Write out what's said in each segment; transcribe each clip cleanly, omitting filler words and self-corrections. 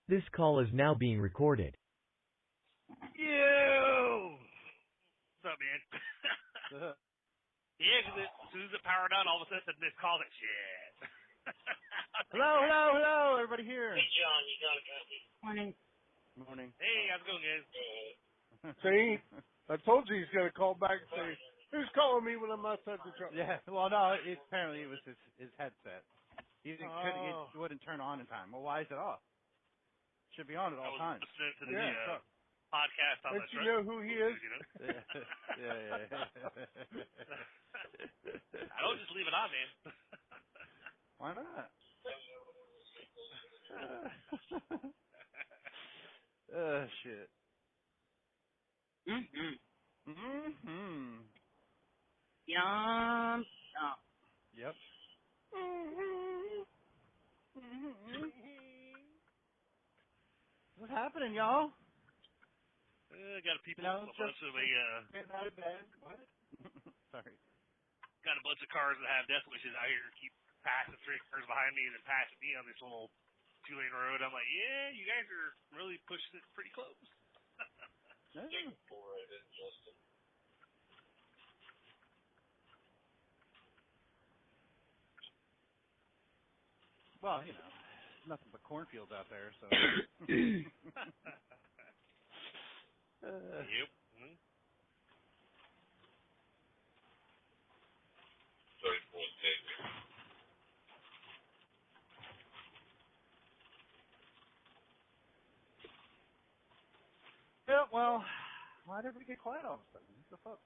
This call is now being recorded. Yo! What's up, man? Yeah, because as soon as it powered on, all of a sudden this call like, shit. Hello, everybody here. Hey, John, you got a copy? Morning. Morning. Hey, how's it going, guys? Hey. See, I told you he's going to call back and say, who's calling me when I'm outside the truck? yeah, well, no, apparently it was his headset. He Oh. it wouldn't turn on in time. Well, why is it off? Should be on at I all was times. listening to the Yeah. podcast on Don't the you truck. know who he is? You know? Yeah. I don't just leave it on, man. Why not? Shit. Mm-hmm. Yum. Oh. Yep. What's happening, y'all? Got a bunch of getting out of bed. What? Sorry. got a bunch of cars that have death wishes out here. Keep passing 3 cars behind me and then passing me on this little 2-lane road. I'm like, yeah, you guys are really pushing it pretty close. Yeah. Well, you know, nothing but cornfields out there, so. Yep. Mm-hmm. Yeah, well, why did we get quiet all of a sudden? What the fuck?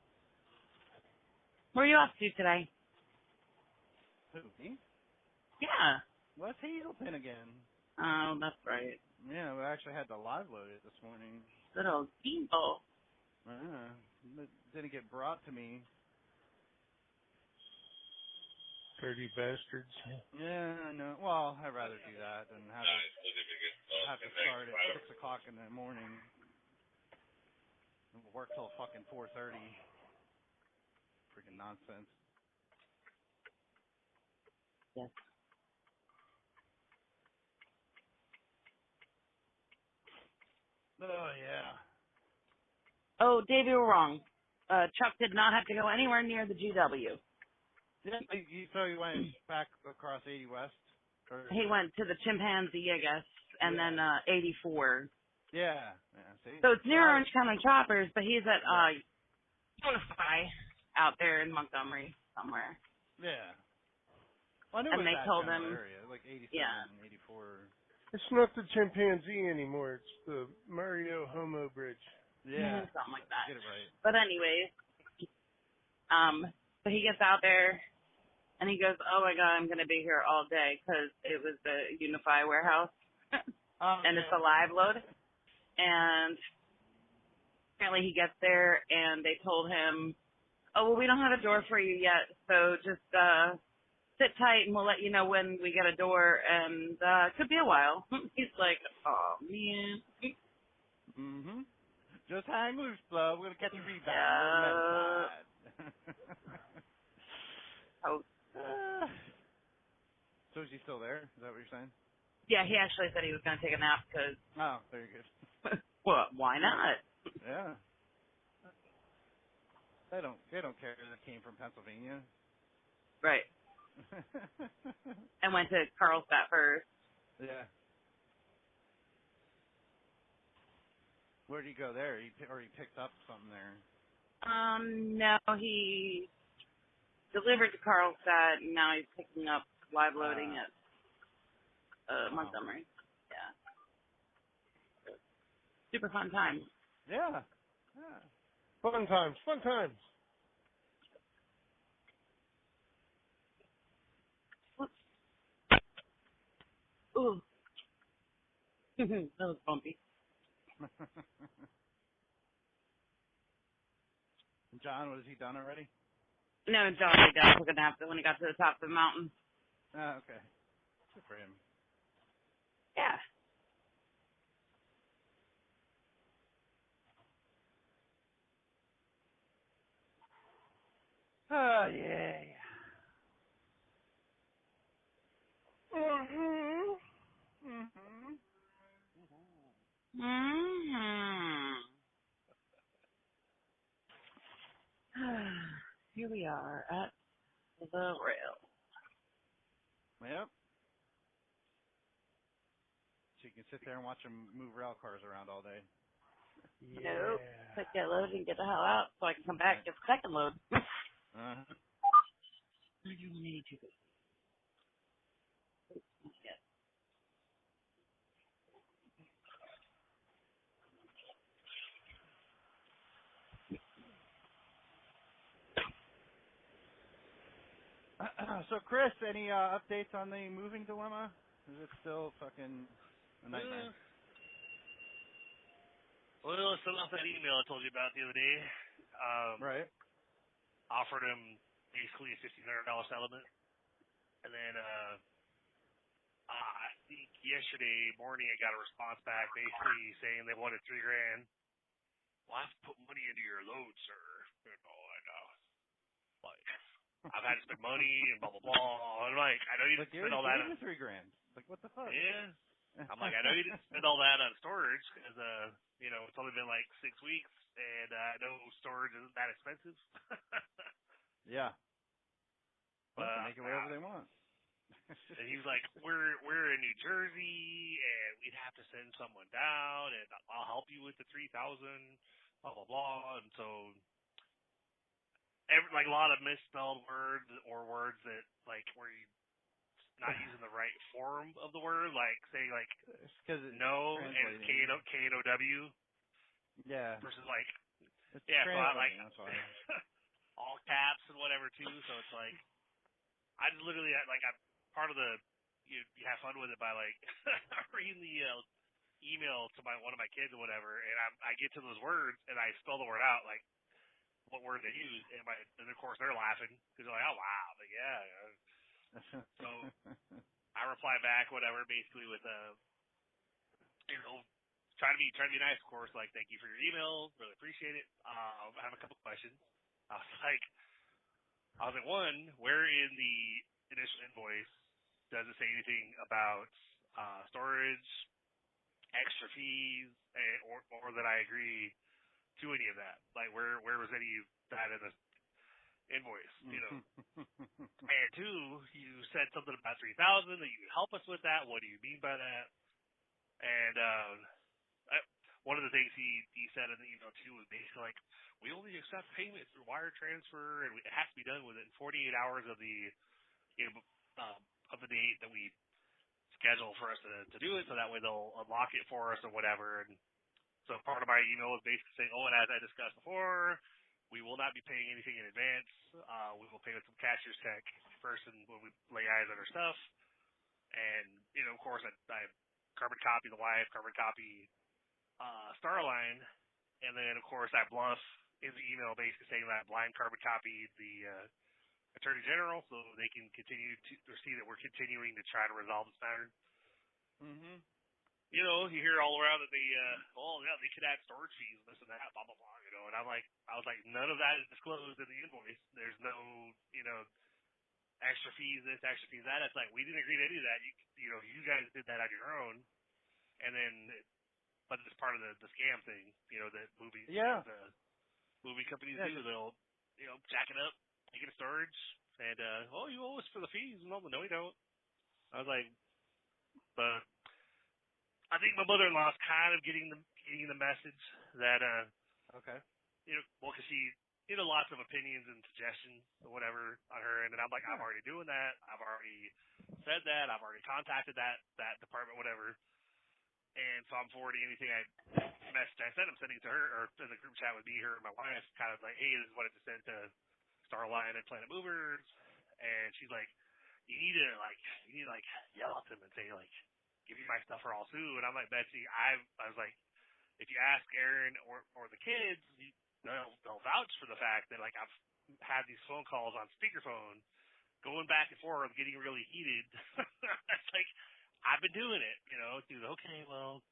Where are you off to today? Who, me? Yeah. Well, it's Hazelton again. Oh, that's right. Yeah, we actually had to live load it this morning. Good old Steamboat. It didn't get brought to me. Dirty bastards. Yeah, I know. Well, I'd rather do that than have to start at 6 o'clock in the morning and work till fucking 4:30. Freaking nonsense. Yes. Oh, yeah. Oh, Dave, you were wrong. Chuck did not have to go anywhere near the GW. Yeah, so you went back across 80 West? Or? He went to the Chimpanzee, I guess, and then 84. Yeah. See? So it's near Orange County Choppers, but he's at Unify out there in Montgomery somewhere. Yeah. Well, I knew And it was they that told general him, area, like 87, yeah. 84. It's not the chimpanzee anymore. It's the Mario Homo Bridge. Yeah. Something like that. Get it right. But anyways, so he gets out there, and he goes, oh, my God, I'm going to be here all day because it was the Unify warehouse, and it's a live load. And apparently he gets there, and they told him, oh, well, we don't have a door for you yet, so just sit tight, and we'll let you know when we get a door, and it could be a while. He's like, oh, man. Mm-hmm. Just hang loose, bro. We're going to catch a rebound. Oh. So is he still there? Is that what you're saying? Yeah, he actually said he was going to take a nap because, Oh, very good. well, why not? Yeah. They don't care that it came from Pennsylvania. Right. I went to Carlsbad first. Yeah. Where did he go there? He picked up something there. No, he delivered to Carlsbad, and now he's picking up live loading at Montgomery. Yeah. Super fun time. Yeah. Fun times. Ooh. That was bumpy. John, was he done already? No, it's already done. Took a nap when he got to the top of the mountain. Oh, okay. Good for him. Yeah. Oh, yeah. Mm-hmm. Here we are at the rail. Yep. So you can sit there and watch them move rail cars around all day. Yeah. Nope. Take that load and get the hell out so I can come back and get the second load. Uh-huh. 182. So, Chris, any updates on the moving dilemma? Is it still fucking a nightmare? Well, it's still off that email I told you about the other day. Right. Offered him basically a $1,500 settlement. And then I think yesterday morning I got a response back basically saying they wanted $3,000. Well, I have to put money into your load, sir. You know, I know. Like, I've had to spend money and blah, blah, blah. I'm like, I know you didn't spend all that on $3,000. Like, what the fuck? Yeah. I'm like, I know you didn't spend all that on storage because, it's only been like 6 weeks, and I know storage isn't that expensive. Yeah. Well, they But can make it whatever they want. and he was like, we're in New Jersey, and we'd have to send someone down, and I'll help you with the 3,000, blah blah blah. And so, like a lot of misspelled words or words that like where you not using the right form of the word, like saying like no and it's K-N-O-W. Yeah. Versus like It's yeah, so I like that's why. all caps and whatever too. So it's like I just literally like I'm part of the you have fun with it by like reading the email to one of my kids or whatever, and I get to those words and I spell the word out like what word they use, and of course they're laughing because they're like, oh wow, like yeah. So I reply back whatever basically with try to be nice, of course. Like, thank you for your email, really appreciate it. I have a couple questions. I was like, one, where in the initial invoice does it say anything about storage, extra fees, or that I agree to any of that? Like, where was any of that in the invoice? And two, you said something about 3,000 that you would help us with that. What do you mean by that? And one of the things he said in the email too was basically like, we only accept payment through wire transfer, and it has to be done within 48 hours of the of the date that we schedule for us to do it, so that way they'll unlock it for us or whatever. And so part of my email was basically saying, oh, and as I discussed before, we will not be paying anything in advance. We will pay with some cashier's check first, and when we lay eyes on our stuff. And of course, I carbon copy the wife, carbon copy Starline, and then of course I bluff in the email basically saying that I blind carbon copied the Attorney General so they can continue to see that we're continuing to try to resolve this matter. Mhm. You hear all around that they could add storage fees, this and that, blah blah blah. And I was like, none of that is disclosed in the invoice. There's no extra fees, this, extra fees, that. It's like we didn't agree to any of that. You guys did that on your own, and then. But it's part of the scam thing, that movie companies do. They'll, jack it up, make it a storage, and you owe us for the fees. No, we don't. I was like, but I think my mother-in-law is kind of getting the message that okay. Because she lots of opinions and suggestions or whatever on her end, and I'm like, I'm already doing that. I've already said that. I've already contacted that department, whatever. And so I'm forwarding anything message I sent. I'm sending to her, or in the group chat with me, her, and my wife, kind of like, hey, this is what I just sent to Starline and Planet Movers. And she's like, you need to yell at them and say, like, give me my stuff or I'll sue. And I'm like, Betsy, I was like, if you ask Aaron or the kids, they'll vouch for the fact that, like, I've had these phone calls on speakerphone going back and forth, getting really heated. It's like, I've been doing it, She's okay, well,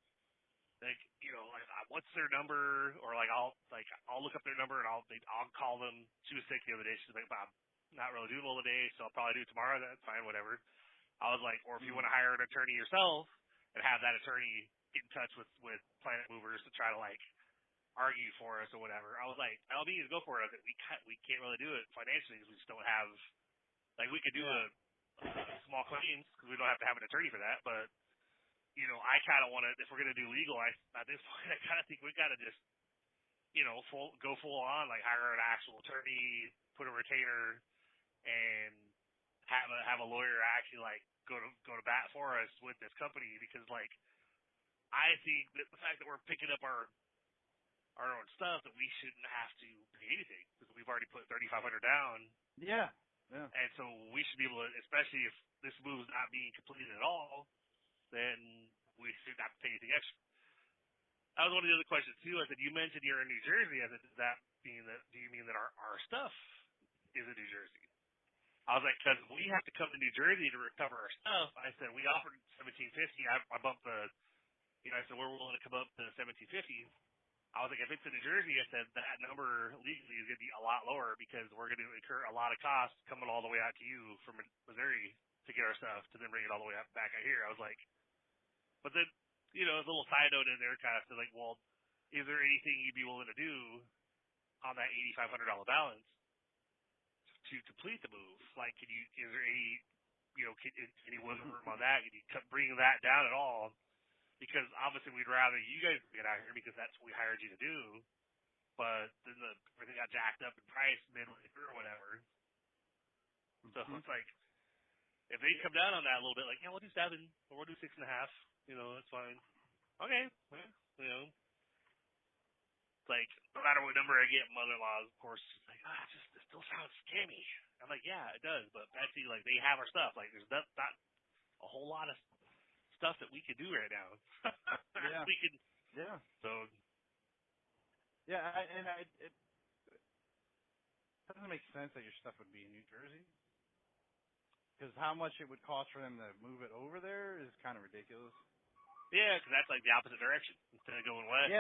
like, what's their number? Or like, I'll look up their number and I'll call them. She was sick the other day. She's like, Bob, not really doing well today, so I'll probably do it tomorrow. That's fine, whatever. I was like, or if you want to hire an attorney yourself and have that attorney get in touch with Planet Movers to try to like argue for us or whatever. I was like, I'll be easy to go for it. I was like, we can't really do it financially because we just don't have like we could do a small claims because we don't have to have an attorney for that. But I kind of want to if we're gonna do legal, at this point I kind of think we got to just go full on like hire an actual attorney, put a retainer, and have a lawyer actually like go to bat for us with this company because like I think that the fact that we're picking up our own stuff that we shouldn't have to pay anything because we've already put $3,500 down. Yeah. Yeah. And so we should be able to, especially if this move's not being completed at all, then we shouldn't have to pay anything extra. That was one of the other questions too. I said, you mentioned you're in New Jersey. I said, do you mean that our stuff is in New Jersey? I was like, because we have to come to New Jersey to recover our stuff. I said, we offered $1,750. I bumped I said, we're willing to come up to $1,750. I was like, if it's in New Jersey, I said that number legally is going to be a lot lower because we're going to incur a lot of costs coming all the way out to you from Missouri to get our stuff to then bring it all the way back out here. I was like, but then, a little side note in there kind of said like, well, is there anything you'd be willing to do on that $8,500 balance to complete the move? Like, is there any, any wiggle room on that? Can you bring that down at all? Because obviously we'd rather you guys get out here because that's what we hired you to do. But then everything got jacked up in price midway through or whatever. So it's like, if they come down on that a little bit, like, we'll do 7 or we'll do 6.5, that's fine. Okay. Well, it's like, no matter what number I get, mother-in-law, of course, is like, it still sounds scammy. I'm like, yeah, it does. But Betsy, like, they have our stuff. Like, there's not a whole lot of stuff that we could do right now. Yeah. We could. Yeah. So. Yeah, it doesn't make sense that your stuff would be in New Jersey. Because how much it would cost for them to move it over there is kind of ridiculous. Yeah, because that's like the opposite direction. Instead of going west,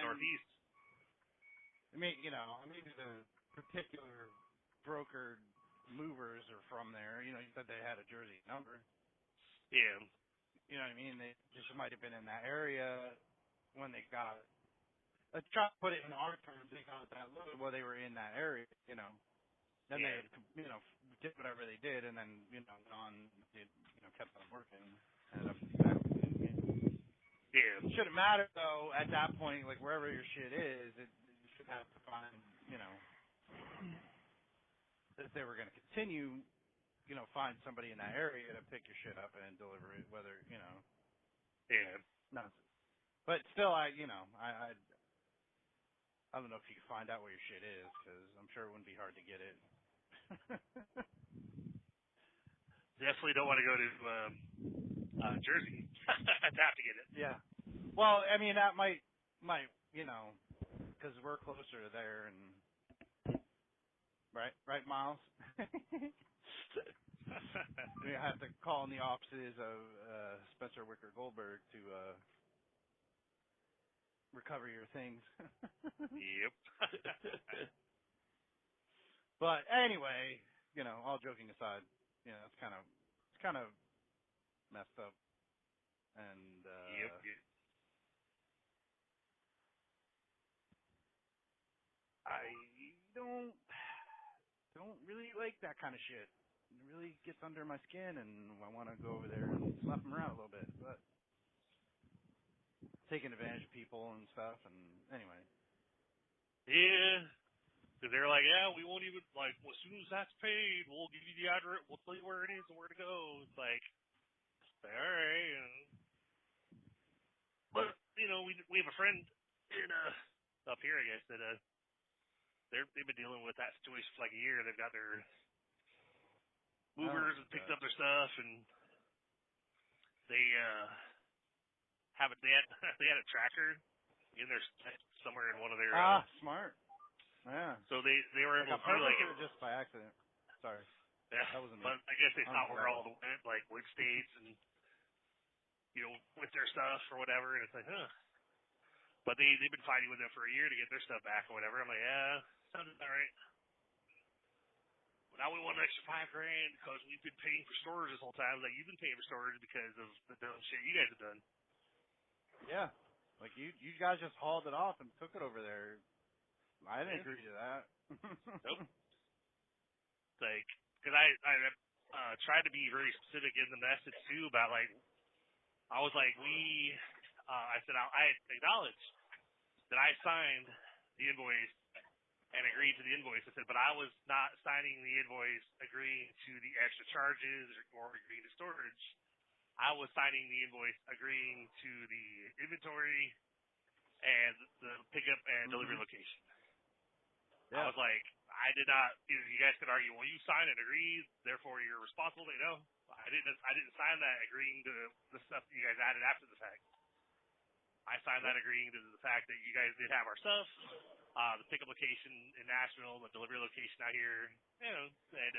northeast. I mean, the particular brokered movers are from there. You said they had a Jersey number. Yeah. You know what I mean? They just might have been in that area when they got it. Let's try to put it in our terms. They got that load while they were in that area, Then they, did whatever they did, and then, kept on working. Ended up back. Yeah. It shouldn't matter, though, at that point, like, wherever your shit is, you should have to find, if they were going to continue, find somebody in that area to pick your shit up and deliver it, whether, Yeah. No. But still, I don't know if you can find out where your shit is, because I'm sure it wouldn't be hard to get it. Definitely don't want to go to Jersey. I'd have to get it. Yeah. Well, I mean, that might, because we're closer to there, and right, Miles. We have to call in the offices of Spencer Wicker Goldberg to recover your things. Yep. But anyway, all joking aside, it's kind of messed up, and Yep. I don't really like that kind of shit. It really gets under my skin, and I want to go over there and slap them around a little bit, but taking advantage of people and stuff, and anyway. Yeah. Because they're like, we won't even, like, well, as soon as that's paid, we'll give you the address, we'll tell you where it is and where to go. It's like, all right. But, we have a friend in, up here, I guess, that, they've been dealing with that situation for like a year. They've got their movers and picked up their stuff, and they they had a tracker in their somewhere in one of their smart. Yeah. So they were able to do like it just by accident. Sorry. Yeah. That wasn't me. But I guess they thought where all the which states and with their stuff or whatever, and it's like, But they've been fighting with them for a year to get their stuff back or whatever. I'm like, yeah, sounds all right. Now we want an extra $5,000 because we've been paying for storage this whole time. Like, you've been paying for storage because of the dumb shit you guys have done. Yeah. Like you guys just hauled it off and took it over there. I didn't agree to that. Nope. Like, because I tried to be very specific in the message too about like, I was like, I said I acknowledged that I signed the invoice and agreed to the invoice. I said, but I was not signing the invoice agreeing to the extra charges or agreeing to storage. I was signing the invoice agreeing to the inventory and the pickup and delivery location. Yeah. I was like, I did not. You guys could argue, well, you signed and agreed, therefore you're responsible. You know, I didn't sign that agreeing to the stuff that you guys added after the fact. I signed that agreeing to the fact that you guys did have our stuff, the pickup location in Nashville, the delivery location out here. You know, and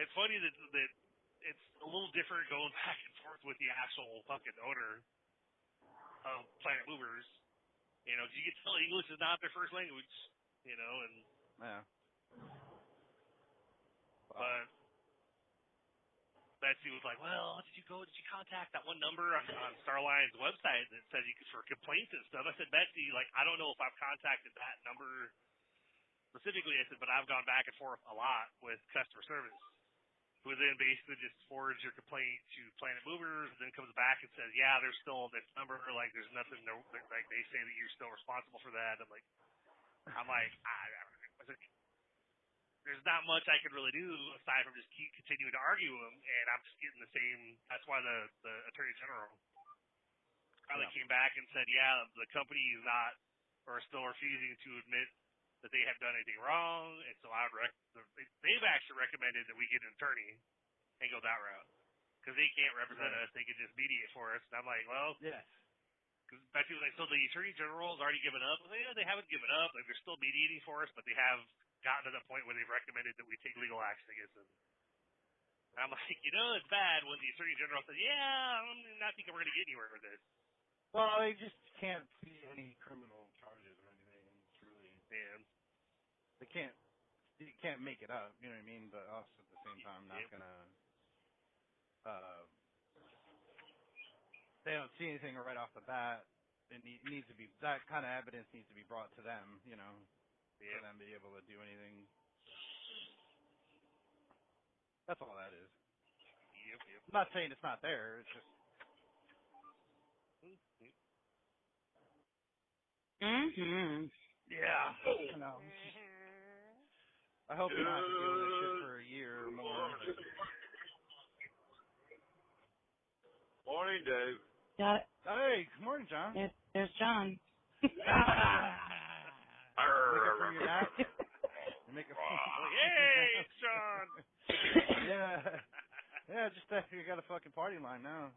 it's funny that it's a little different going back and forth with the actual fucking owner of Planet Movers. You know, you can tell English is not their first language. You know, and yeah. But Betsy was like, well, did you contact that one number on Starline's website that says you could for complaints and stuff? I said, Betsy, like, I don't know if I've contacted that number specifically. I said, but I've gone back and forth a lot with customer service, who then basically just forwards your complaint to Planet Movers, then comes back and says, yeah, there's still this number, like, there's nothing, like, they say that you're still responsible for that. I'm like, I was like, there's not much I could really do aside from just keep continuing to argue them, and I'm just getting the same. That's why the Attorney General finally came back and said, yeah, the company is not, or still refusing to admit that they have done anything wrong, and so they've actually recommended that we get an attorney and go that route, because they can't represent us, they can just mediate for us. And I'm like, well, yes. Because Betsy was like, so the Attorney General has already given up? Well, yeah, they haven't given up. Like, they're still mediating for us, but they have gotten to the point where they've recommended that we take legal action against them. And I'm like, you know, it's bad when the Attorney General says, yeah, I'm not thinking we're going to get anywhere with this. Well, they just can't see any criminal charges or anything. It's really, they can't. You can't make it up. You know what I mean? But also at the same time, not gonna. They don't see anything right off the bat. It needs to be, that kind of evidence needs to be brought to them, you know, for them to be able to do anything. That's all that is. Yep. I'm not saying it's not there. It's just. Yeah. You know. I hope you don't have to deal with this shit for a year or more. Morning, Dave. Got it. Hey, good morning, John. There's John. Make it from your nap. Make it from hey, John. Yeah. Just you got a fucking party line now.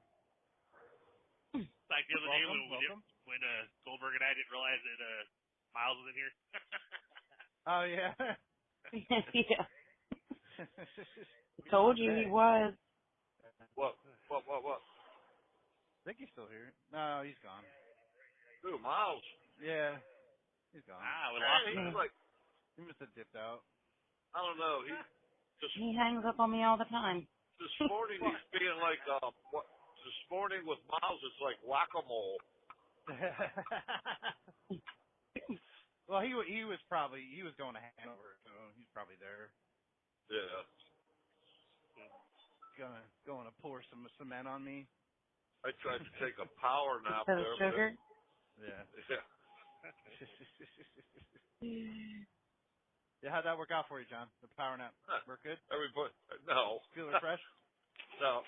Like the other day when Goldberg and I didn't realize that Miles was in here. Oh yeah. Yeah. Told you he was. What? I think he's still here. No, he's gone. Who, Miles? Yeah. He's gone. We lost him. He's like, he must have dipped out. I don't know. He hangs up on me all the time. This morning he's being like, this morning with Miles it's like whack-a-mole. Well, he was going to Hanover, so he's probably there. Yeah. Going to pour some cement on me. I tried to take a power nap Instead there. of sugar? Yeah. Yeah, how'd that work out for you, John? The power nap work good? Everybody, no. Feel refreshed? No.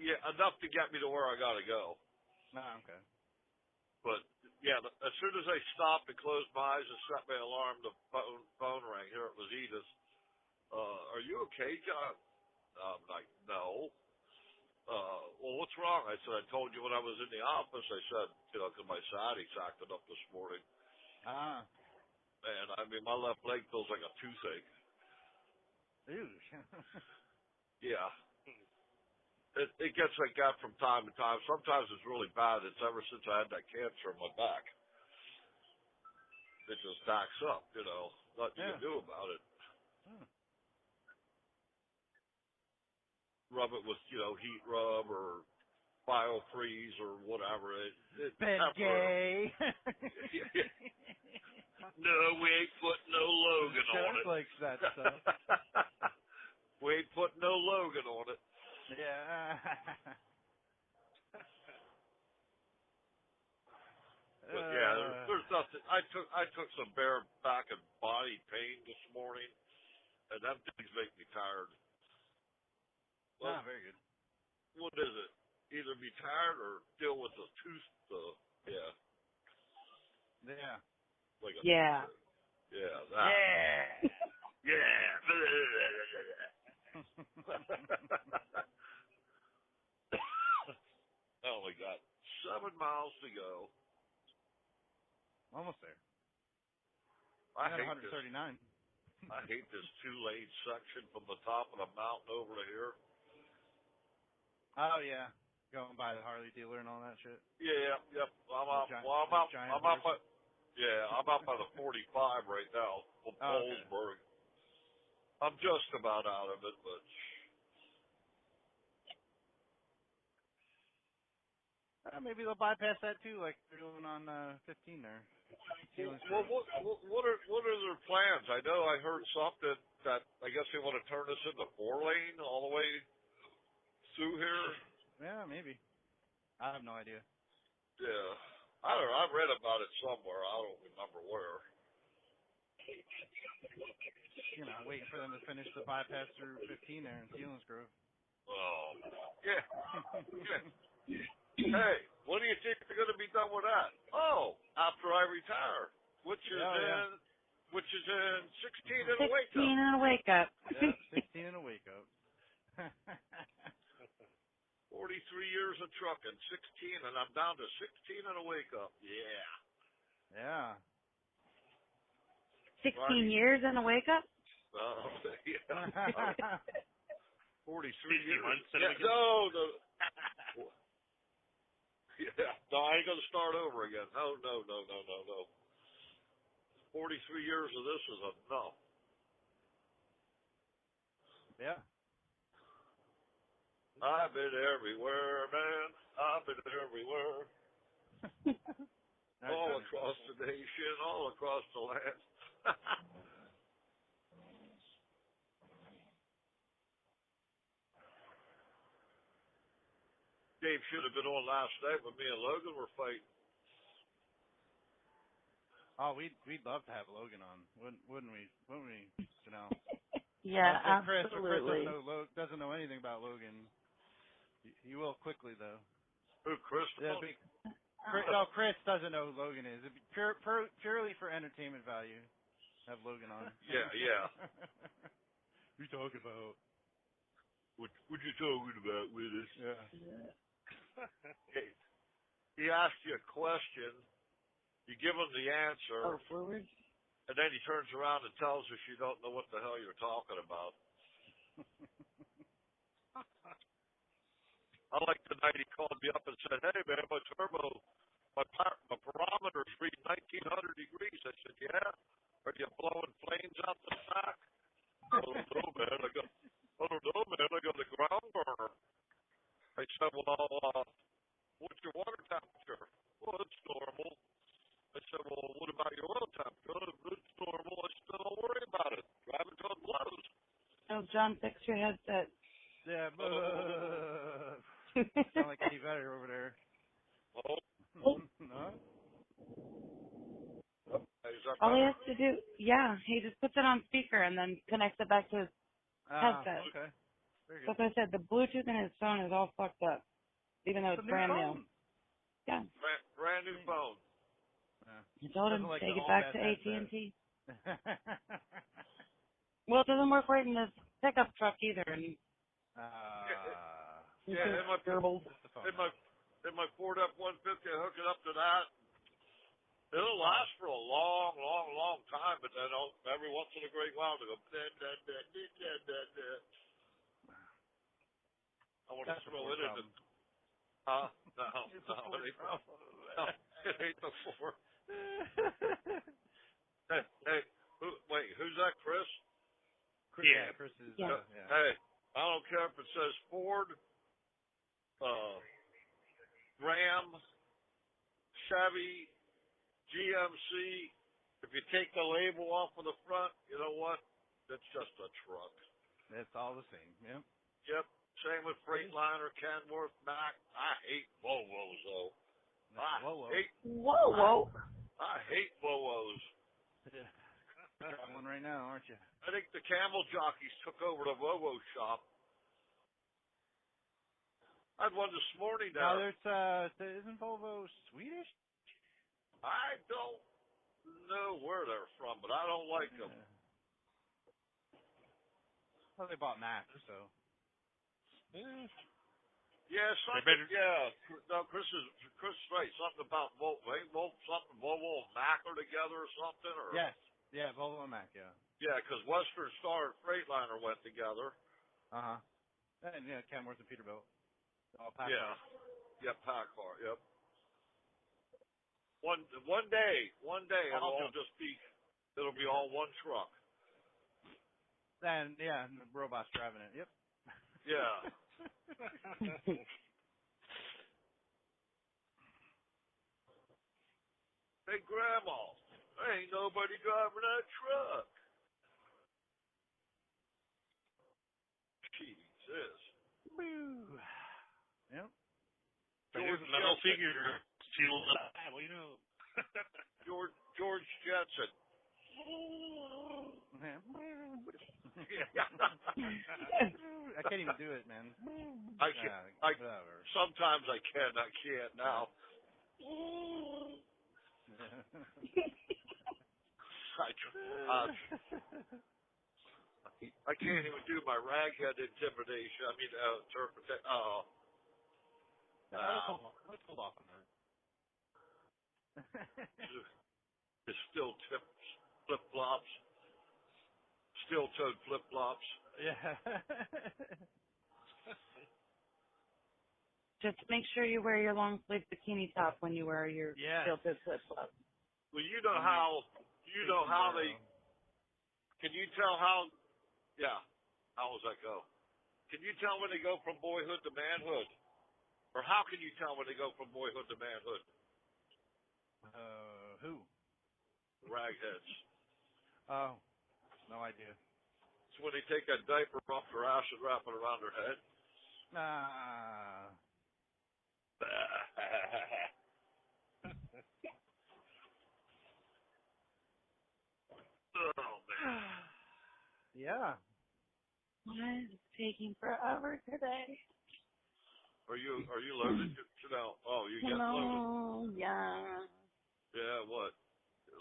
Enough to get me to where I got to go. No, okay. But, yeah, as soon as I stopped and closed my eyes and set my alarm, the phone rang. Here it was Edith. Are you okay, John? I'm like, no. Well, what's wrong? I said, I told you when I was in the office. I said, because my sciatic's acted up this morning. Ah. And, I mean, my left leg feels like a toothache. Ew. Yeah. It gets like that from time to time. Sometimes it's really bad. It's ever since I had that cancer in my back. It just backs up, Nothing you can do about it. Rub it with, heat rub or BioFreeze or whatever. Ben Gay. No, we ain't putting no Logan on it. Likes that stuff. We ain't putting no Logan on it. Yeah. But yeah, there's nothing. I took some bare back and body pain this morning, and them things make me tired. Well, very good. What is it? Either be tired or deal with the tooth. Yeah. Yeah. Like a, Yeah. Yeah. That. Yeah. I only got 7 miles to go. Almost there. I got hate 139. I hate this 2-lane section from the top of the mountain over to here. Oh yeah, going by the Harley dealer and all that shit. Yeah, yep. I'm out by the 45 right now from Paulsburg. I'm just about out of it, but maybe they'll bypass that too, like they're doing on 15 there. Well, what are their plans? I know I heard something that I guess they want to turn this into 4-lane all the way through here. Yeah, maybe. I have no idea. Yeah, I don't know. I read about it somewhere. I don't remember where. You know, waiting for them to finish the bypass through 15 there in Selinsgrove. Oh, yeah. Hey, when do you think they're going to be done with that? Oh, after I retire, which is in 16 and a wake up. 16 and a wake up. Yeah, 16 and a wake up. 43 years of trucking, 16, and I'm down to 16 and a wake up. Yeah. Yeah. 16 years and a wake up? Yeah. 43 years. Months Yeah, no, I ain't gonna start over again. No. 43 years of this is enough. Yeah. I've been everywhere, man. I've been everywhere. All across the nation, all across the land. Dave should have been on last night when me and Logan were fighting. Oh, we'd love to have Logan on, wouldn't we? Wouldn't we? You know. Yeah, Chris absolutely. doesn't know anything about Logan. He will quickly though. Who, Chris? Yeah, Chris doesn't know who Logan is. It'd be purely for entertainment value. Have Logan on. Yeah. What you talking about? What you talking about with us? Yeah. Hey, he asks you a question, you give him the answer, forward? and then he turns around and tells us you don't know what the hell you're talking about. I like the night he called me up and said, "Hey man, my barometer's reading 1900 degrees." I said, "Yeah? Are you blowing flames out the back?" I don't know, man. I got a ground burner. I said, "Well, what's your water temperature?" "Well, it's normal." I said, "Well, what about your oil temperature?" "It's normal." I said, "Don't worry about it. Drive until it blows." Oh, John, fix your headset. Yeah. Sound like Eddie Vedder over there. Oh. No? All he has to do, he just puts it on speaker and then connects it back to his headset. Okay. Very good. Like I said, the Bluetooth in his phone is all fucked up, even though it's brand new. Yeah. Brand new phone. I told him, take it back to AT&T. T. Well, it doesn't work right in this pickup truck either. And in my Ford F-150, I hook it up to that. It'll last for a long, long, long time, but then every once in a great while it'll go. I want to throw it in. No, it ain't the Ford. Hey, who's that, Chris? Yeah, Chris is. Yeah. Hey, I don't care if it says Ford, Ram, Chevy, GMC. If you take the label off of the front, you know what? It's just a truck. It's all the same. Yep. Yep. Same with Freightliner, Kenworth, Mack. I hate Volvos, though. I hate Volvos. Yeah. Got one right now, aren't you? I think the Camel Jockeys took over the Volvo shop. I had one this morning Now there. isn't Volvo Swedish? I don't know where they're from, but I don't like them. Well, they bought Mac, so. Yeah, something. Yeah, no, Chris is right. Something about Volvo, something Volvo and Mack are together or something, or Yes, yeah, Volvo and Mac, yeah. Yeah, because Western Star and Freightliner went together. And yeah, Kenworth and Peterbilt. All Yeah, yep, Packard. Yep. One day, it'll be all one truck. And yeah, and the robots driving it. Yep. Yeah. Hey, Grandma, ain't nobody driving that truck. Jesus. Woo. Yep. There's metal figure. Well, you know. George Jetson. I can't even do it, man. I sometimes I can. I can't now. I can't even do my raghead intimidation. I mean, interpretation. Oh. Let's hold off on that. It's still flip-flops. Steel-toed flip-flops. Yeah. Just make sure you wear your long sleeve bikini top when you wear your steel-toed flip-flops. Well, you know how they. Can you tell how? Yeah. How does that go? Can you tell when they go from boyhood to manhood? Or how can you tell when they go from boyhood to manhood? Who? Ragheads. Oh, no idea. It's when they take that diaper off their ass and wrap it around their head. Oh, man. Yeah. Why is it taking forever today? Are you loaded? Oh, you get loaded. Yeah. Yeah, what?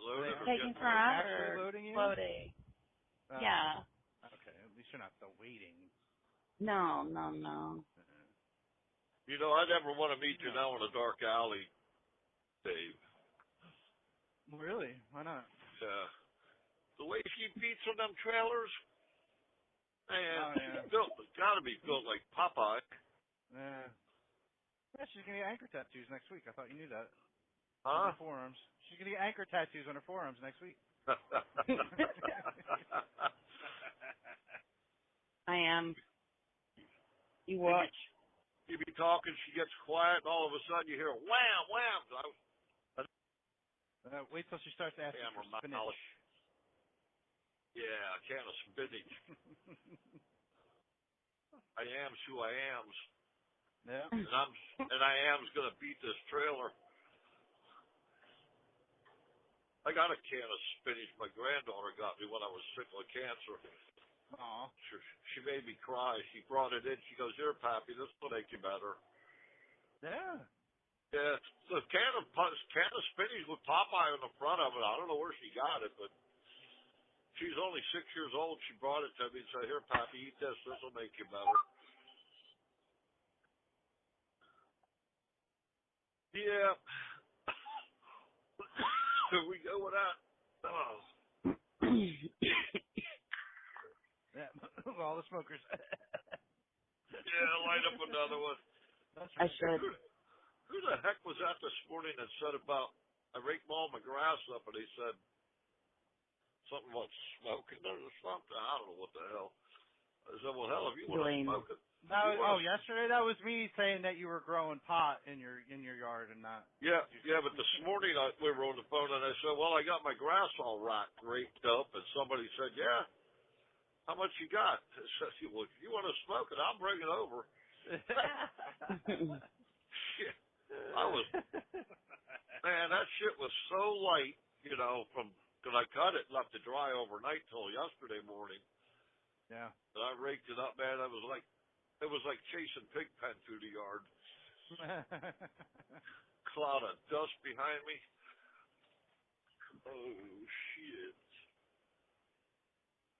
Loaded or taking getting forever. Actually loading you? Loading. Yeah. Okay, at least you're not still waiting. No. You know, I never want to meet you now in a dark alley, Dave. Really? Why not? Yeah. The way she beats on them trailers, man, gotta be built like Popeye. Yeah. Yeah, she's gonna get anchor tattoos next week. I thought you knew that. Huh? On her forearms. She's gonna get anchor tattoos on her forearms next week. I am. You watch. You be talking, she gets quiet, and all of a sudden you hear wham, wham. Wait till she starts asking for spinach. Yeah, a can of spinach. I am's who I am's. Yeah. And I am's gonna beat this trailer. I got a can of spinach my granddaughter got me when I was sick with cancer. Aw. She made me cry. She brought it in. She goes, "Here, Pappy, this will make you better." Yeah. Yeah, it's a can of spinach with Popeye on the front of it. I don't know where she got it, but she's only 6 years old. She brought it to me and said, "Here, Pappy, eat this. This will make you better." Yeah. Here we go with that. Oh. Yeah. All the smokers. Yeah, light up another one. I should. Who the heck was that this morning that said about, I raked all my grass up and he said something about smoking or something? I don't know what the hell. I said, well, hell, if you want to smoke it, Yesterday that was me saying that you were growing pot in your yard and not. Yeah, but this morning we were on the phone and I said, well, I got my grass all raked up, and somebody said, yeah, how much you got? I said, well, if you want to smoke it, I'll bring it over. Shit. Man, that shit was so light, because I cut it and left it dry overnight till yesterday morning. Yeah. And I raked it up, man. It was like chasing pig pen through the yard. Cloud of dust behind me. Oh, shit.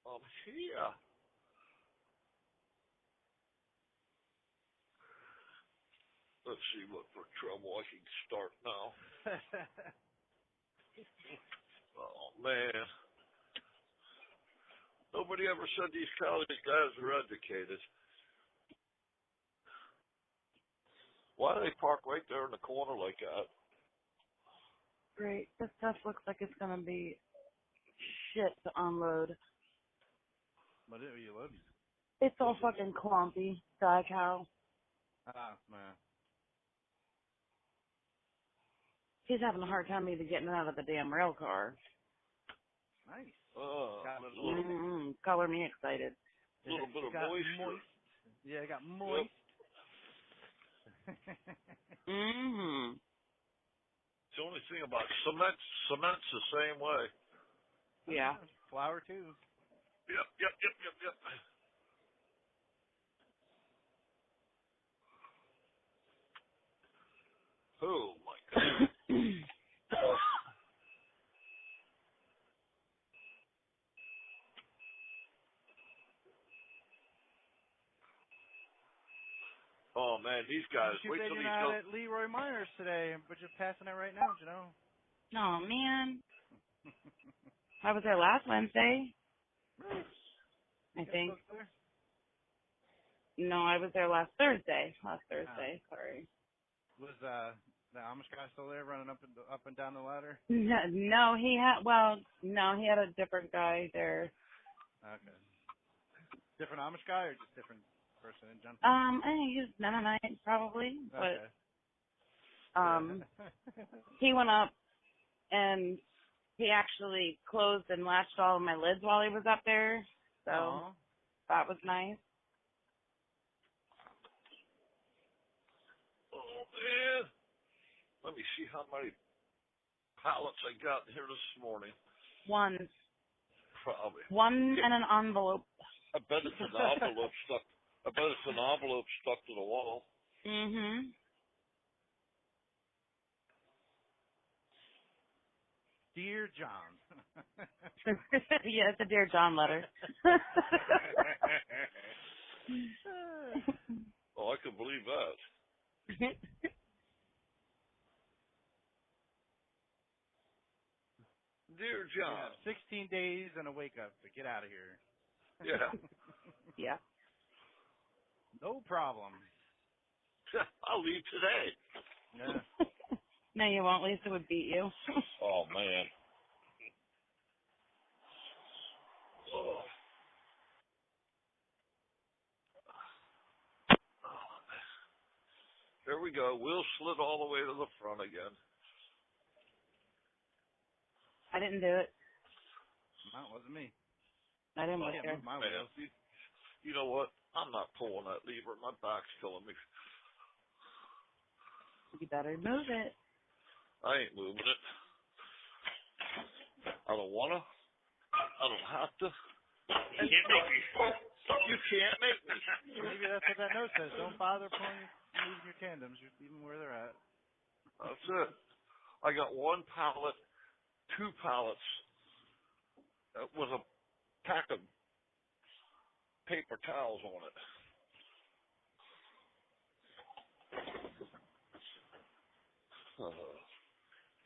I'm here. Let's see what for trouble I can start now. Oh, man. Nobody ever said these college guys are educated. Why do they park right there in the corner like that? Great. This stuff looks like it's going to be shit to unload. What are you loading? It's all fucking clumpy. Die cow. Ah, man. He's having a hard time even getting out of the damn rail car. Nice. Color me excited. A little bit of moisture. Yeah, I got moist. Yep. It's the only thing about cement. Cement's the same way. Yeah. Flour too. Yep. Oh my God. Oh man, these guys. You Wait said till you're these not go. at Leroy Myers today, but you're passing it right now, Oh man. I was there last Wednesday. I think. No, I was there last Thursday. Sorry. Was the Amish guy still there running up and down the ladder? No, he had a different guy there. Okay. Different Amish guy or just different person in general? I think he was Mennonite probably, Okay. but he went up and he actually closed and latched all of my lids while he was up there. So that was nice. Oh man. Let me see how many pallets I got here this morning. One. Probably. One and an envelope. I bet it's an envelope stuck. To the wall. Mhm. Dear John. Yeah, it's a Dear John letter. Oh, I can believe that. Dear John. 16 days and a wake up to get out of here. Yeah. Yeah. No problem. I'll leave today. Yeah. No, you won't. Lisa would beat you. Oh, man. Oh. There we go. We'll slid all the way to the front again. I didn't do it. No, it wasn't me. I didn't I look can't there. move my wheels. You know what? I'm not pulling that lever. My back's killing me. You better move it. I ain't moving it. I don't want to. I don't have to. You can't make me. You can't make me. Maybe that's what that note says. Don't bother moving your tandems, even where they're at. That's it. I got one pallet, 2 pallets with a pack of paper towels on it.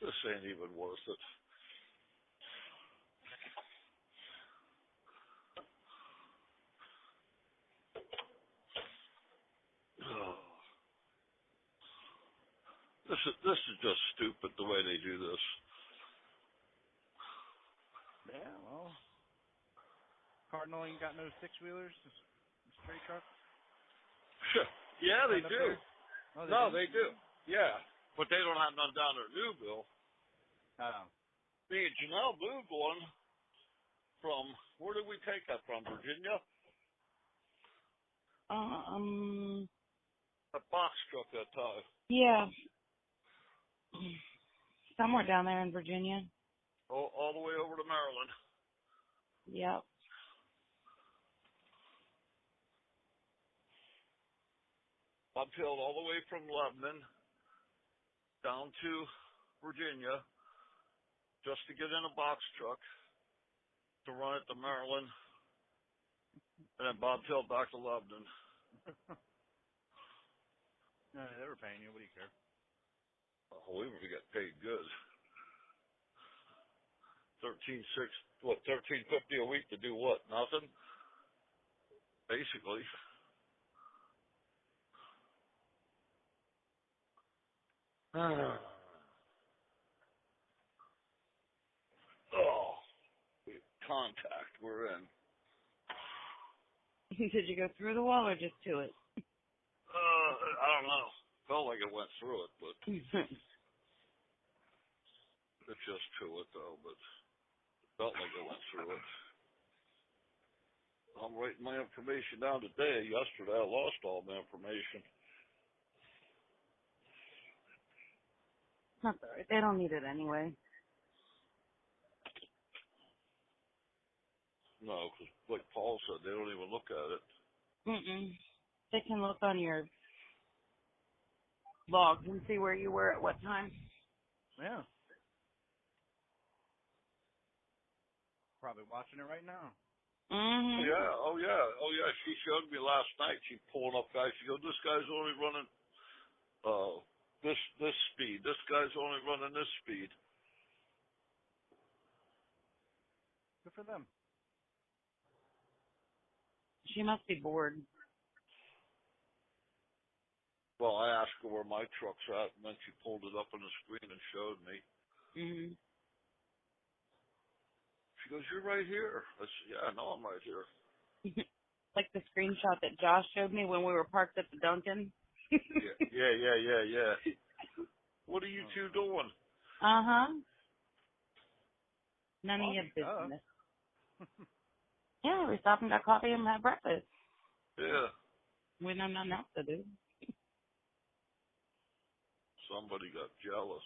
This ain't even worth it. This is just stupid the way they do this. Yeah, well, Cardinal ain't got no 6-wheelers, straight trucks. Yeah, they Up do. there? Oh, No, do? they do. Yeah, but they don't have none down there at Newville. Oh. Me and Janelle moved one from, where did we take that from, Virginia? A box truck that time. Yeah. Somewhere down there in Virginia. All the way over to Maryland. Yep. Bobtailed all the way from Lebanon down to Virginia just to get in a box truck to run it to Maryland, and then bobtailed back to Lebanon. No, they were paying you. What do you care? Oh, we get paid good. 13.50 a week to do what? Nothing? Basically. Oh, contact. We're in. Did you go through the wall or just to it? I don't know. Felt like it went through it, but it's just to it though. But felt like it went through it. I'm writing my information down today. Yesterday, I lost all my information. That's all right. They don't need it anyway. No, because like Paul said, they don't even look at it. They can look on your logs and see where you were at what time. Yeah. Probably watching it right now. Yeah, oh yeah. She showed me last night. She pulling up guys. She goes, "This guy's only running this speed. This guy's only running this speed." Good for them. She must be bored. Well, I asked her where my truck's at, and then she pulled it up on the screen and showed me. She goes, "You're right here." I said, "Yeah, I know I'm right here." Like the screenshot that Josh showed me when we were parked at the Dunkin'. Yeah. What are you two doing? None of your business. Yeah, we stopped and got coffee and had breakfast. Yeah. We know nothing else to do. Somebody got jealous.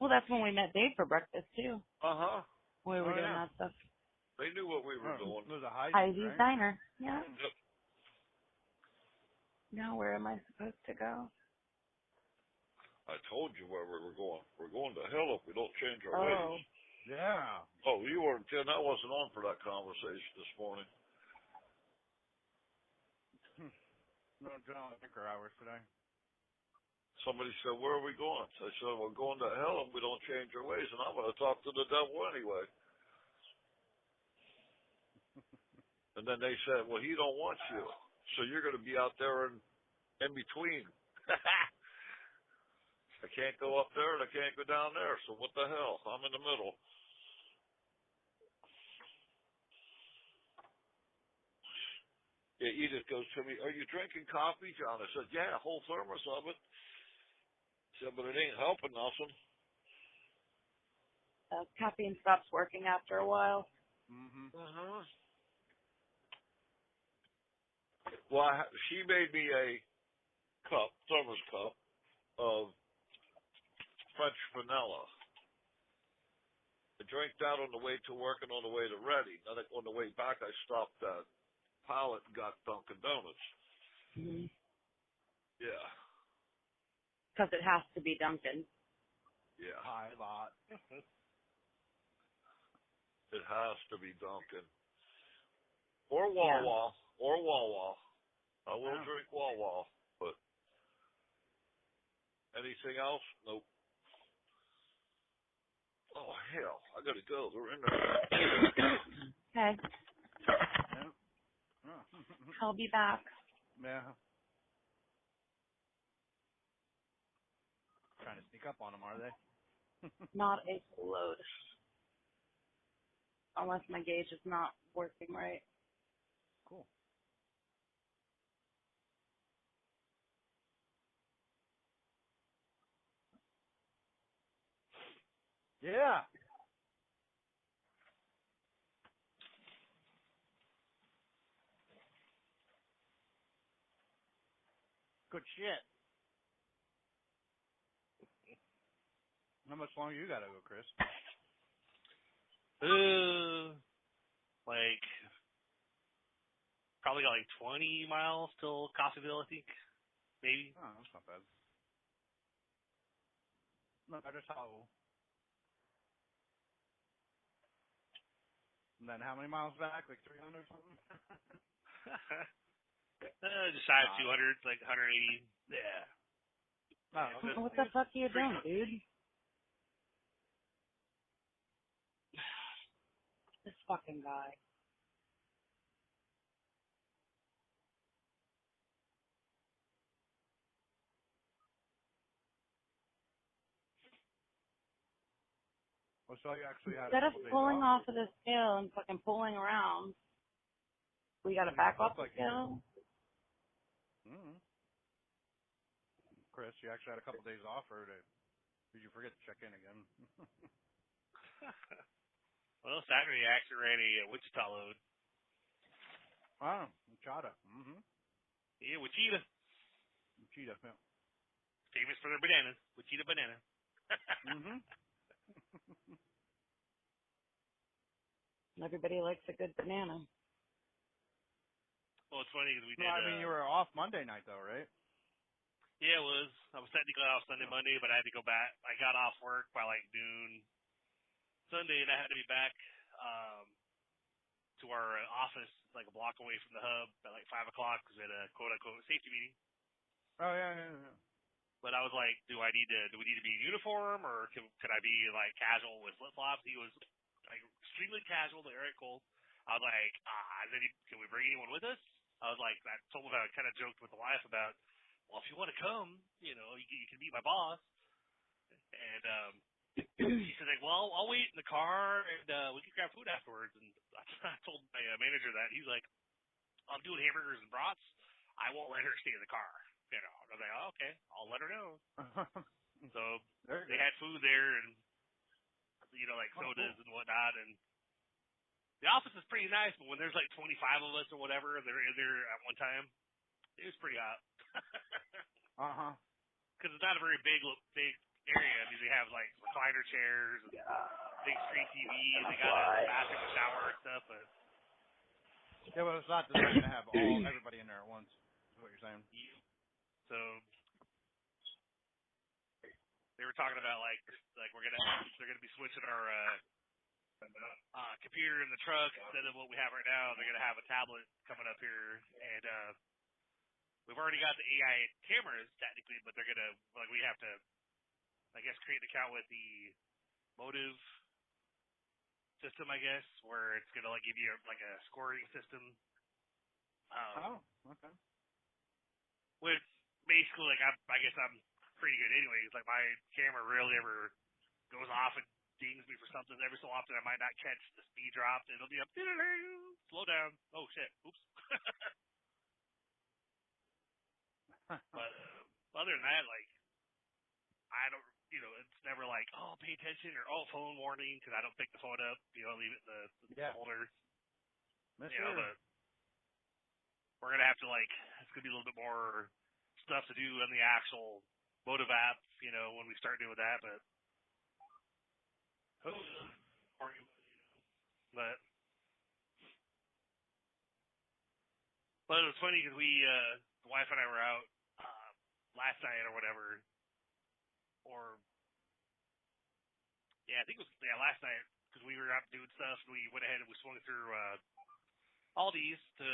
Well, that's when we met Dave for breakfast, too. Uh-huh. We were doing that stuff. They knew what we were doing. It was a Heidi's right? Diner. Yeah. Yep. Now, where am I supposed to go? I told you where we were going. We're going to hell if we don't change our ways. Yeah. Oh, you weren't, Jen. I wasn't on for that conversation this morning. No John Liquor hours today. Somebody said, "Where are we going?" I said, "We're going to hell if we don't change our ways, and I'm going to talk to the devil anyway." And then they said, "Well, he don't want you, so you're going to be out there in between." I can't go up there and I can't go down there, so what the hell? I'm in the middle. Yeah, Edith goes to me, "Are you drinking coffee, John?" I said, "Yeah, a whole thermos of it." She said, "But it ain't helping nothing." Caffeine stops working after a while. Well, she made me a thermos cup of French vanilla. I drank that on the way to work and on the way to Ready. Then on the way back, I stopped at Pilot and got Dunkin' Donuts. Yeah. Because it has to be Dunkin'. Yeah. High lot. It has to be Dunkin'. Or Wawa. Yeah. Or Wawa. I will drink Wawa, but anything else? Nope. Oh, hell. I got to go. They're in there. Okay. I'll be back. Yeah. Trying to sneak up on them, are they? Not a load. unless my gauge is not working right. Cool. Yeah. Good shit. How much longer you gotta go, Chris? Like, probably got like 20 miles till Coffeyville, I think. Maybe. Oh, that's not bad. No, I just how. And then how many miles back? Like 300 or something? Just shy of 200, it's like 180. Yeah. Oh, What the fuck are you doing, dude? This fucking guy. well, so you actually had Instead a of couple days pulling off? off of the scale and fucking pulling around, we gotta back off the scale. Mm-hmm. Chris, you actually had a couple days off, or did you forget to check in again? Well, Saturday I actually ran a Wichita load. Oh, Chata. Mm-hmm. Yeah, Wichita. Cheetah, yeah. Famous for their bananas. Wichita banana. Mm-hmm. Everybody likes a good banana. Well, it's funny because we No, did. I mean, you were off Monday night, though, right? Yeah, it was. I was technically off Sunday, Monday, but I had to go back. I got off work by like noon Sunday, and I had to be back to our office, like a block away from the hub, at like 5 o'clock because we had a quote unquote safety meeting. Oh, yeah. But I was like, do we need to be in uniform, or could I be like casual with flip flops? He was like extremely casual, but very cool. I was like, can we bring anyone with us? I was like, I told him, I kind of joked with the wife about, well, if you want to come, you can be my boss. And she said, like, well, I'll wait in the car, and we can grab food afterwards. And I told my manager that. He's like, I'm doing hamburgers and brats. I won't let her stay in the car. And I was like, oh, okay, I'll let her know. So they had food there, and like sodas and whatnot. And the office is pretty nice, but when there's like 25 of us or whatever, they're in there at one time. It was pretty hot. Because it's not a very big area. I mean, they have like recliner chairs and big screen TV, and they got a bathroom, and shower and stuff. But yeah, well, it's not designed to have everybody in there at once. Is what you're saying? yeah. So they were talking about like they're gonna be switching our computer in the truck instead of what we have right now. They're gonna have a tablet coming up here, and we've already got the AI cameras technically, but they're gonna we have to, I guess, create an account with the Motive system, I guess, where it's gonna give you a scoring system. Okay. Which basically I guess I'm pretty good anyways. Like my camera rarely ever goes off and dings me for something. Every so often I might not catch the speed drop. It'll be up, slow down. Oh shit, oops. But other than that, I don't, it's never like, oh, pay attention or phone warning, because I don't pick the phone up. Leave it in the holder. But we're gonna have to it's gonna be a little bit more stuff to do on the actual Motive app, when we start doing that. But but it was funny because the wife and I were out last night or whatever, I think it was last night, because we were out doing stuff, and we went ahead and we swung through Aldi's to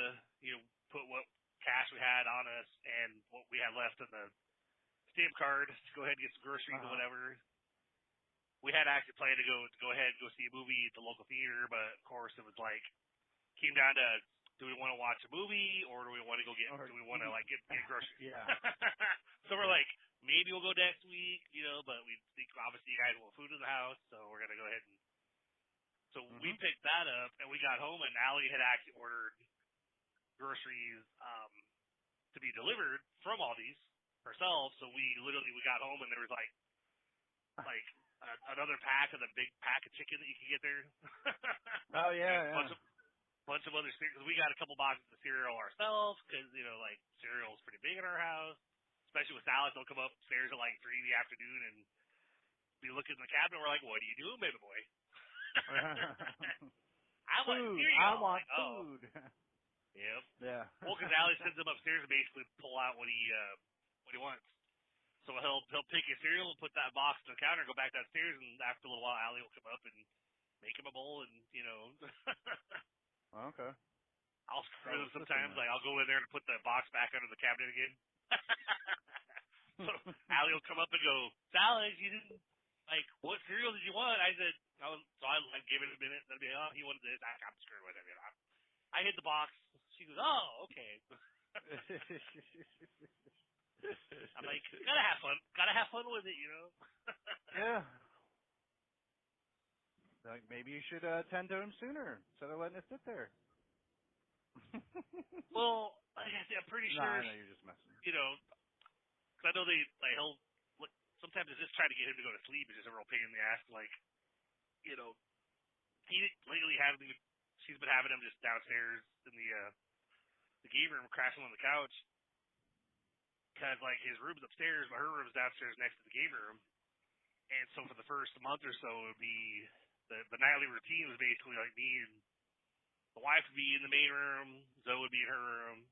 put what cash we had on us and what we had left in the stamp card to go ahead and get some groceries or whatever. We had actually planned to go ahead and go see a movie at the local theater, but of course it was came down to, do we want to watch a movie, or do we want to do we want to get groceries? Yeah. So we're like, maybe we'll go next week, but we think obviously you guys want food in the house, so we're gonna go ahead and So we picked that up, and we got home, and Allie had actually ordered groceries to be delivered from Aldi's herself. So we got home, and there was like another pack of the big pack of chicken that you can get there. Oh yeah, Bunch of other cereal, because we got a couple boxes of cereal ourselves, because like cereal's pretty big in our house, especially with salads. They'll come upstairs at like 3 in the afternoon and be looking in the cabinet. We're like, "What are you doing, baby boy?" I want cereal. I want food. Yep. Yeah. Well, because Allie sends him upstairs to basically pull out what he wants. So he'll pick his cereal and put that box on the counter, go back downstairs, and after a little while, Allie will come up and make him a bowl, and Okay. I'll screw him sometimes. Like I'll go in there and put the box back under the cabinet again. So Allie will come up and go, "Sally, you didn't what cereal did you want?" I said, I give it a minute. And I'd be, "Oh, he wanted this." I'm screwed with him. I hit the box. She goes, "Oh, okay." I'm like, gotta have fun. Gotta have fun with it, Yeah. Like maybe you should tend to him sooner instead of letting it sit there. Well, I'm pretty sure. I know you're just messing. Because I know he'll sometimes it's just trying to get him to go to sleep. It's just a real pain in the ass. He lately she's been having him just downstairs in the game room, crashing on the couch. Because his room's upstairs, but her room's downstairs next to the game room. And so for the first month or so, it would be the nightly routine was basically like me and the wife would be in the main room, Zoe would be in her room,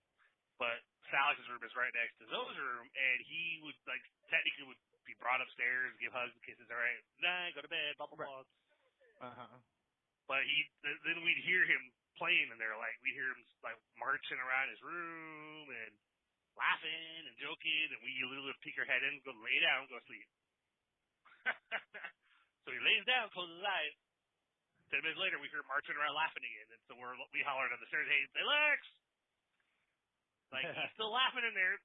but Sally's room is right next to Zoe's room, and he would technically would be brought upstairs, give hugs and kisses. All right, night, go to bed, blah blah blah. But then we'd hear him playing in there, we hear him marching around his room and laughing and joking, and we literally peek our head in, go lay down, go to sleep. So he lays down, closes his eyes. 10 minutes later, we hear him marching around laughing again, and so we hollered on the stairs, "Hey, Lex!" He's still laughing in there.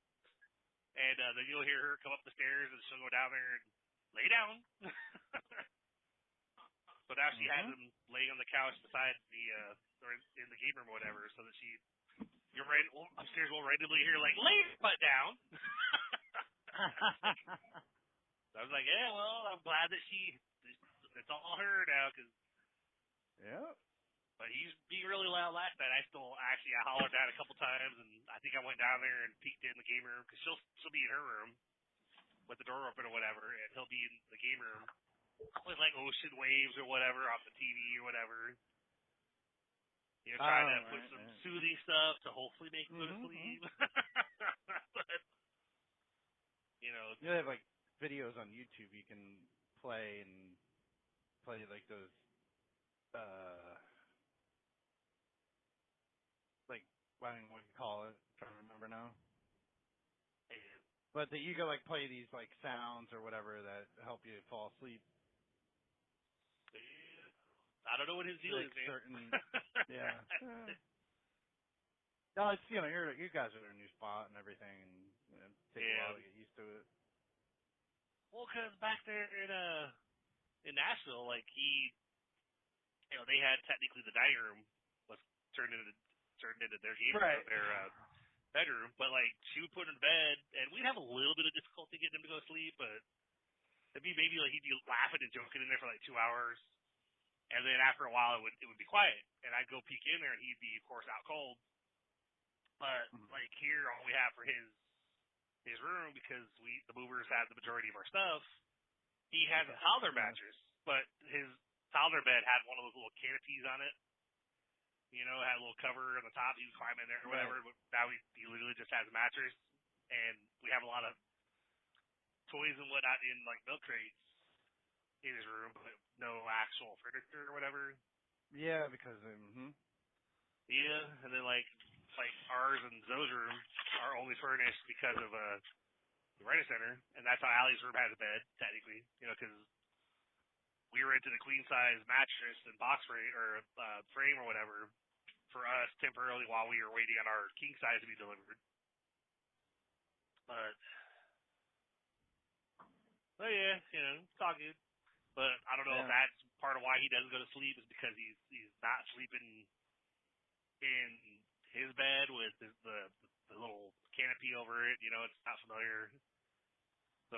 And then you'll hear her come up the stairs, and she'll go down there and lay down. So now she has him laying on the couch beside or in the game room or whatever, so that upstairs will randomly hear, "Lay your butt down." So I was like, yeah, well, I'm glad that it's all her now, because. Yeah. But he's being really loud last night. I hollered at a couple times, and I think I went down there and peeked in the game room, because she'll be in her room with the door open or whatever, and he'll be in the game room with ocean waves or whatever off the TV or whatever. Trying to put some soothing stuff to hopefully make him go to sleep. But they have videos on YouTube you can play those I don't know what you call it. I'm trying to remember now. But you can play these sounds or whatever that help you fall asleep. I don't know what his deal is, man. Certain, yeah. No, it's you guys are in a new spot and everything, and it takes a while to get used to it. Well, because back there in Nashville, they had technically the dining room was turned into their game room, their bedroom, but she would put him to bed, and we'd have a little bit of difficulty getting him to go to sleep, but it'd be maybe he'd be laughing and joking in there for 2 hours, and then after a while it would be quiet, and I'd go peek in there, and he'd be of course out cold. But here, all we have for his room, because the movers have the majority of our stuff, he has a toddler mattress, but his toddler bed had one of those little canopies on it. Had a little cover on the top. He would climb in there or whatever. But now he literally just has a mattress, and we have a lot of toys and whatnot in milk crates in his room, but no actual furniture or whatever. Yeah, because yeah, and then ours and Zoe's room are only furnished because of the Rent Center, and that's how Allie's room has a bed technically. Because we rented a queen size mattress and box frame or frame or whatever for us temporarily while we were waiting on our king size to be delivered. But yeah, it's all good. But I don't know if that's part of why he doesn't go to sleep is because he's not sleeping in his bed with the little canopy over it. You know, it's not familiar. So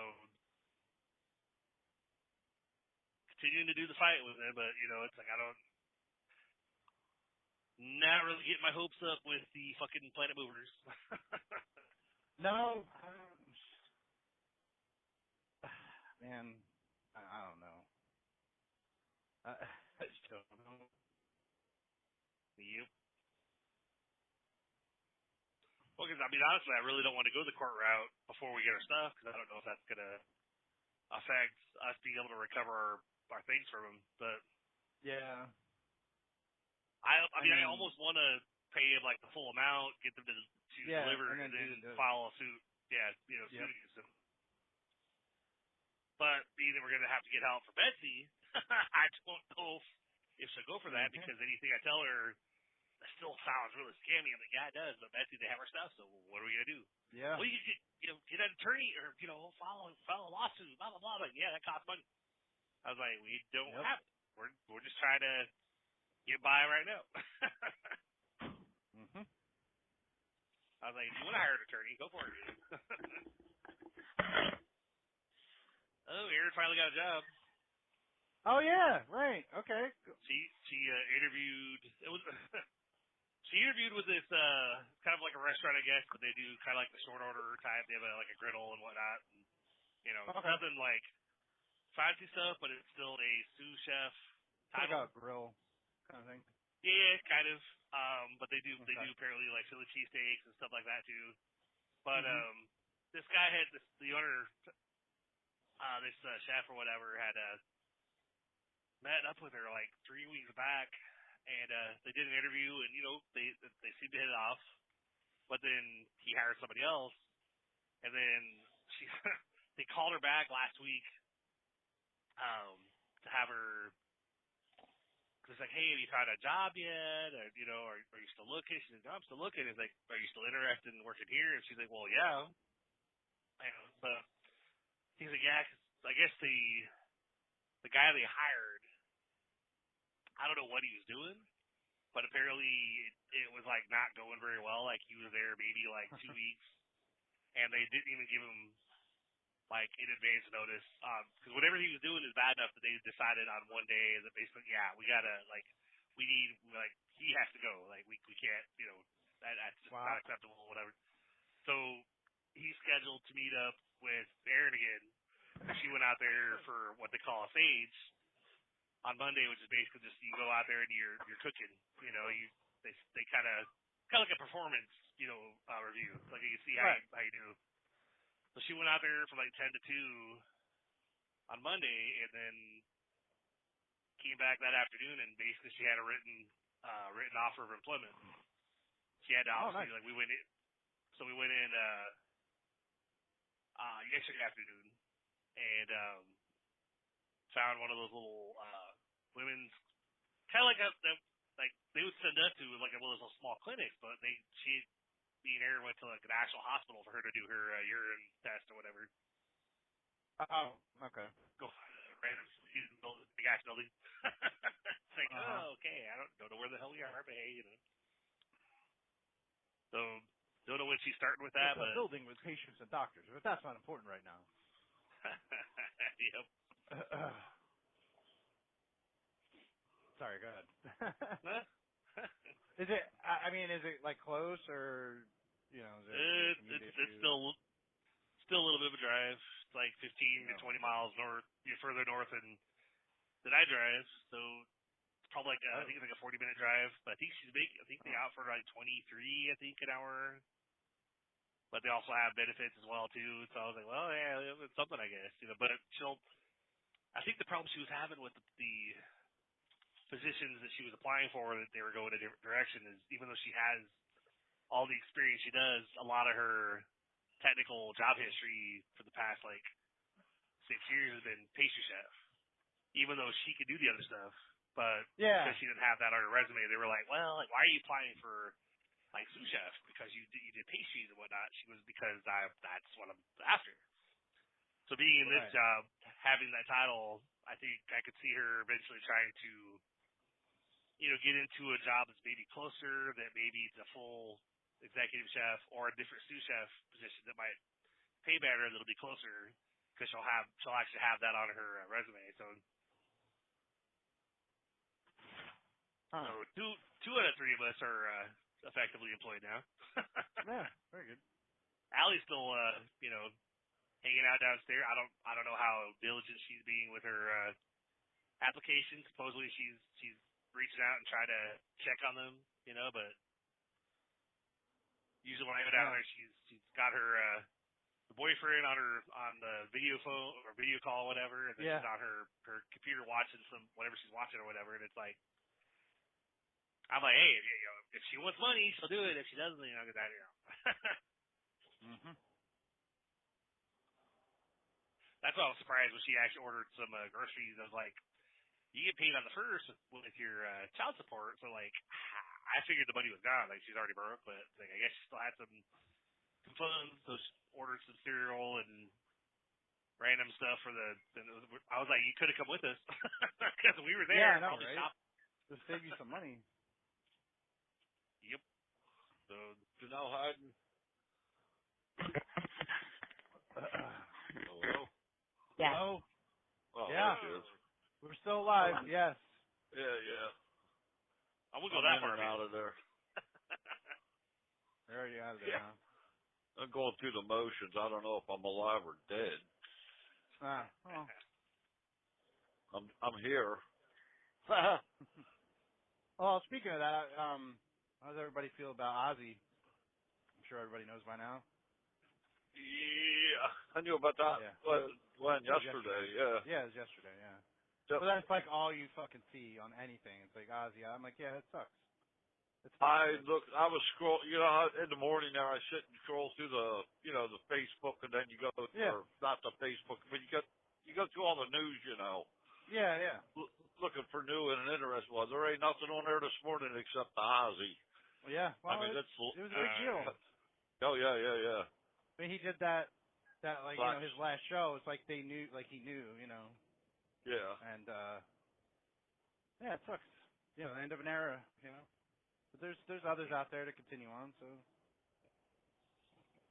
continuing to do the fight with it, but you know, it's like I don't. Not really getting my hopes up with the fucking Planet Movers. No, man, I don't know. I just don't know. Yep. Well, because I mean, honestly, I really don't want to go the court route before we get our stuff because I don't know if that's gonna affect us being able to recover our things from them. But yeah. I mean, I almost want to pay him like the full amount, get them to deliver, and then file a suit. Yeah, you know, suit against him. But either we're gonna have to get help for Betsy. I don't know if she'll go for that because anything I tell her still sounds really scammy. I'm like, yeah, it does, but Betsy, they have our stuff, so what are we gonna do? Yeah. Well, get an attorney or file a lawsuit, blah blah blah. Like, yeah, that costs money. I was like, we don't have it. We're just trying to get by right now. I was like, if you want to hire an attorney, go for it. Oh, Erin finally got a job. Oh yeah, right. Okay. She interviewed. It was she interviewed with this kind of like a restaurant, I guess, but they do kind of like the short order type. They have like a griddle and whatnot. And, you know, nothing like fancy stuff, but it's still a sous chef title. Like a grill kind of thing. Yeah, kind of. But they do apparently like Philly cheesesteaks and stuff like that too. But this guy had the owner, this chef or whatever, had met up with her like 3 weeks back, and they did an interview, and you know they seemed to hit it off. But then he hired somebody else, and then they called her back last week to have her. It's like, hey, have you found a job yet? Or, you know, are you still looking? She said, no, I'm still looking. It's like, are you still interested in working here? And she's like, well, yeah. And so he's like, yeah, 'cause I guess the guy they hired, I don't know what he was doing, but apparently it was like not going very well. Like he was there maybe like 2 weeks, and they didn't even give him like in advance notice, because whatever he was doing is bad enough that they decided on one day that basically, yeah, we gotta he has to go, like we can't, you know, that's just not acceptable, whatever. So he's scheduled to meet up with Erin again. She went out there for what they call a sage on Monday, which is basically just you go out there and you're cooking, you know, they kind of like a performance, you know, review, like you can see how you do. So she went out there from like 10 to 2 on Monday, and then came back that afternoon, and basically she had a written offer of employment. She had to obviously we went in yesterday afternoon and found one of those little women's kind of like they would send us to like one of those small clinics, but me and Erin went to like an actual hospital for her to do her urine test or whatever. Oh, okay. Go random big ass building. It's like, okay, I don't know where the hell we are, but hey, you know. So don't know when she's starting with that, it's but a building with patients and doctors, but that's not important right now. Yep. Sorry, go ahead. Is it like close or you know? It's still a little bit of a drive. It's like 15 to 20 miles north. You're further north than I drive, so it's probably like I think it's like a 40-minute drive. But I think they offer like 23, I think, an hour. But they also have benefits as well too. So I was like, well, yeah, it's something, I guess, you know. But I think the problem she was having with the positions that she was applying for, that they were going a different direction, is even though she has all the experience she does, a lot of her technical job history for the past like 6 years has been pastry chef. Even though she could do the other stuff, but because she didn't have that on her resume, they were like, well, like, why are you applying for like sous chef? Because you did pastries and whatnot. She was, because that's what I'm after. So being in this Right. job, having that title, I think I could see her eventually trying to, get into a job that's maybe closer, that maybe it's a full executive chef or a different sous chef position that might pay better, that'll be closer, because she'll actually have that on her resume. So, so two out of three of us are effectively employed now. Yeah, very good. Allie's still, hanging out downstairs. I don't know how diligent she's being with her applications. Supposedly she's reaching out and trying to check on them, but usually when I go down there, she's got her the boyfriend on the video phone or video call, whatever, and then she's on her computer watching whatever she's watching or whatever, and it's like, I'm like, hey, if she wants money, she'll do it. If she doesn't, get that, Mhm. That's why I was surprised when she actually ordered some groceries. I was like, you get paid on the first with your child support, so like, I figured the money was gone, like she's already broke, but like I guess she still had some funds, so she ordered some cereal and random stuff for I was like, you could have come with us because we were there. Yeah, I know, probably right? shopping. Just save you some money. Yep. So Janelle Hayden. Hello. Yeah. Oh, Oh, yeah. there she is. We're still alive. Yes. Yeah. I wouldn't go I'm that in far. and out of there. They're already out of there, Yeah. I'm going through the motions. I don't know if I'm alive or dead. huh? Oh. I'm here. Well, speaking of that, how does everybody feel about Ozzy? I'm sure everybody knows by now. Yeah, I knew about that. Yeah. When yesterday, yeah. Yeah, it was yesterday, yeah. Yep. But that's like all you fucking see on anything. It's like Ozzy. I'm like, yeah, it sucks. I was scroll, in the morning there, I sit and scroll through the Facebook, and then you go, or not the Facebook, but you go through all the news, Yeah. looking for new and interesting. Well, there ain't nothing on there this morning except the Ozzy. Well, yeah. Well, I mean, it was a big deal. Oh, yeah. I mean, he did that like, his last show. It's like they knew, like he knew, Yeah. And, yeah, it sucks. The end of an era, But there's others out there to continue on, so.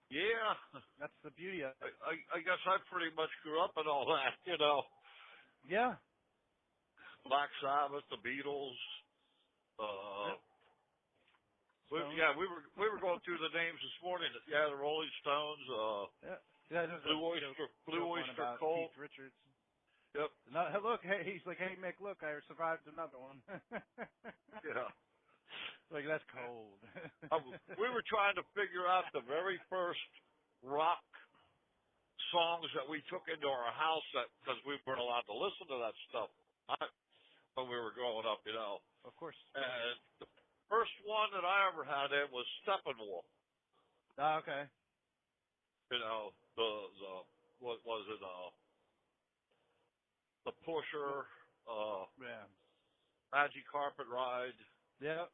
Yeah. That's the beauty of it. I guess I pretty much grew up in all that, Yeah. Black Sabbath, the Beatles, we were going through the names this morning. Yeah, the Rolling Stones, Blue Oyster Cult. Keith Richards. Yep. Look, hey, he's like, hey Mick, look, I survived another one. Yeah. Like, that's cold. We were trying to figure out the very first rock songs that we took into our house because we weren't allowed to listen to that stuff when we were growing up, Of course. And the first one that I ever had in was Steppenwolf. Oh, okay. What was it? The Pusher, Yeah. Magic Carpet Ride. Yep.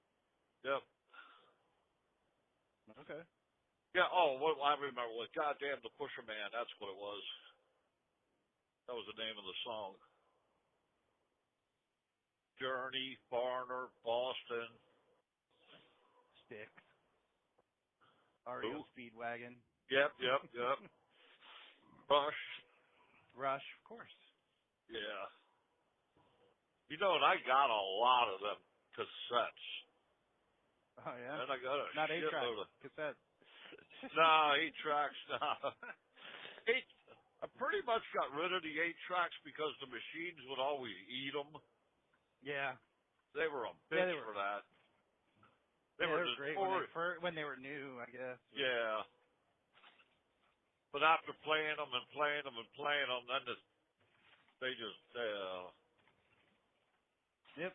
Okay. Yeah, I remember what. Goddamn, the Pusher Man, that's what it was. That was the name of the song. Journey, Foreigner, Boston. Styx. REO Speedwagon. Yep. Rush, of course. Yeah. And I got a lot of them cassettes. Oh, yeah? And I got a Not 8-track, shitload of... cassette. No, 8-tracks, no. I pretty much got rid of the 8-tracks because the machines would always eat them. Yeah. They were a bitch for that. They were great when they were new, I guess. Yeah. But after playing them, then they just... Yep.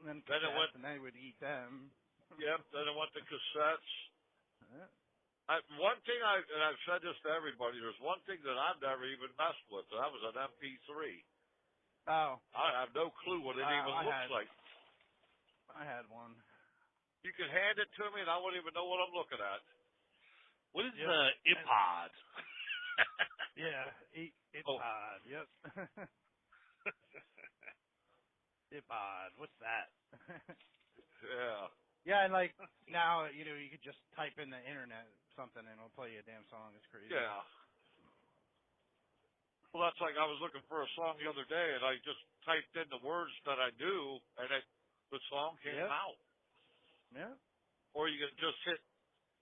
And then they would eat them. Yep, then it went to cassettes. Yeah. One thing, and I've said this to everybody, there's one thing that I've never even messed with, and that was an MP3. Oh. I have no clue what it even looks like. I had one. You can hand it to me, and I wouldn't even know what I'm looking at. What is the iPod? Yeah, it's Oh. odd. Yep. It's odd. What's that? Yeah. Yeah, and like now, you could just type in the internet something and it'll play you a damn song. It's crazy. Yeah. Well, that's like I was looking for a song the other day, and I just typed in the words that I knew, and the song came out. Yeah. Or you can just hit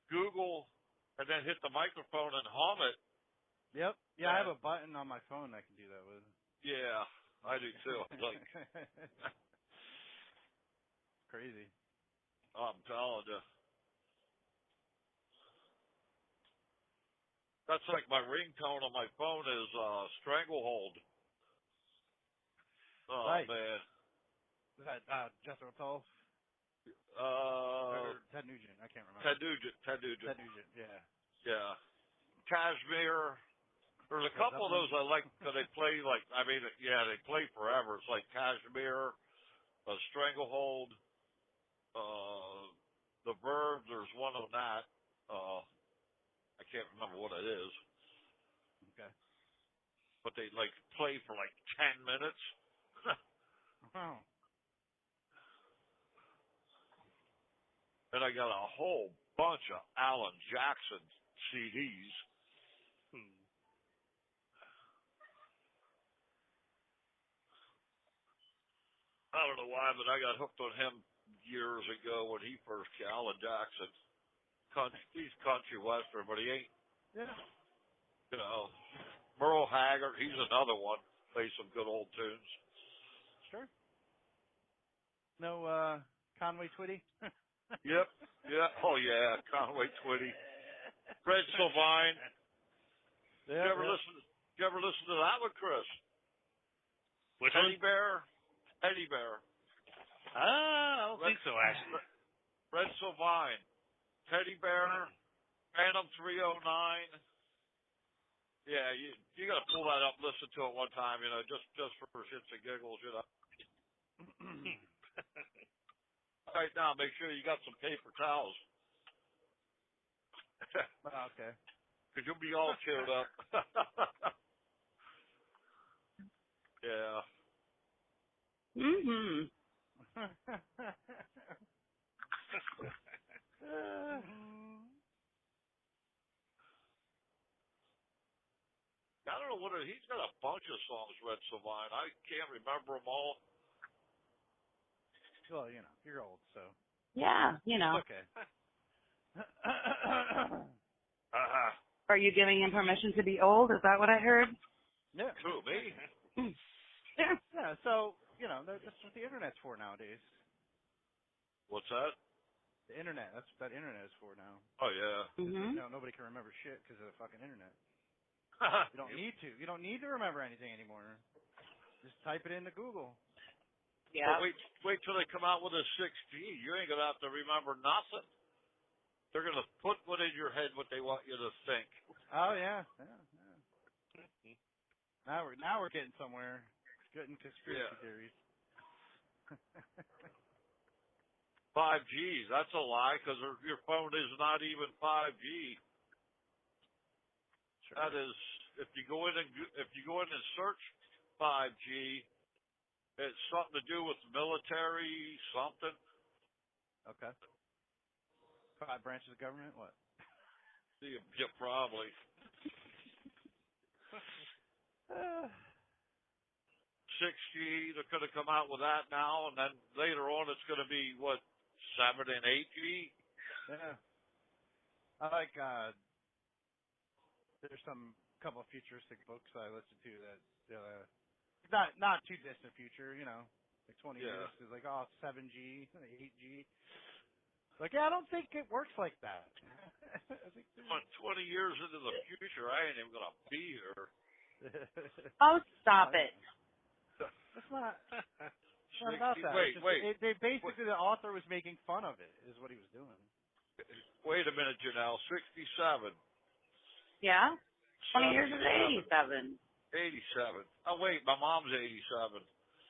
Google and then hit the microphone and hum it. Yep. Yeah, I have a button on my phone I can do that with. Yeah, I do too. Like, crazy. I'm telling you. That's like my ringtone on my phone is Stranglehold. Oh, right. man. Is that Jethro Tull? Or Ted Nugent. I can't remember. Ted Nugent. Yeah. Yeah. Cashmere. There's a couple of those I like because they play they play forever. It's like Cashmere, Stranglehold, The Verb. There's one on that. I can't remember what it is. Okay. But they like play for like 10 minutes. Oh. And I got a whole bunch of Alan Jackson CDs. I don't know why, but I got hooked on him years ago when he first came. Alan Jackson. He's country western, but he ain't. Yeah. Merle Haggard, he's another one. Plays some good old tunes. Sure. No Conway Twitty? Yep. Yeah. Oh yeah, Conway Twitty. Fred Sylvine. Did you ever listen to that one, Chris? Which Teddy one? Bear. Teddy Bear. I don't think so, actually. Fred Sylvine. Teddy Bear. Phantom 309. Yeah, you got to pull that up, listen to it one time, just for shits and giggles, Right now, make sure you got some paper towels. Okay. Because you'll be all cheered up. Yeah. Mhm. I don't know he's got a bunch of songs, Red Sylvine. I can't remember them all. Well, you're old, so. Yeah, It's okay. Are you giving him permission to be old? Is that what I heard? Yeah. Who, me? Yeah. Yeah, so, that's what the internet's for nowadays. What's that? The internet. That's what that internet is for now. Oh, yeah. Mhm. Nobody can remember shit because of the fucking internet. You don't need to. You don't need to remember anything anymore. Just type it into Google. Yeah. But wait till they come out with a 6G. You ain't gonna have to remember nothing. They're gonna put what in your head what they want you to think. Oh yeah. Now we're getting somewhere. Getting conspiracy theories. 5G, that's a lie because your phone is not even 5G. Sure. That is, if you go in and search 5G, it's something to do with military something. Okay. 5 branches of government. What? Yeah, probably. 6G, they're going to come out with that now, and then later on it's going to be, 7 and 8G? Yeah. I like, there's some couple of futuristic books I listened to that, not too distant future, like 20 years, is like, 7G, 8G. Like, yeah, I don't think it works like that. I think 20 years into the future, I ain't even going to be here. Oh, stop it. It's not about that. Wait. They basically, the author was making fun of it, is what he was doing. Wait a minute, Janelle. 67. Yeah? 20 years is 87. 87. Oh, wait, my mom's 87.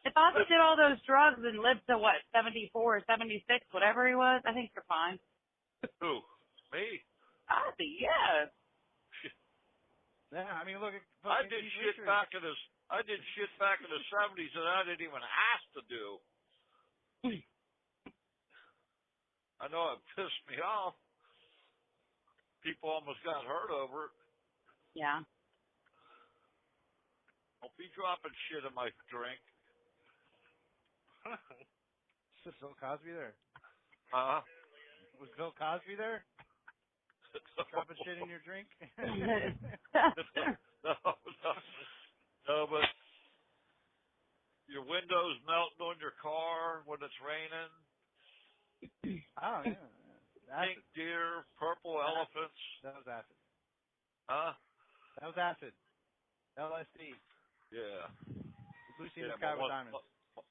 If Ozzy did all those drugs and lived to, 74 or 76, whatever he was, I think you're fine. Who? Me? Ozzy, yeah. Yeah, I mean, look at I did shit back in the 70s that I didn't even ask to do. I know it pissed me off. People almost got hurt over it. Yeah. Don't be dropping shit in my drink. Was Bill Cosby there? Huh? Was Bill Cosby there? Dropping shit in your drink? No, but your windows melting on your car when it's raining. Oh, yeah. Pink deer, purple elephants. That was acid. Huh? That was acid. LSD. Yeah. Lucy in the Sky with Diamonds.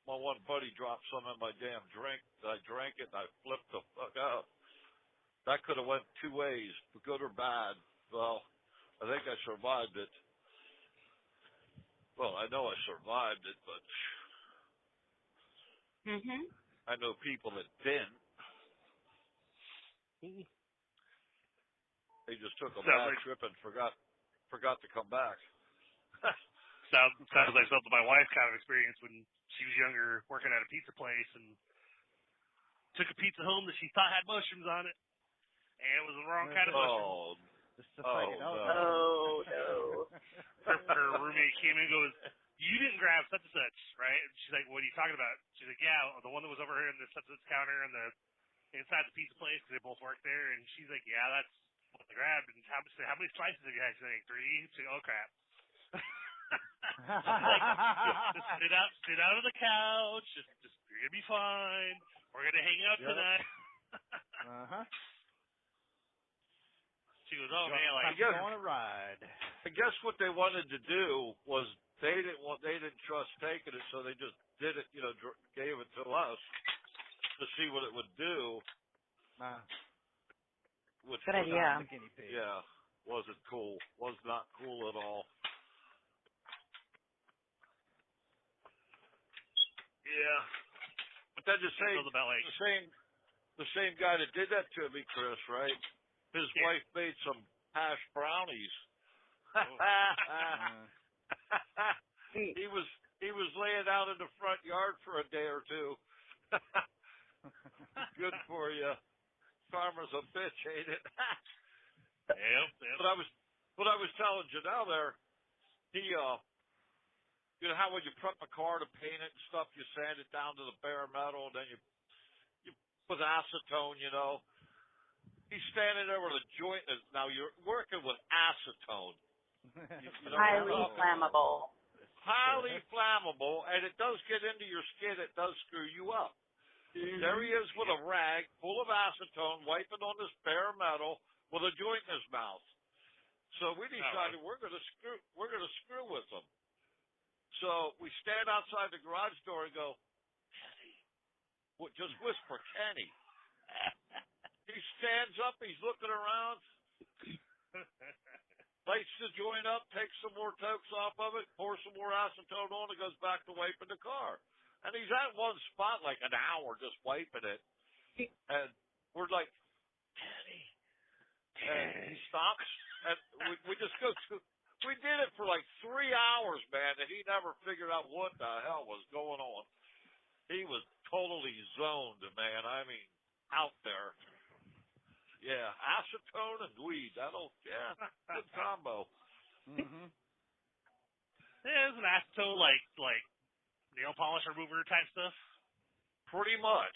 My one buddy dropped some in my damn drink. I drank it and I flipped the fuck out. That could have went two ways, good or bad. Well, I think I survived it. Well, I know I survived it, but I know people that didn't. They just took a bad trip and forgot to come back. Sounds like something my wife kind of experienced when she was younger, working at a pizza place, and took a pizza home that she thought had mushrooms on it, and it was the wrong kind of mushrooms. Oh no! Her roommate came in and goes, "You didn't grab such and such, right?" And she's like, "What are you talking about?" She's like, "Yeah, the one that was over here in the such and such counter and the inside the pizza place because they both work there." And she's like, "Yeah, that's what they grabbed." And how many slices have you had? She's like, 3. She's like, "Oh crap." Like, just sit out on the couch. Just you're gonna be fine. We're gonna hang out tonight. She goes, "Oh man, like go on a ride." I guess what they wanted to do was they didn't trust taking it, so they just did it. Gave it to us to see what it would do. Good idea. Yeah, wasn't cool. Was not cool at all. Yeah, but then the same guy that did that to me, Chris, right? His wife made some hash brownies. He was laying out in the front yard for a day or two. Good for you. Karma's a bitch, ain't it? Yep. But I was telling Janelle there, he you know how when you prep a car to paint it and stuff, you sand it down to the bare metal, and then you put acetone, He's standing there with a joint. Now you're working with acetone. Highly flammable. Highly flammable, and it does get into your skin. It does screw you up. There he is with a rag full of acetone, wiping on this bare metal with a joint in his mouth. So we decided we're going to screw with him. So we stand outside the garage door and go, "Kenny," just whisper, "Kenny." He stands up. He's looking around. Lights the joint up, takes some more tokes off of it, pours some more acetone on, and goes back to wiping the car. And he's at one spot like an hour just wiping it. And we're like, "Kenny." And he stops, and we just go to. We did it for like 3 hours, man, and he never figured out what the hell was going on. He was totally zoned, man. I mean, out there. Yeah, acetone and weed. Good combo. Yeah, isn't acetone like nail polish remover type stuff? Pretty much.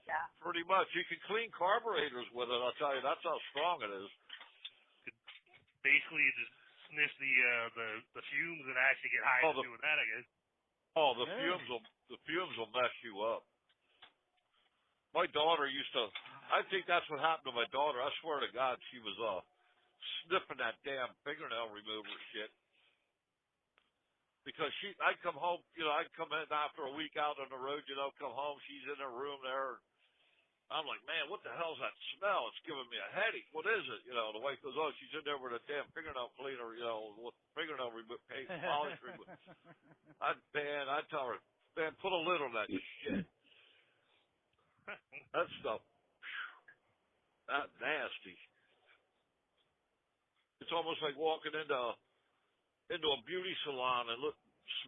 Yeah. Pretty much. You can clean carburetors with it. I'll tell you, that's how strong it is. Basically, you just sniff the fumes and actually get high doing that, I guess. Oh, the fumes will mess you up. My daughter used to. I think that's what happened to my daughter. I swear to God, she was sniffing that damn fingernail remover shit. Because I'd come home, I'd come in after a week out on the road, come home, she's in her room there. I'm like, "Man, what the hell's that smell? It's giving me a headache. What is it?" The wife goes, "Oh, she's in there with a damn fingernail cleaner, with fingernail paste polish remover." I tell her, "Man, put a lid on that shit." That stuff, that nasty. It's almost like walking into a beauty salon and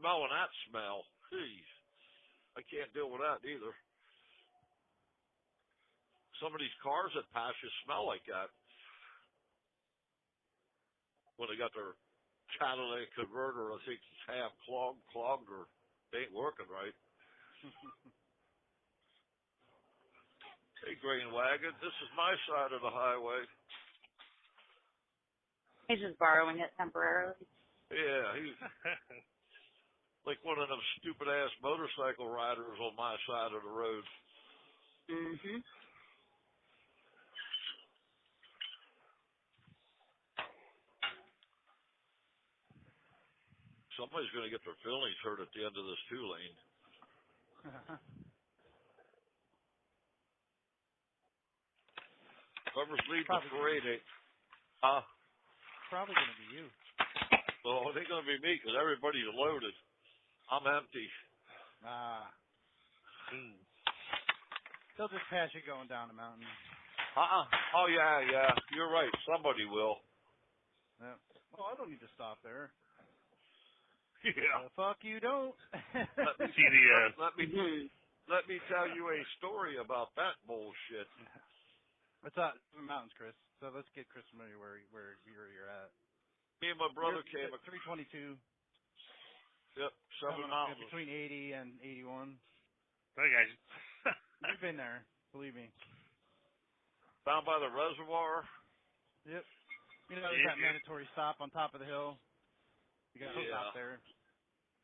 smelling that smell. Jeez, I can't deal with that either. Some of these cars that pass you smell like that when they got their catalytic converter. I think it's half clogged, or they ain't working right. Hey, grain wagon, this is my side of the highway. He's just borrowing it temporarily. Yeah, he's like one of them stupid-ass motorcycle riders on my side of the road. Mhm. Somebody's going to get their feelings hurt at the end of this 2-lane. Whoever's leading the parade, Probably going to be you. well, it ain't going to be me because everybody's loaded. I'm empty. They'll just pass you going down the mountain. Oh, yeah. You're right. Somebody will. Yeah. Well, I don't need to stop there. Yeah. Fuck you don't. Let me See the let me tell you a story about that bullshit. What's up? The mountains, Chris. So let's get Chris familiar where you're at. Me and my brother you're came. 322. Yep, 7 mountains. Between 80 and 81. Hey guys. You've been there, believe me. Down by the reservoir. Yep. You know, there's that mandatory stop on top of the hill. You got to stop there.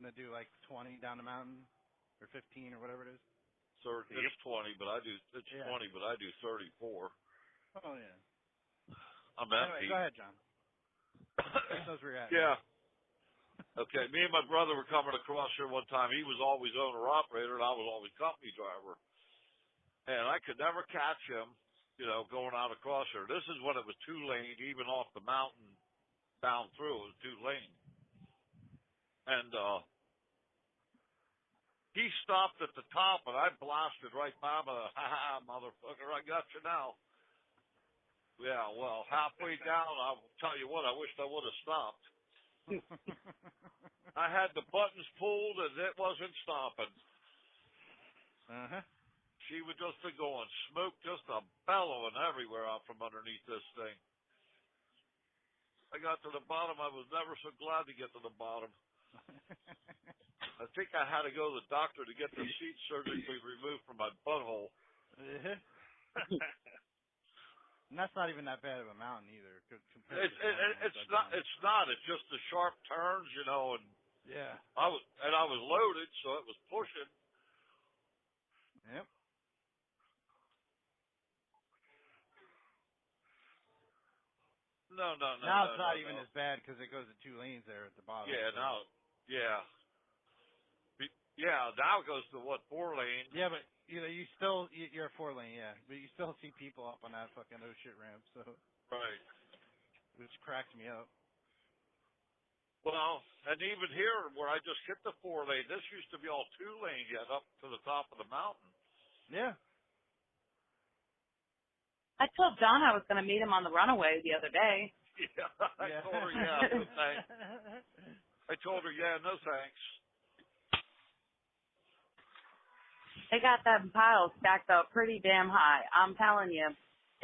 And they do like 20 down the mountain, or 15 or whatever it is. It's 20, but I do. It's 20, but I do 34. Oh yeah. I'm empty. Anyway, go ahead, John. Knows where you're at. Yeah. Okay, me and my brother were coming across here one time. He was always owner-operator, and I was always company driver. And I could never catch him, going out across here. This is when it was 2-lane, even off the mountain down through. It was 2-lane. And he stopped at the top, and I blasted right by him. Ha, motherfucker, I got you now. Yeah, well, halfway down, I'll tell you what, I wished I would have stopped. I had the buttons pulled, and it wasn't stopping. She was just going, smoke just bellowing everywhere out from underneath this thing. I got to the bottom. I was never so glad to get to the bottom. I think I had to go to the doctor to get the seat surgically removed from my butthole. And that's not even that bad of a mountain either. It's not. It's not. It's just the sharp turns, and yeah. I was loaded, so it was pushing. Yep. No. Now it's not even as bad because it goes to 2 lanes there at the bottom. Yeah. So. Now. Yeah. Yeah. Now it goes to 4 lanes. Yeah, but you're 4 lane, yeah. But you still see people up on that fucking shit ramp, so. Right. Which cracks me up. Well, and even here where I just hit the 4 lane, this used to be all 2 lanes yet up to the top of the mountain. Yeah. I told John I was going to meet him on the runaway the other day. Yeah, I told her, no thanks. I told her, no thanks. They got that pile stacked up pretty damn high. I'm telling you,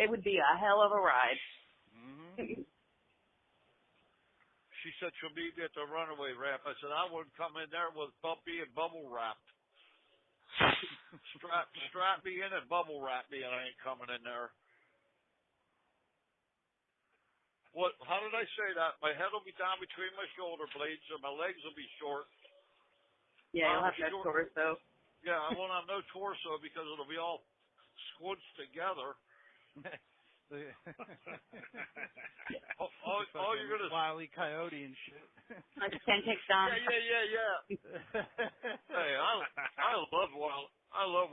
it would be a hell of a ride. Mm-hmm. She said she'll meet me at the runaway ramp. I said I wouldn't come in there with Bumpy and bubble wrapped. strap me in and bubble wrap me, and I ain't coming in there. What? How did I say that? My head will be down between my shoulder blades, and my legs will be short. Yeah, you'll have no torso. Yeah, I won't have no torso because it'll be all squinched together. all you're gonna Wile E. Coyote and shit. Like 10 takes down. Yeah. Hey, I love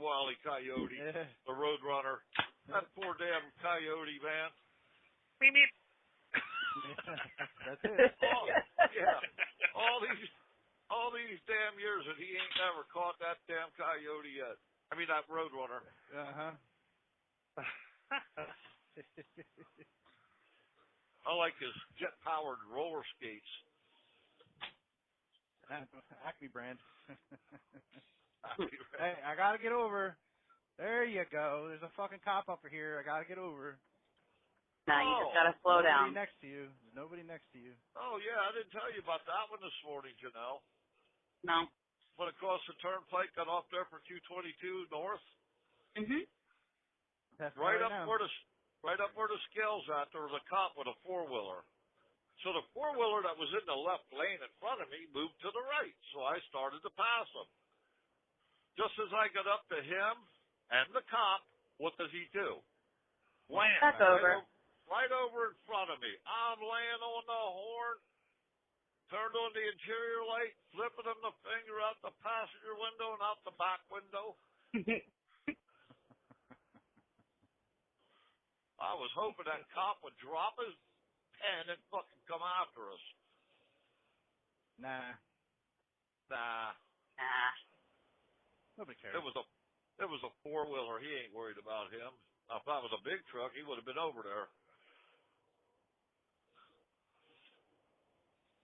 Wile E. Coyote, the Road Runner. That poor damn coyote, man. Beep beep. That's it. All these damn years and he ain't never caught that damn coyote yet. I mean that Road Runner. I like his jet-powered roller skates. Acme brand. Hey, I gotta get over. There you go. There's a fucking cop up here. I gotta get over. No, you just gotta slow down. Nobody next to you. There's nobody next to you. Oh, yeah, I didn't tell you about that one this morning, Janelle. No. Went across the turnpike, got off there for 222 north. Mhm. Right up where the scale's at, there was a cop with a four-wheeler. So the four-wheeler that was in the left lane in front of me moved to the right, so I started to pass him. Just as I got up to him and the cop, what does he do? Wham! Back over. Right over in front of me. I'm laying on the horn, turned on the interior light, flipping him the finger out the passenger window and out the back window. I was hoping that cop would drop his pen and fucking come after us. Nah. Nobody cares. It was a four-wheeler. He ain't worried about him. If that was a big truck, he would have been over there.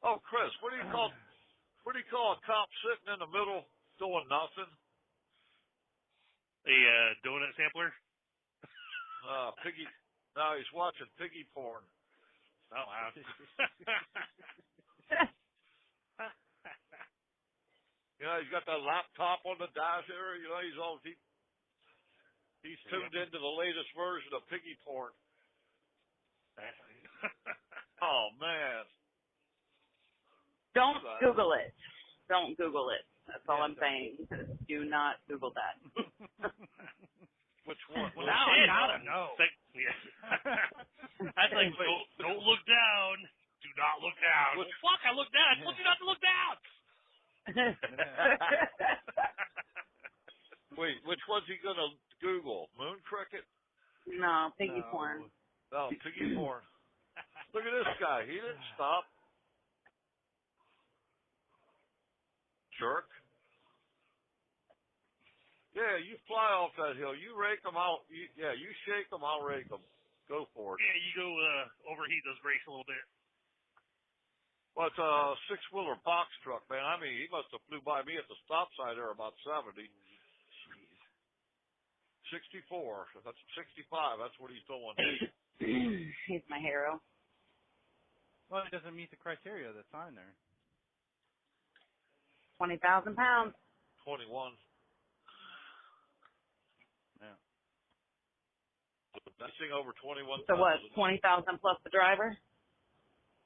Oh, Chris, what do you call a cop sitting in the middle doing nothing? A donut sampler? Piggy. No, he's watching piggy porn. Oh, wow. You know, he's got that laptop on the dash there. You know, he's tuned into the latest version of piggy porn. Oh, man. Don't Google it. Don't Google it. That's all I'm saying. Do not Google that. Which one? Well, now I gotta know. That's like, don't look down. Do not look down. Well, fuck, I looked down. I told you not to look down. Wait, which one's he going to Google? Moon cricket? No, piggy porn. No, piggy porn. Look at this guy. He didn't stop. Jerk. Yeah, you fly off that hill. You rake them out. You shake them, I'll rake them. Go for it. Yeah, you go overheat those brakes a little bit. Well, it's a six-wheeler box truck, man. I mean, he must have flew by me at the stop sign there about 70. Jeez. 64. That's 65. That's what he's doing. He's my hero. Well, it doesn't meet the criteria that's on there. 20,000 pounds. 21. Yeah. That thing over 21,000. So what, 20,000 plus the driver?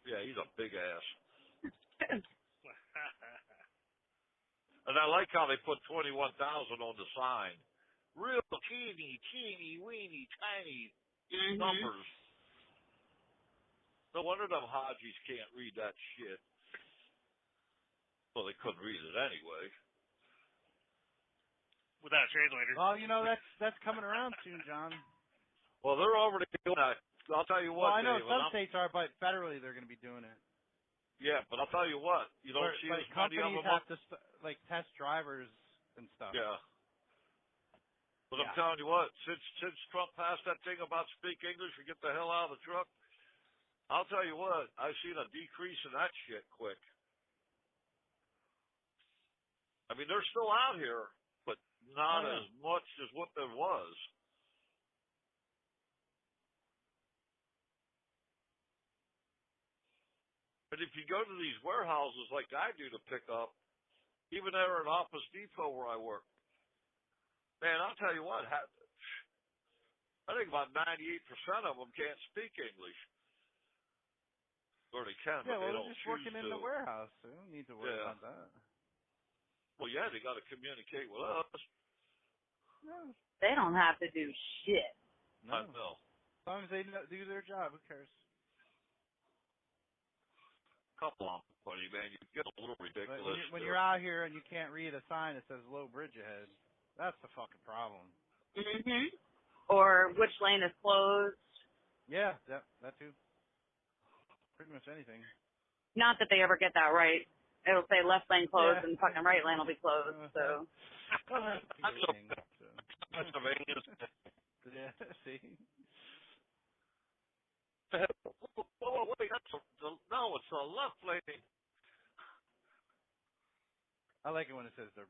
Yeah, he's a big ass. And I like how they put 21,000 on the sign. Real teeny, weeny, tiny numbers. No wonder them Hodgies can't read that shit. Well, they couldn't read it anyway. Without a translator. Well, you know, that's coming around soon, John. Well, they're already doing that. I'll tell you what, well, I know Dave, some states are, but federally they're going to be doing it. Yeah, but I'll tell you what. You don't see as many of companies them have to test drivers and stuff. Yeah. But Yeah. I'm telling you what, since Trump passed that thing about speak English and get the hell out of the truck, I'll tell you what, I've seen a decrease in that shit quick. I mean, they're still out here, but not as much as what there was. But if you go to these warehouses like I do to pick up, even there at Office Depot where I work, man, I'll tell you what, I think about 98% of them can't speak English. Or they can, but well, they they're don't just choose working to. in the warehouse. They don't need to worry about that. Well, yeah, they got to communicate with us. No. They don't have to do shit. No. I know. As long as they do their job, who cares? Couple of them, buddy, man. You get a little ridiculous. When you're out here and you can't read a sign that says low bridge ahead, that's the fucking problem. Mhm. Or which lane is closed. Yeah, that too. Pretty much anything. Not that they ever get that right. It'll say left lane closed and fucking right lane will be closed. So. Pennsylvania. Yeah. See. Whoa, wait, no, it's a left lane. I like it when it says they're,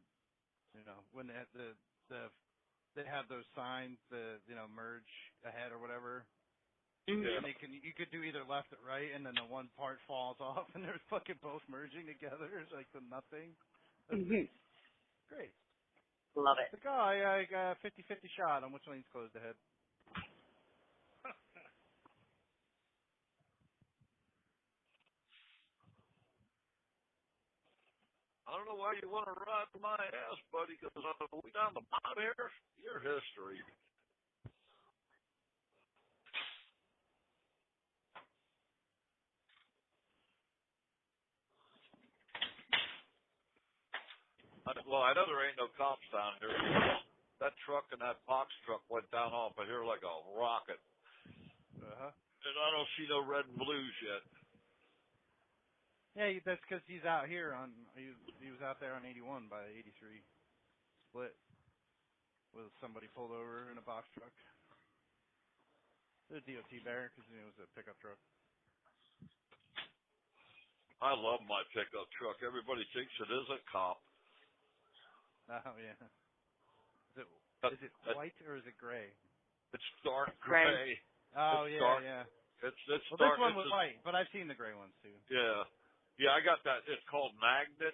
when they have those signs, merge ahead or whatever. Yeah. And you could do either left or right, and then the one part falls off, and they're fucking both merging together. It's like the nothing. Great. Love it. Like, I got a 50-50 shot on which lane's closed ahead. I don't know why you want to ride my ass, buddy, because we down the bottom here. Your history. Well, I know there ain't no cops down here. That truck and that box truck went down off of here like a rocket. Uh-huh. And I don't see no red and blues yet. Yeah, that's because he's out here he was out there on 81 by 83 split with somebody pulled over in a box truck. The DOT bear because it was a pickup truck. I love my pickup truck. Everybody thinks it is a cop. Oh yeah. Is it white or is it gray? It's dark gray. Oh it's yeah, dark. yeah. It's well, dark. This one was white, but I've seen the gray ones too. Yeah. Yeah, I got that. It's called Magnet.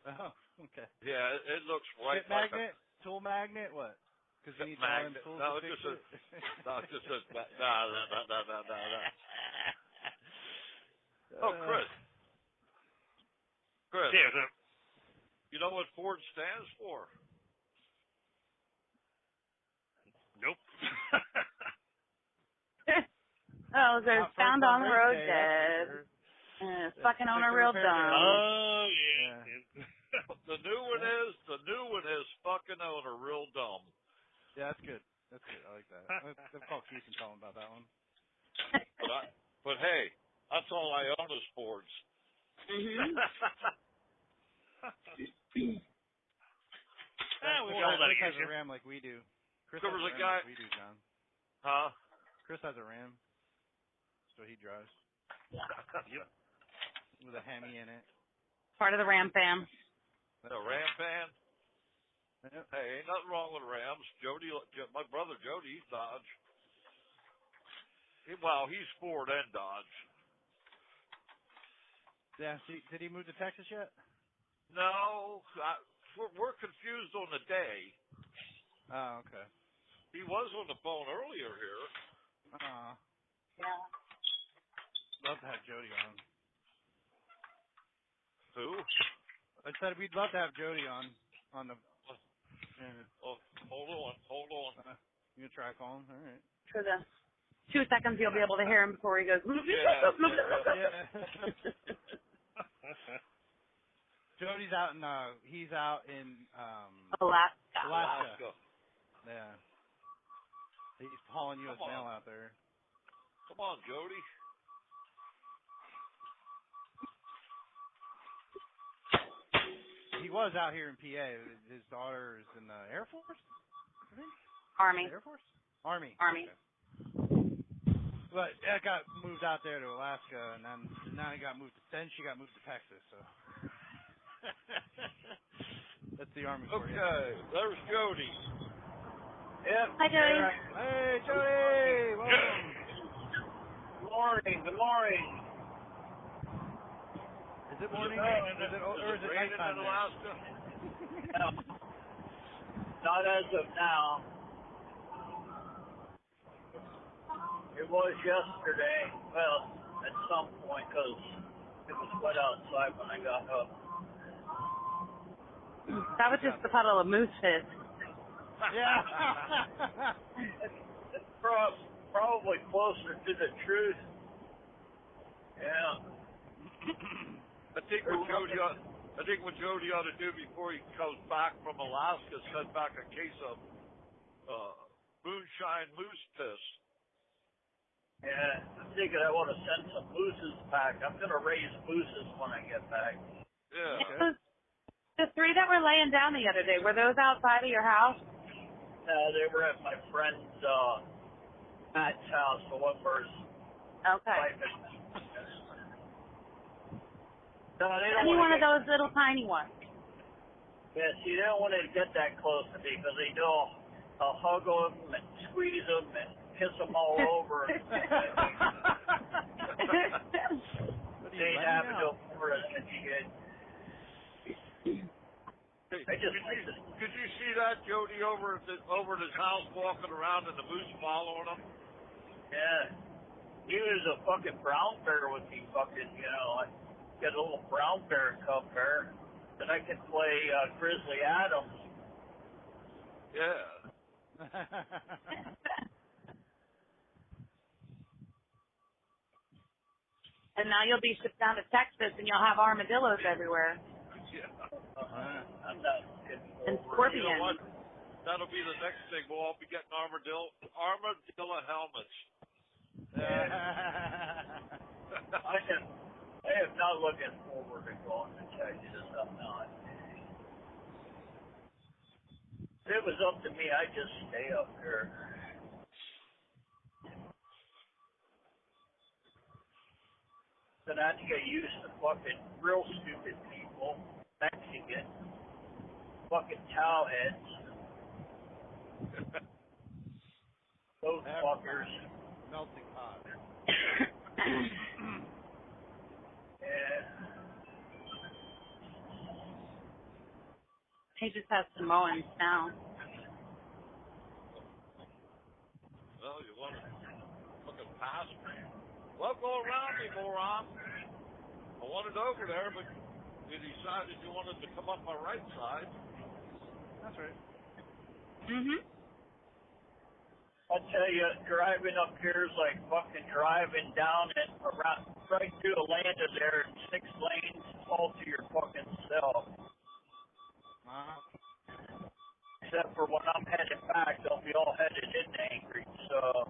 Oh, okay. Yeah, it looks right Shit like magnet? Tool magnet? What? Because you need magnet. tools No, to it fix just it? no, it just says no. Oh, Chris. Yeah, you know what Ford stands for? nope. Oh, there's found on the road dead. Fucking on a real dumb. Oh yeah. The new one is fucking on a real dumb. Yeah, that's good. That's good. I like that. I've called Keith and tell him about that one. But hey, that's all I own is Fords. Mm-hmm. We hold that Chris has against you. a Ram like we do. Chris There has was a a Ram guy- like we do, John. Huh? Chris has a Ram, so he drives Yep. with a Hemi in it. Part of the Ram fam. The Ram fan? Yep. Hey, ain't nothing wrong with Rams. My brother Jody, he's Dodge. He's Ford and Dodge. Yeah. Did he move to Texas yet? No, we're confused on the day. Oh, okay. He was on the phone earlier here. Yeah. Love to have Jody on. Who? I said we'd love to have Jody on the. Oh, hold on. You gonna try calling? All right. For the 2 seconds you'll be able to hear him before he goes. Yeah. Jody's out in he's out in Alaska. Yeah. He's hauling U.S. mail out there. Come on, Jody. He was out here in PA. His daughter is in the Air Force, I think. Army. Air Force? Army. Army. Okay. But it got moved out there to Alaska, and then now she got moved to Texas. So that's the Army for you. Okay, there's Jody. Yep. Hi, Jody. Hey, Jody. Welcome. Good morning. Is it morning? Is it raining nighttime in there? Alaska? No, not as of now. It was yesterday, well, at some point, because it was wet outside when I got up. That was just a puddle of moose piss. Yeah. It's probably closer to the truth. Yeah. I think what Jody ought to do before he comes back from Alaska is send back a case of moonshine moose piss. Yeah, I'm thinking I want to send some mooses back. I'm going to raise mooses when I get back. Yeah. Okay. The 3 that were laying down the other day, were those outside of your house? They were at my friend's Matt's house, the one where his Okay. No, they don't Give me want one of those little tiny ones. Yeah, see, they don't want to get that close to me because they know I'll hug them and squeeze them and kiss them all over. They have no for us and shit. Hey, could you see that Jody over at his house walking around and the moose following him? Yeah. He was a fucking brown bear with me fucking, I got a little brown bear cub bear. Then I could play Grizzly Adams. Yeah. And now you'll be shipped down to Texas and you'll have armadillos everywhere. Yeah. I'm not getting And over scorpions. You know what? That'll be the next thing. We'll all be getting armadillo helmets. I am not looking forward to going to Texas. I'm not. If it was up to me, I'd just stay up here. Then I have to get used to fucking real stupid people, Mexican, fucking towelheads. Those fuckers. Melting pot. Yeah. He just has Samoans now. Well, you want to fucking pass me? Well, go around me, moron. I wanted over there, but you decided you wanted to come up my right side. That's right. Mhm. I tell you, driving up here is like fucking driving down and around, right through the land of there in 6 lanes, all to your fucking self. Except for when I'm headed back, they'll be all headed in angry. So,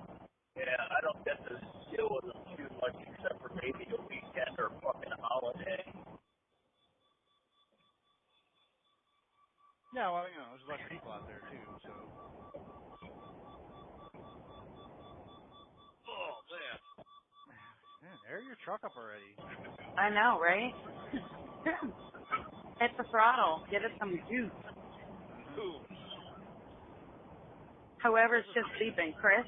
yeah, I don't get to deal with them too much, except for maybe a weekend or a fucking holiday. Yeah, well, there's less people out there too, so. Oh, man. Man, air your truck up already. I know, right? Hit the throttle. Give it some juice. Who? Whoever's just sleeping, Chris.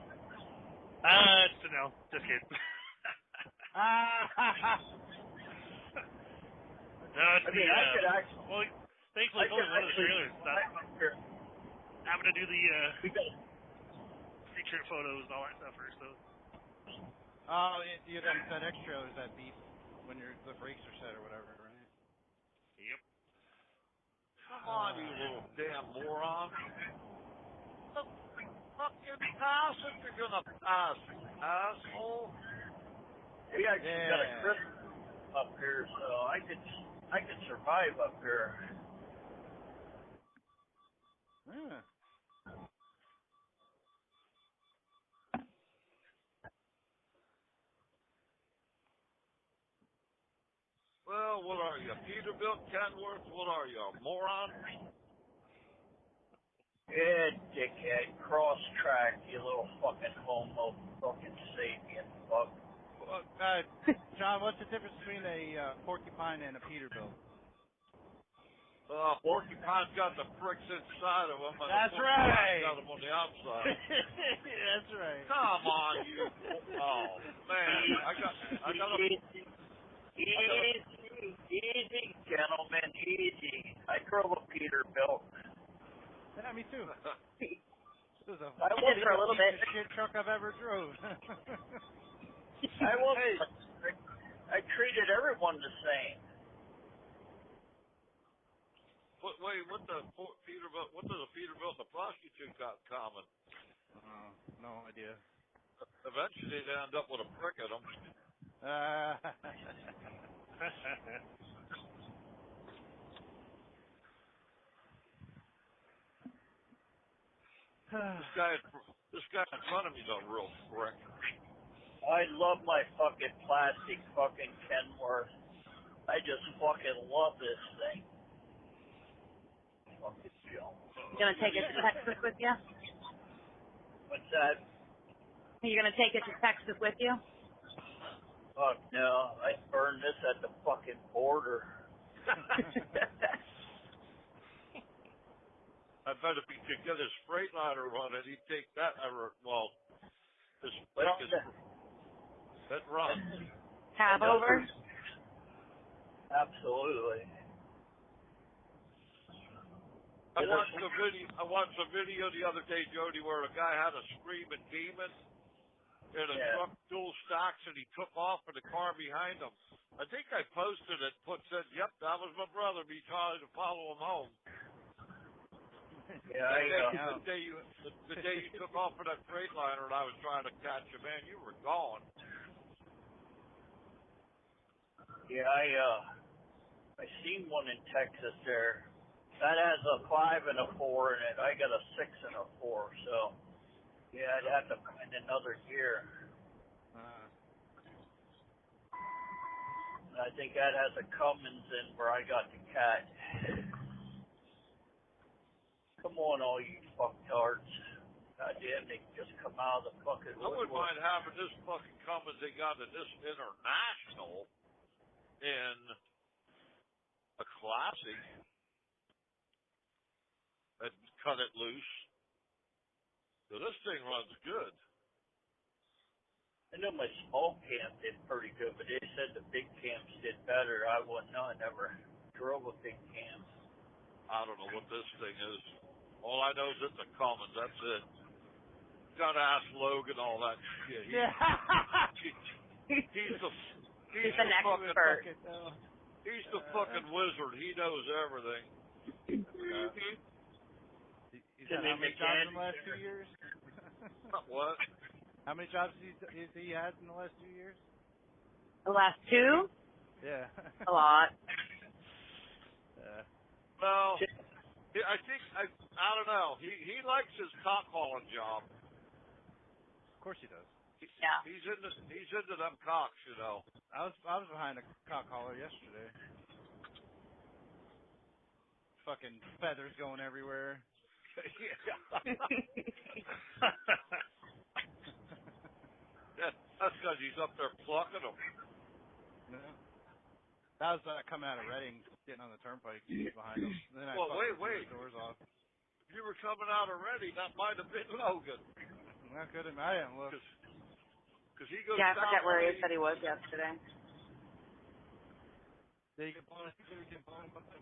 No, just kidding. No, it's I mean, I could actually. well, thankfully, it's only one of the trailers. Having to do the pre-trip photos and all that stuff first, so. Oh, you got that X trailers that beep when the brakes are set or whatever, right? Yep. Come on, you little damn moron. Fucking pass if you're gonna pass, asshole. We actually got a Christmas up here, so I could survive up here. Yeah. Well, what are you, Peterbilt, Kenworth? What are you, a moron? Yeah, dickhead, cross track, you little fucking homo fucking sapien fuck. John, what's the difference between a porcupine and a Peterbilt? Porcupine's got the pricks inside of them, and That's the right. got them on the outside. That's right. Come on, you. Oh man, I got a. Easy, gentlemen, easy. I drove a Peterbilt. Yeah, me too. This is I was for a little bit. Shit truck I've ever drove. I treated everyone the same. Wait, what does a Peterbilt and a prostitute got in common? No idea. Eventually, they end up with a prick in them. This guy in front of me's a real prick. I love my fucking plastic fucking Kenworth. I just fucking love this thing. Fucking junk. You gonna take it to Texas with you? What's that? Are you gonna take it to Texas with you? Fuck no, I'd burn this at the fucking border. I bet if he could get his Freightliner running, he'd take that. His that runs. Cab over? Absolutely. I watched a video the other day, Jody, where a guy had a screaming demon in a truck, dual stocks, and he took off in the car behind him. I think I posted it, said, "Yep, that was my brother. Me trying to follow him home." Yeah, the day you took off for that Freightliner, and I was trying to catch you, man, you were gone. Yeah, I seen one in Texas there. That has a 5 and a 4 in it. I got a 6 and a 4, so yeah, I'd have to find another gear. I think that has a Cummins in where I got the Cat. Come on, all you fucktards. God damn, they just come out of the fucking I wouldn't mind having this fucking Cummins they got in this International in a Classic and cut it loose. So this thing runs good. I know my small camp did pretty good, but they said the big camps did better. I never drove a big camp. I don't know what this thing is. All I know is it's a Cummins. That's it. Gotta ask Logan all that shit. He's an expert. He's the fucking wizard. He knows everything. He's had how many jobs in the last 2 years? What? How many jobs has he had in the last 2 years? The last 2? Yeah. A lot. Well, I don't know. He likes his cock hauling job. Of course he does. Yeah. He's into them cocks, you know. I was behind a cock hauler yesterday. Fucking feathers going everywhere. That's because he's up there plucking them. Yeah. That was coming out of Reading, getting on the turnpike behind him. Then I wait. The doors off. If you were coming out of Reading, that might have been Logan. I didn't look. Because he goes. Yeah, I forget where he said he was yesterday. Did he get blown up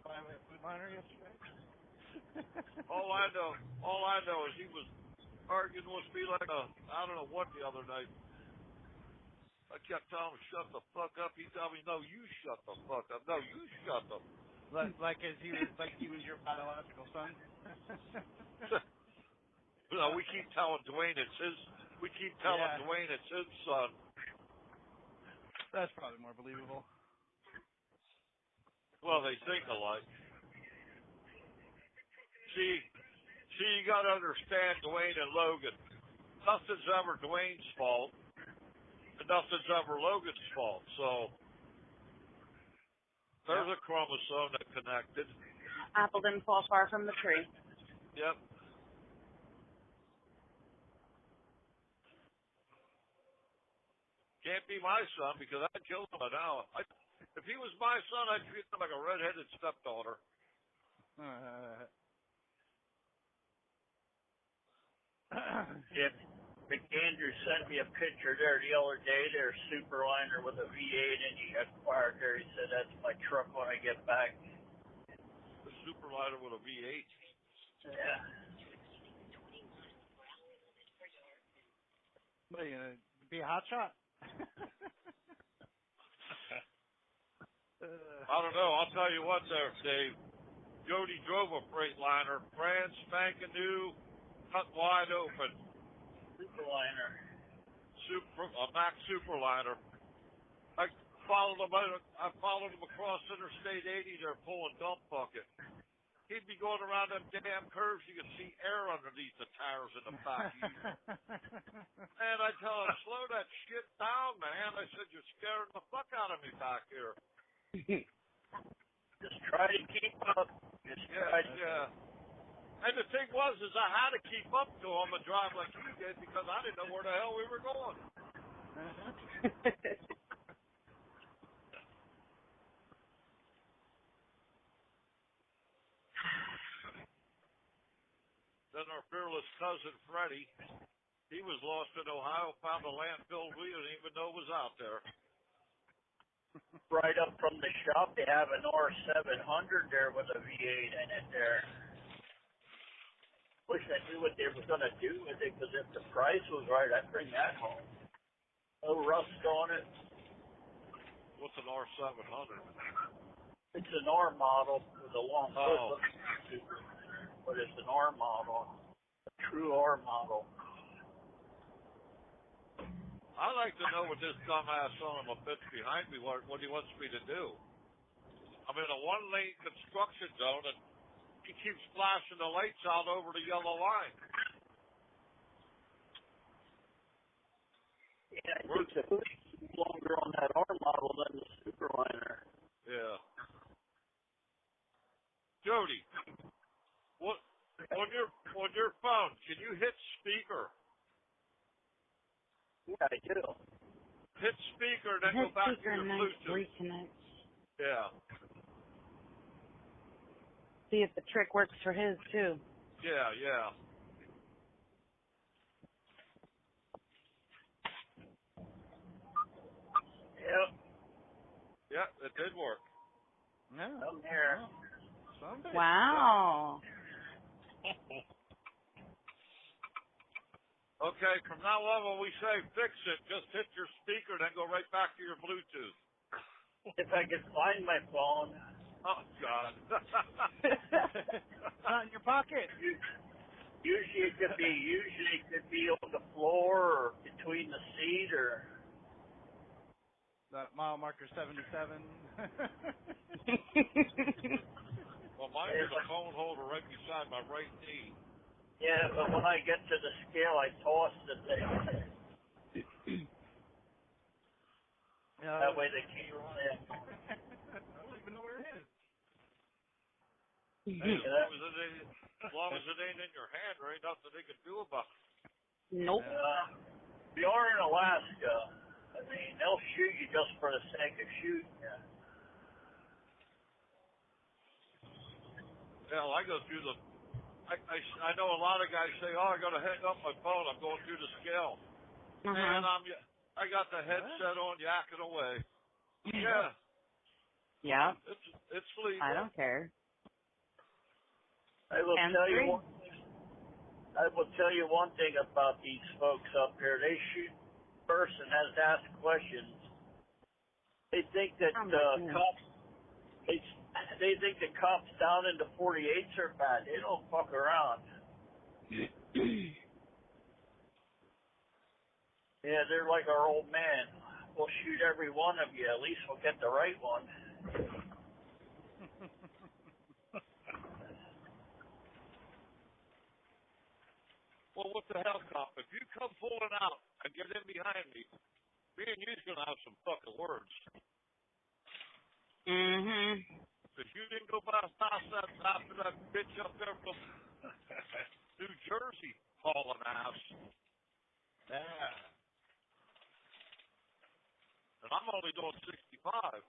by a food miner yesterday? All I know is he was arguing with me like I don't know what the other night. I kept telling him shut the fuck up. He told me, no, you shut the fuck up. No, you shut the. Like he was your biological son. No, we keep telling Dwayne it's his. We keep telling Dwayne it's his son. That's probably more believable. Well, they think alike. See, you got to understand Dwayne and Logan. Nothing's ever Dwayne's fault, and nothing's ever Logan's fault. So there's a chromosome that connected. Apple didn't fall far from the tree. Yep. Can't be my son because I'd kill him by now. If he was my son, I'd treat him like a redheaded stepdaughter. If McAndrew sent me a picture there the other day, there's Superliner with a V8 and he got fired there. He said, that's my truck when I get back. The Superliner with a V8? Yeah. What are you going to be a hot shot? I don't know. I'll tell you what there, Dave. Jody drove a Freightliner, brand spanking new, cut wide open. Superliner. A Mack Superliner. I followed him across Interstate 80 there pulling dump bucket. He'd be going around them damn curves, you could see air underneath the tires in the back. And I tell him, slow that shit down, man. I said, you're scaring the fuck out of me back here. Just try to keep up. Yeah. And the thing was, is I had to keep up to him and drive like he did because I didn't know where the hell we were going. then our fearless cousin Freddie. He was lost in Ohio, found a landfill we didn't even know was out there. Right up from the shop, they have an R700 there with a V8 in it there. Wish I knew what they were going to do with it, because if the price was right, I'd bring that home. No rust on it. What's an R700? It's an R model with a long foot, but it's an R model, a true R model. I'd like to know what this dumbass son of a bitch behind me, what he wants me to do. I'm in a one-lane construction zone, and he keeps flashing the lights out over the yellow line. Yeah, I think the hood's longer on that R model than the Superliner. Yeah. Jody, what on your phone, can you hit speaker? Yeah, I do. Hit speaker, then go back to your Bluetooth. Reconnect. Yeah. See if the trick works for his too. Yeah. Yep. Yeah, it did work. Yeah. I'm here. Someday. Wow. Okay, from now on when we say fix it, just hit your speaker, then go right back to your Bluetooth. If I could find my phone. Oh, God. It's not in your pocket. Usually it could be on the floor or between the seat or. That mile marker 77. Well, mine is a phone holder right beside my right knee. Yeah, but when I get to the scale, I toss the thing. That way they can't run in. I don't even know where it is. Hey, as long as it ain't in your hand, there ain't nothing they can do about it. Nope. We are in Alaska. I mean, they'll shoot you just for the sake of shooting you. Hell, I go through the. I know a lot of guys say, "Oh, I got to hang up my phone. I'm going through the scale." And I got the headset on, yakking away. Yeah. Yeah. It's legal. I don't care. I will tell you one thing about these folks up here. They shoot first and has to ask questions. They think that cops. They think the cops down in the 48s are bad. They don't fuck around. Yeah, they're like our old man. We'll shoot every one of you. At least we'll get the right one. Well, what the hell, cop? If you come pulling out and get in behind me and you's gonna have some fucking words. Because you didn't go past that after that bitch up there from New Jersey hauling ass. Yeah. And I'm only doing 65.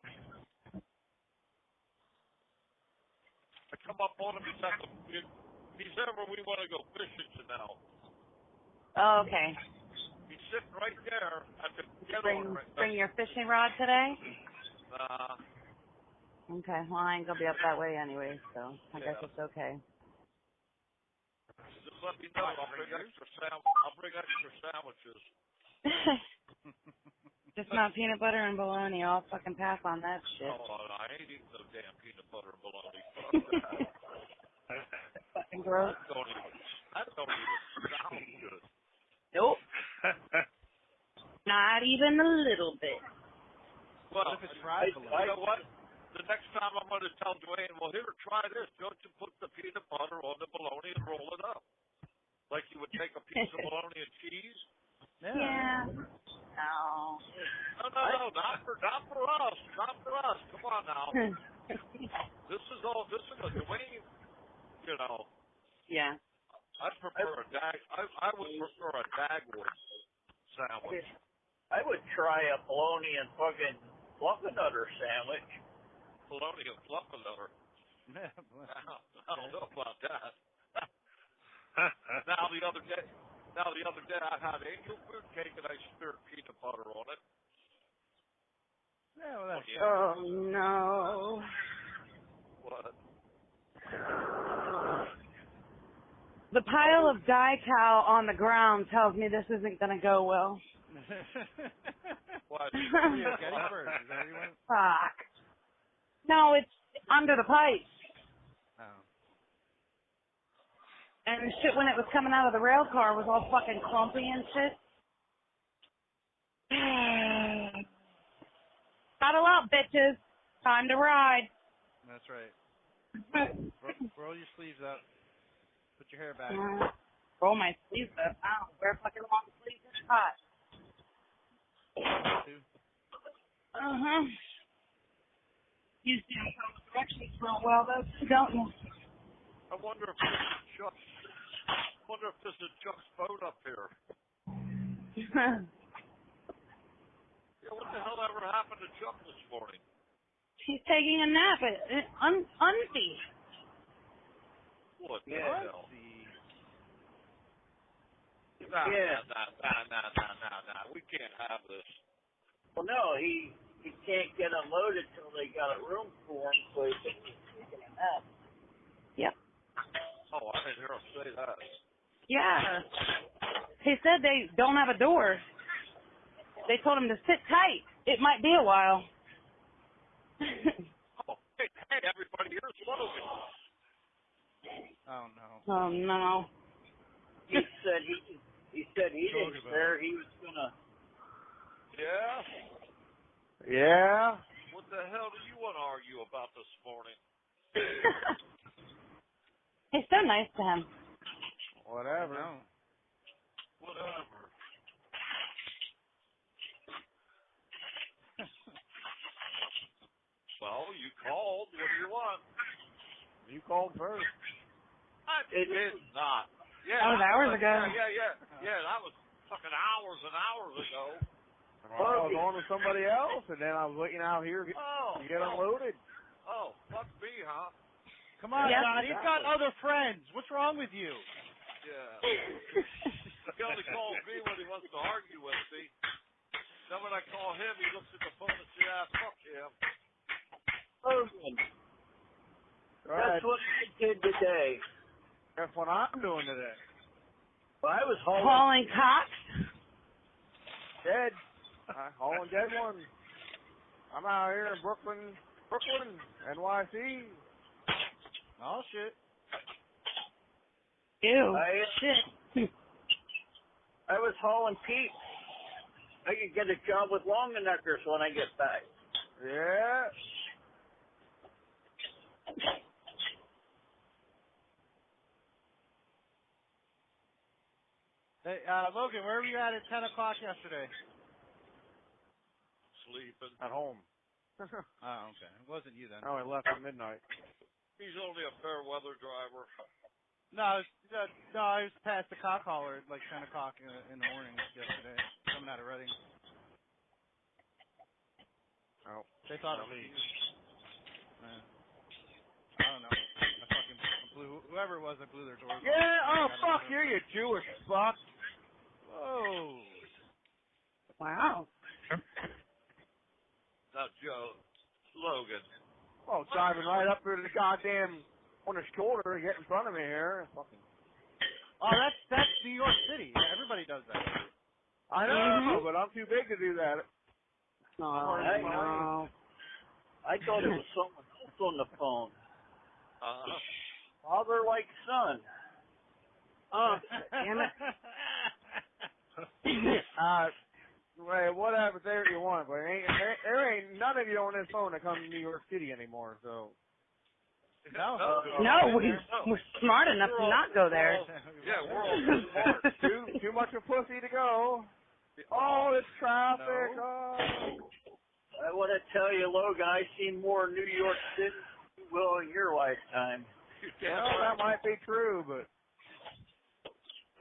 I come up on him, he's there where we want to go fishing to now. Oh, okay. He's sitting right there at the Bring your fishing rod today? Okay, well, I ain't gonna be up that way anyway, so I guess it's okay. Just let me know. I'll bring extra sandwiches. Just not peanut butter and bologna. I'll fucking pass on that shit. Oh, I ain't eating no damn peanut butter and bologna. Fucking gross. That don't even sound good. Nope. Not even a little bit. Well, if it's fried you know what? The next time I'm going to tell Dwayne, well, here, try this. Don't you put the peanut butter on the bologna and roll it up. Like you would take a piece of bologna and cheese? Yeah. No. No, not for us. Not for us. Come on now. This is a Dwayne, you know. Yeah. I would prefer a Dagwood sandwich. I would try a bologna and fucking fluffernutter sandwich. Bologna and fluffernutter. I don't know about that. Now the other day I had angel food cake and I smeared peanut butter on it. Yeah, well, that's Oh no. What? The pile of die-cow on the ground tells me this isn't going to go well. What? Gettysburg, is that what you want? Fuck. No, it's under the pipe. Oh. And the shit when it was coming out of the rail car was all fucking clumpy and shit. Huddle up, bitches. Time to ride. That's right. Roll your sleeves up. Put your hair back. Roll my sleeves up. I don't wear fucking long sleeves. It's hot. Uh-huh. You stand some directions real well, though, don't you? I wonder if this is Chuck's boat up here. Yeah, what the hell ever happened to Chuck this morning? He's taking a nap at Unsee. What the Yeah. hell? Nah. We can't have this. Well, no, he can't get unloaded till they got a room for him, so he's taking a nap. Yep. Oh, I didn't hear him say that. Yeah. He said they don't have a door. They told him to sit tight. It might be a while. Oh, hey, everybody, here's Logan. Oh no. Oh no. He said he didn't care. He was gonna. Yeah? Yeah? What the hell do you want to argue about this morning? He's so nice to him. Whatever. No. Whatever. Well, you called. What do you want? You called first. I did not. Yeah, That was hours ago. Yeah, that was fucking hours and hours ago. I was on with somebody else, and then I was waiting out here to get unloaded. Oh, fuck me, huh? Come on, Yep. John. He's got other friends. What's wrong with you? Yeah. He only calls me when he wants to argue with me. Then when I call him, he looks at the phone and says, "Ah, fuck him." Logan, Right. that's what I did today. That's what I'm doing today. Well, I was hauling. Hauling cocks. Dead. Hauling dead ones. I'm out here in Brooklyn, NYC. Oh shit. Ew. Shit. I was hauling peeps. I could get a job with Longeneckers when I get back. Yeah. Hey, Logan, where were you at 10 o'clock yesterday? Sleeping. At home. Oh, okay. It wasn't you then. I only left at midnight. He's only a fair weather driver. No, I was past the cock hauler at like 10 o'clock in the morning yesterday, coming out of Reading. Oh. They thought it was you. I don't know. I fucking blew, whoever it was that blew their doors off. Yeah, oh, fuck you, you Jewish fuck. Whoa. Wow. Now, Joe, Logan. Oh, driving right up through the goddamn on the shoulder, get in front of me here. Fucking. Oh, that's New York City. Yeah, everybody does that. I know, but I'm too big to do that. Oh, no. I thought it was someone else on the phone. Uh-huh. Father like son. Oh, damn it. Well, whatever there you want, but there ain't none of you on this phone that come to New York City anymore, so. No. No, we're smart enough to not go there. Yeah, we're all too smart. Too much of pussy to go. Oh, it's traffic. No. Oh. I want to tell you, Logan, I've seen more New York City than you will in your lifetime. Well, that might be true, but.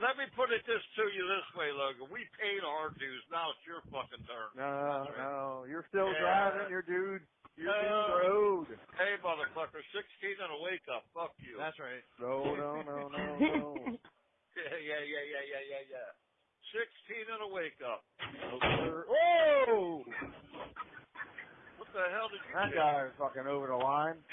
Let me put it to you this way, Logan. We paid our dues. Now it's your fucking turn. No. You're still driving. You're dude road. Hey, motherfucker, 16 and a wake up. Fuck you. That's right. No. Yeah. 16 and a wake up. Whoa! What the hell did you That do? guy is fucking over the line.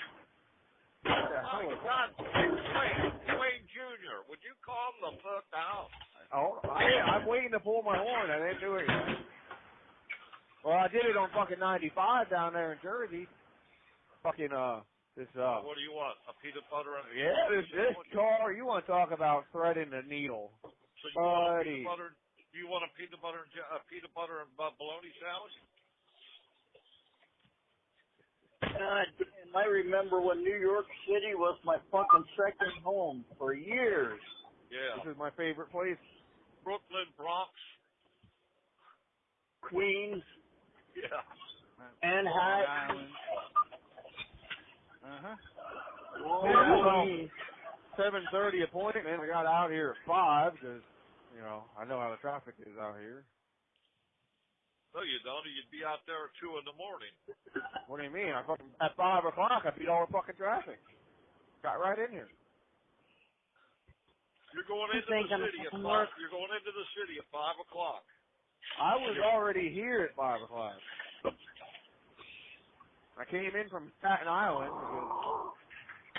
What the hell Oh, is God. Wayne Jr., would you calm the fuck down? Oh, I'm waiting to pull my horn. I didn't do it yet. Well, I did it on fucking 95 down there in Jersey. Fucking, this, What do you want? A peanut butter and... Yeah, this car, you want to talk about threading the needle. So you want a peanut butter... You want a peanut butter and bologna sandwich? God damn, I remember when New York City was my fucking second home for years. Yeah. This is my favorite place. Brooklyn, Bronx. Queens. Yeah. Manhattan. Uh-huh. Oh, 7:30 appointment. I got out here at 5 because, you know, I know how the traffic is out here. No, you don't. You'd be out there at 2 in the morning. What do you mean? At 5 o'clock, I beat all the fucking traffic. Got right in here. You're going into the city at 5. You're going into the city at 5 o'clock. I was already here at 5 o'clock. I came in from Staten Island because,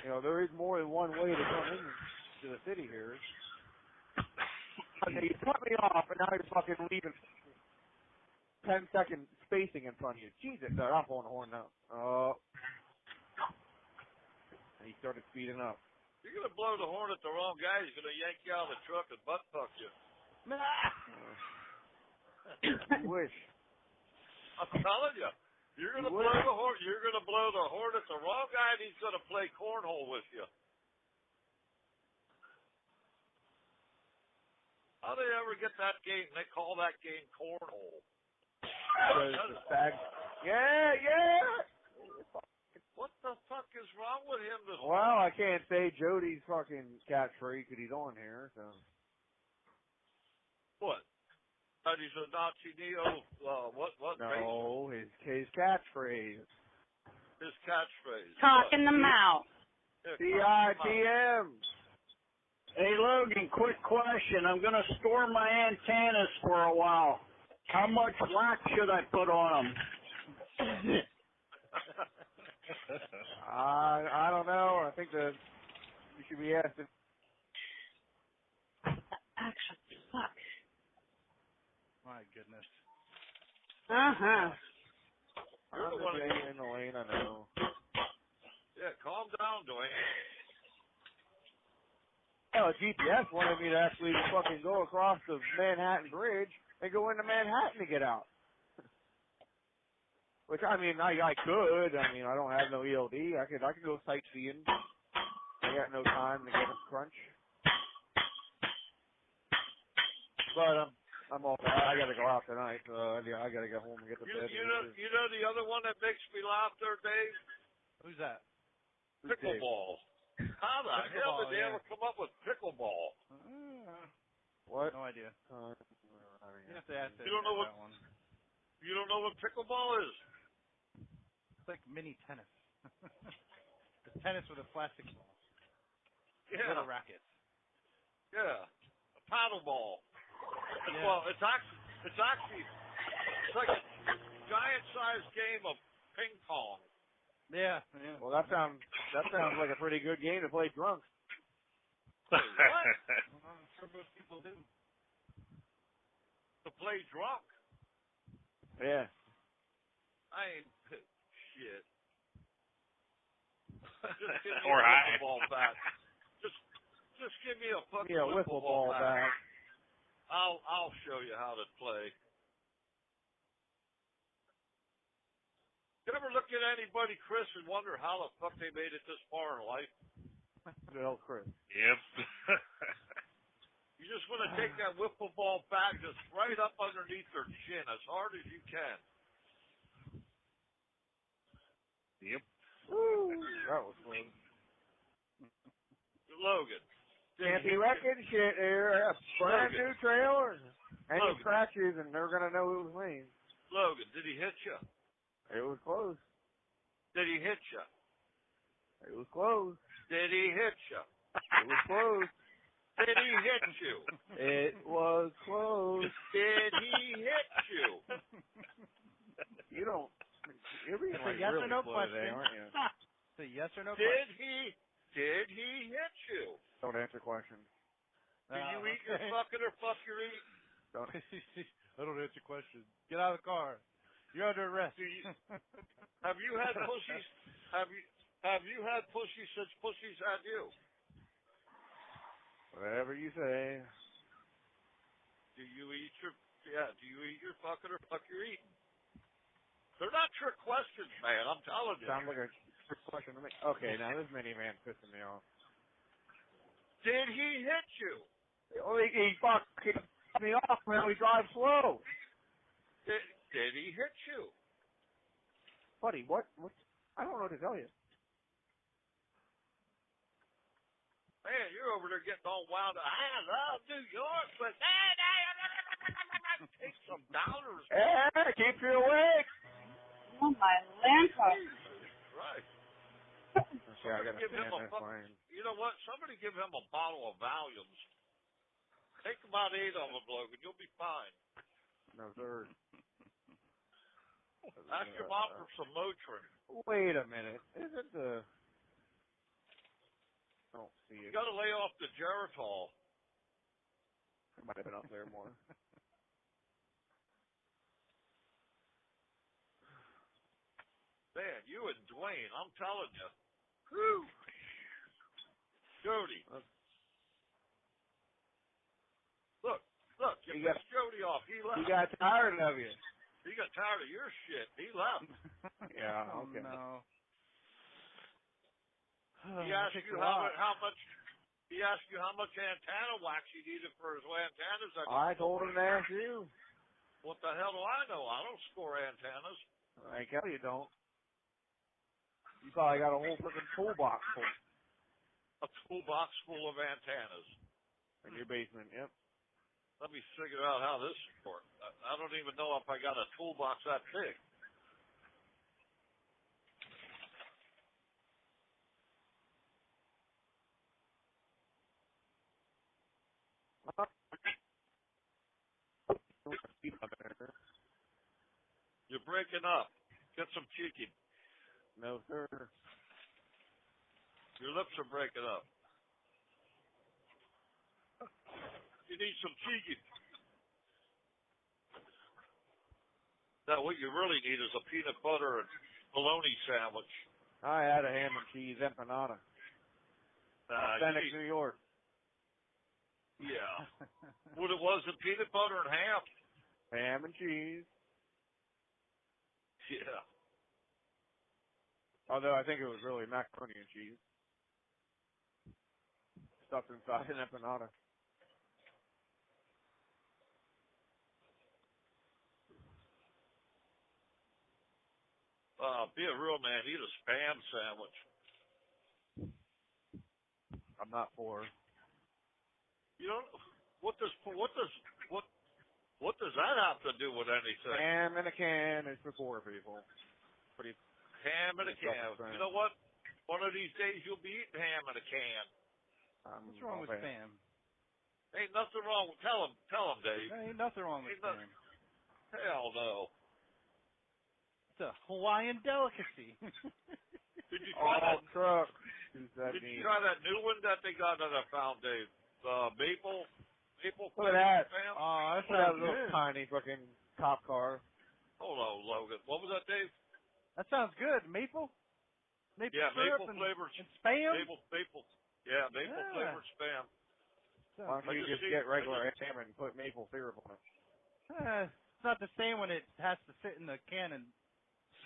you know, there is more than one way to come in to the city here. Okay, you cut me off, and now you're fucking leaving 10-second spacing in front of you. Jesus, I'm pulling the horn now. And he started speeding up. You're going to blow the horn at the wrong guy. He's going to yank you out of the truck and butt fuck you. You wish. I'm telling you. You're going to blow the horn. You're going to blow the horn at the wrong guy, and he's going to play cornhole with you. How do they ever get that game? They call that game cornhole. Yeah. What the fuck is wrong with him this Well, I can't say Jody's fucking catchphrase because he's on here, so. What? That he's a Nazi neo, what? No, his catchphrase. His catchphrase. Talking them out. CITM. Hey, Logan, quick question. I'm going to store my antennas for a while. How much wax should I put on them? I don't know. I think you should be asking. Actually, fuck. My goodness. Uh-huh. I'm in the lane, I know. Yeah, calm down, Dwayne. Well, GPS wanted me to actually fucking go across the Manhattan Bridge and go into Manhattan to get out. Which, I mean, I could. I mean, I don't have no ELD. I could go sightseeing. I got no time to get a crunch. But I'm all bad. I got to go out tonight. So I got to get home and get to bed. You know the other one that makes me laugh there, Dave? Who's that? Pickleball. How the hell did they ever come up with pickleball? What? No idea. You have to ask You don't know that one. You don't know what pickleball is? It's like mini tennis. It's tennis with a plastic ball. Yeah. Little rackets. Yeah. A paddle ball. Yeah. Well, it's like a giant-sized game of ping pong. Yeah. Well, that sounds like a pretty good game to play drunk. What? Well, I'm sure most people do. To play drunk? Yeah. I ain't shit. Or high. Ball bat. Just give me a fucking wiffle ball bat. I'll show you how to play. You ever look at anybody, Chris, and wonder how the fuck they made it this far in life? Well, Chris. Yep. You just want to take that wiffle ball bat just right up underneath their chin as hard as you can. Yep. Woo, that was fun. Logan. Can't be wrecking shit here. A brand new trailer. Any Logan. scratches, and they're gonna know it was me. Logan, did he hit you? It was close. Did he hit you? It was close. Did he hit you? It was close. Did he hit you? It was close. Did he hit you? You don't. You're being It's a like yes really or no slow question. today, aren't you? It's a yes or no question. Did he hit you? Don't answer questions. Do you eat your fucking or fuck your eat? Don't. I don't answer questions. Get out of the car. You're under arrest. Have you had pussies? Have you had pussies since pussies had you? Whatever you say. Do you eat your fucking or fuck your eating? They're not trick questions, man. I'm telling you. Sounds like a trick question to me. Okay, now this minivan's pissing me off. Did he hit you? Oh, he fucking me off, man. We drive slow. Did he hit you? Buddy, what? I don't know what to tell you. Man, you're over there getting all wound up. I love New York, but take some dollars. Hey, keep you awake. Oh, my Lanta. Right. Okay, I gotta stand that plane. You know what? Somebody give him a bottle of Valiums. Take about 8 of them, Logan. You'll be fine. No, sir. Ask your mom for some Motrin. Wait a minute. Isn't the... I don't see You it. got to lay off the Geritol. It might have been up there more. Man, you and Dwayne, I'm telling you. Whew. Jody. Look, you pissed Jody off. He left. He got tired of you. He got tired of your shit. He left. Yeah, Oh, okay. no. He asked you how much. He asked you how much antenna wax he needed for his antennas. I told him to ask you. What the hell do I know? I don't score antennas. I tell you don't. You probably got a whole freaking toolbox full. A toolbox full of antennas. In your basement, yep. Let me figure out how this works. I don't even know if I got a toolbox that big. You're breaking up. Get some cheeky. No, sir. Your lips are breaking up. You need some cheeky. Now, what you really need is a peanut butter and bologna sandwich. I had a ham and cheese empanada. Authentic New York. Yeah. What it was, the peanut butter and ham. Ham and cheese. Yeah. Although I think it was really macaroni and cheese. Stuffed inside an empanada. Be a real man. Eat a Spam sandwich. I'm not for. You know what does that have to do with anything? Ham in a can is for poor people. Pretty. Ham in a can. You know what? One of these days you'll be eating ham in a can. What's wrong with Spam? Ain't nothing wrong with. Tell him, Dave. There ain't nothing wrong with Spam. Hell no. It's a Hawaiian delicacy. Did you try that truck? Did you try that new one that they got that I found, Dave? Maple. Look at that. Spam? Oh, Look at that little tiny fucking cop car. Hold on, Logan. What was that, Dave? that sounds good. Maple Yeah, syrup maple flavored and Spam. Maple. Yeah, maple flavored Spam. Why don't you just get regular ham and put maple syrup on it? It's not the same when it has to sit in the can and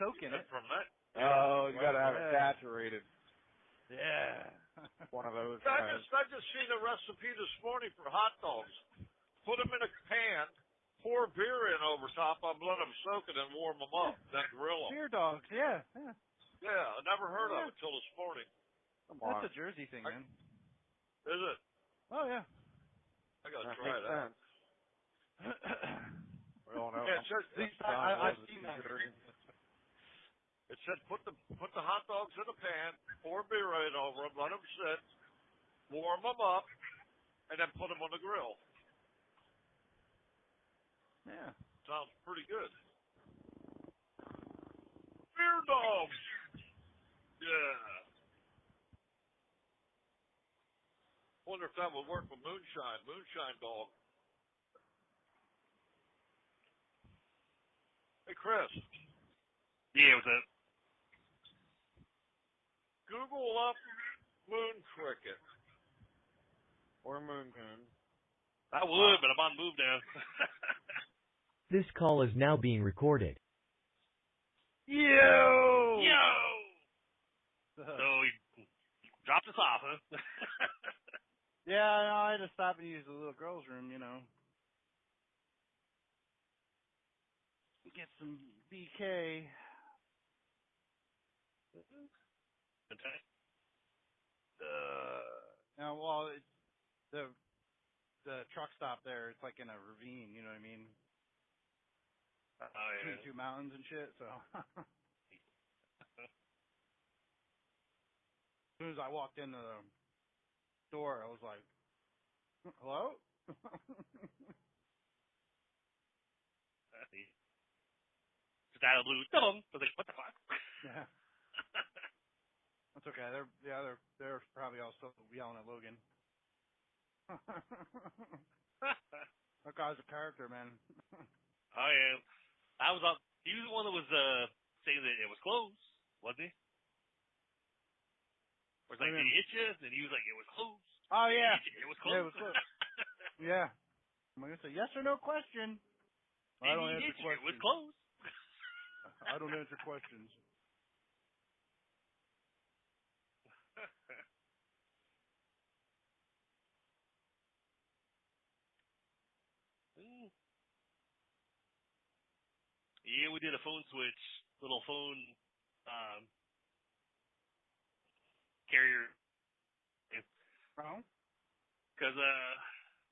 soak in it. From that. Oh, you gotta have it saturated. Yeah. One of those. I just seen a recipe this morning for hot dogs. Put them in a pan, pour beer in over top of them, let them soak it, and warm them up, then grill them. Beer dogs, yeah. Yeah, I never heard of it till this morning. Come on. That's a Jersey thing, man. Is it? Oh, yeah. I gotta That try makes that. sense. We all know. Yeah, it says, I've seen that. it said put the hot dogs in a pan, pour beer in over them, let them sit, warm them up, and then put them on the grill. Yeah. Sounds pretty good. Beer dogs. Yeah. Wonder if that would work with moonshine. Moonshine dog. Hey, Chris. Yeah, what's up? Google up moon cricket. Or moon coon. I would, but I'm on the move now. This call is now being recorded. Yo! So he dropped us off, huh? Yeah, no, I had to stop and use the little girl's room, you know. Get some BK. Okay. Now, well, the truck stop there, it's like in a ravine, you know what I mean? Oh, yeah. Between two mountains and shit, so. As soon as I walked in the door, I was like, hello? Just out of the blue. Dum. I was like, what the fuck? Yeah. That's okay. They're probably all still yelling at Logan. That guy's a character, man. Oh, yeah. I was up. He was the one that was saying that it was closed, wasn't he? Or it's like, did he hit you? And he was like, it was closed. Oh, yeah. It was Yeah, it closed. was closed. Yeah. I'm going to say yes or no question. I don't answer questions. It was closed. I don't answer questions. Yeah, we did a phone switch, little phone carrier. Oh? Because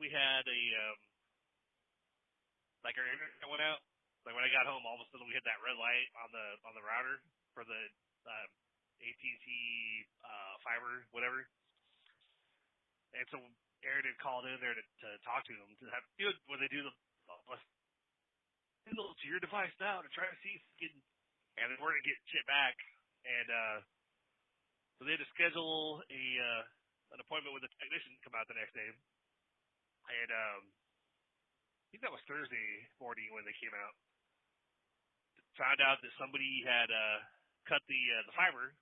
we had a like our internet went out. Like when I got home, all of a sudden we hit that red light on the router for the AT&T fiber, whatever. And so Aaron had called in there to talk to them to have when they do the signal to your device now to try to see if you can, and they weren't getting shit back. And so they had to schedule an appointment with a technician to come out the next day. And I think that was Thursday morning when they came out. Found out that somebody had cut the fiber,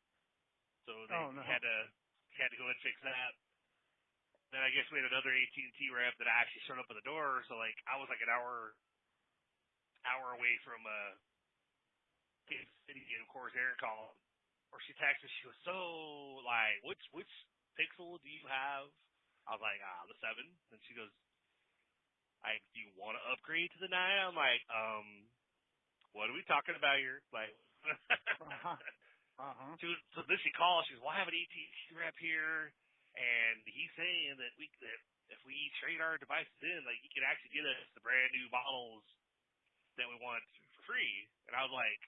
so they had to go and fix that. Then I guess we had another AT&T rep that actually showed up at the door. So like I was like an hour away from Kansas City, and of course Erin called, or she texted. She was so like, which pixel do you have? I was like, the 7. And she goes, do you want to upgrade to the 9? I'm like, what are we talking about here? Like, So then she calls. She goes, well, I have an AT&T rep here, and he's saying that if we trade our devices in, like, he could actually get us the brand new models that we want for free. And I was like,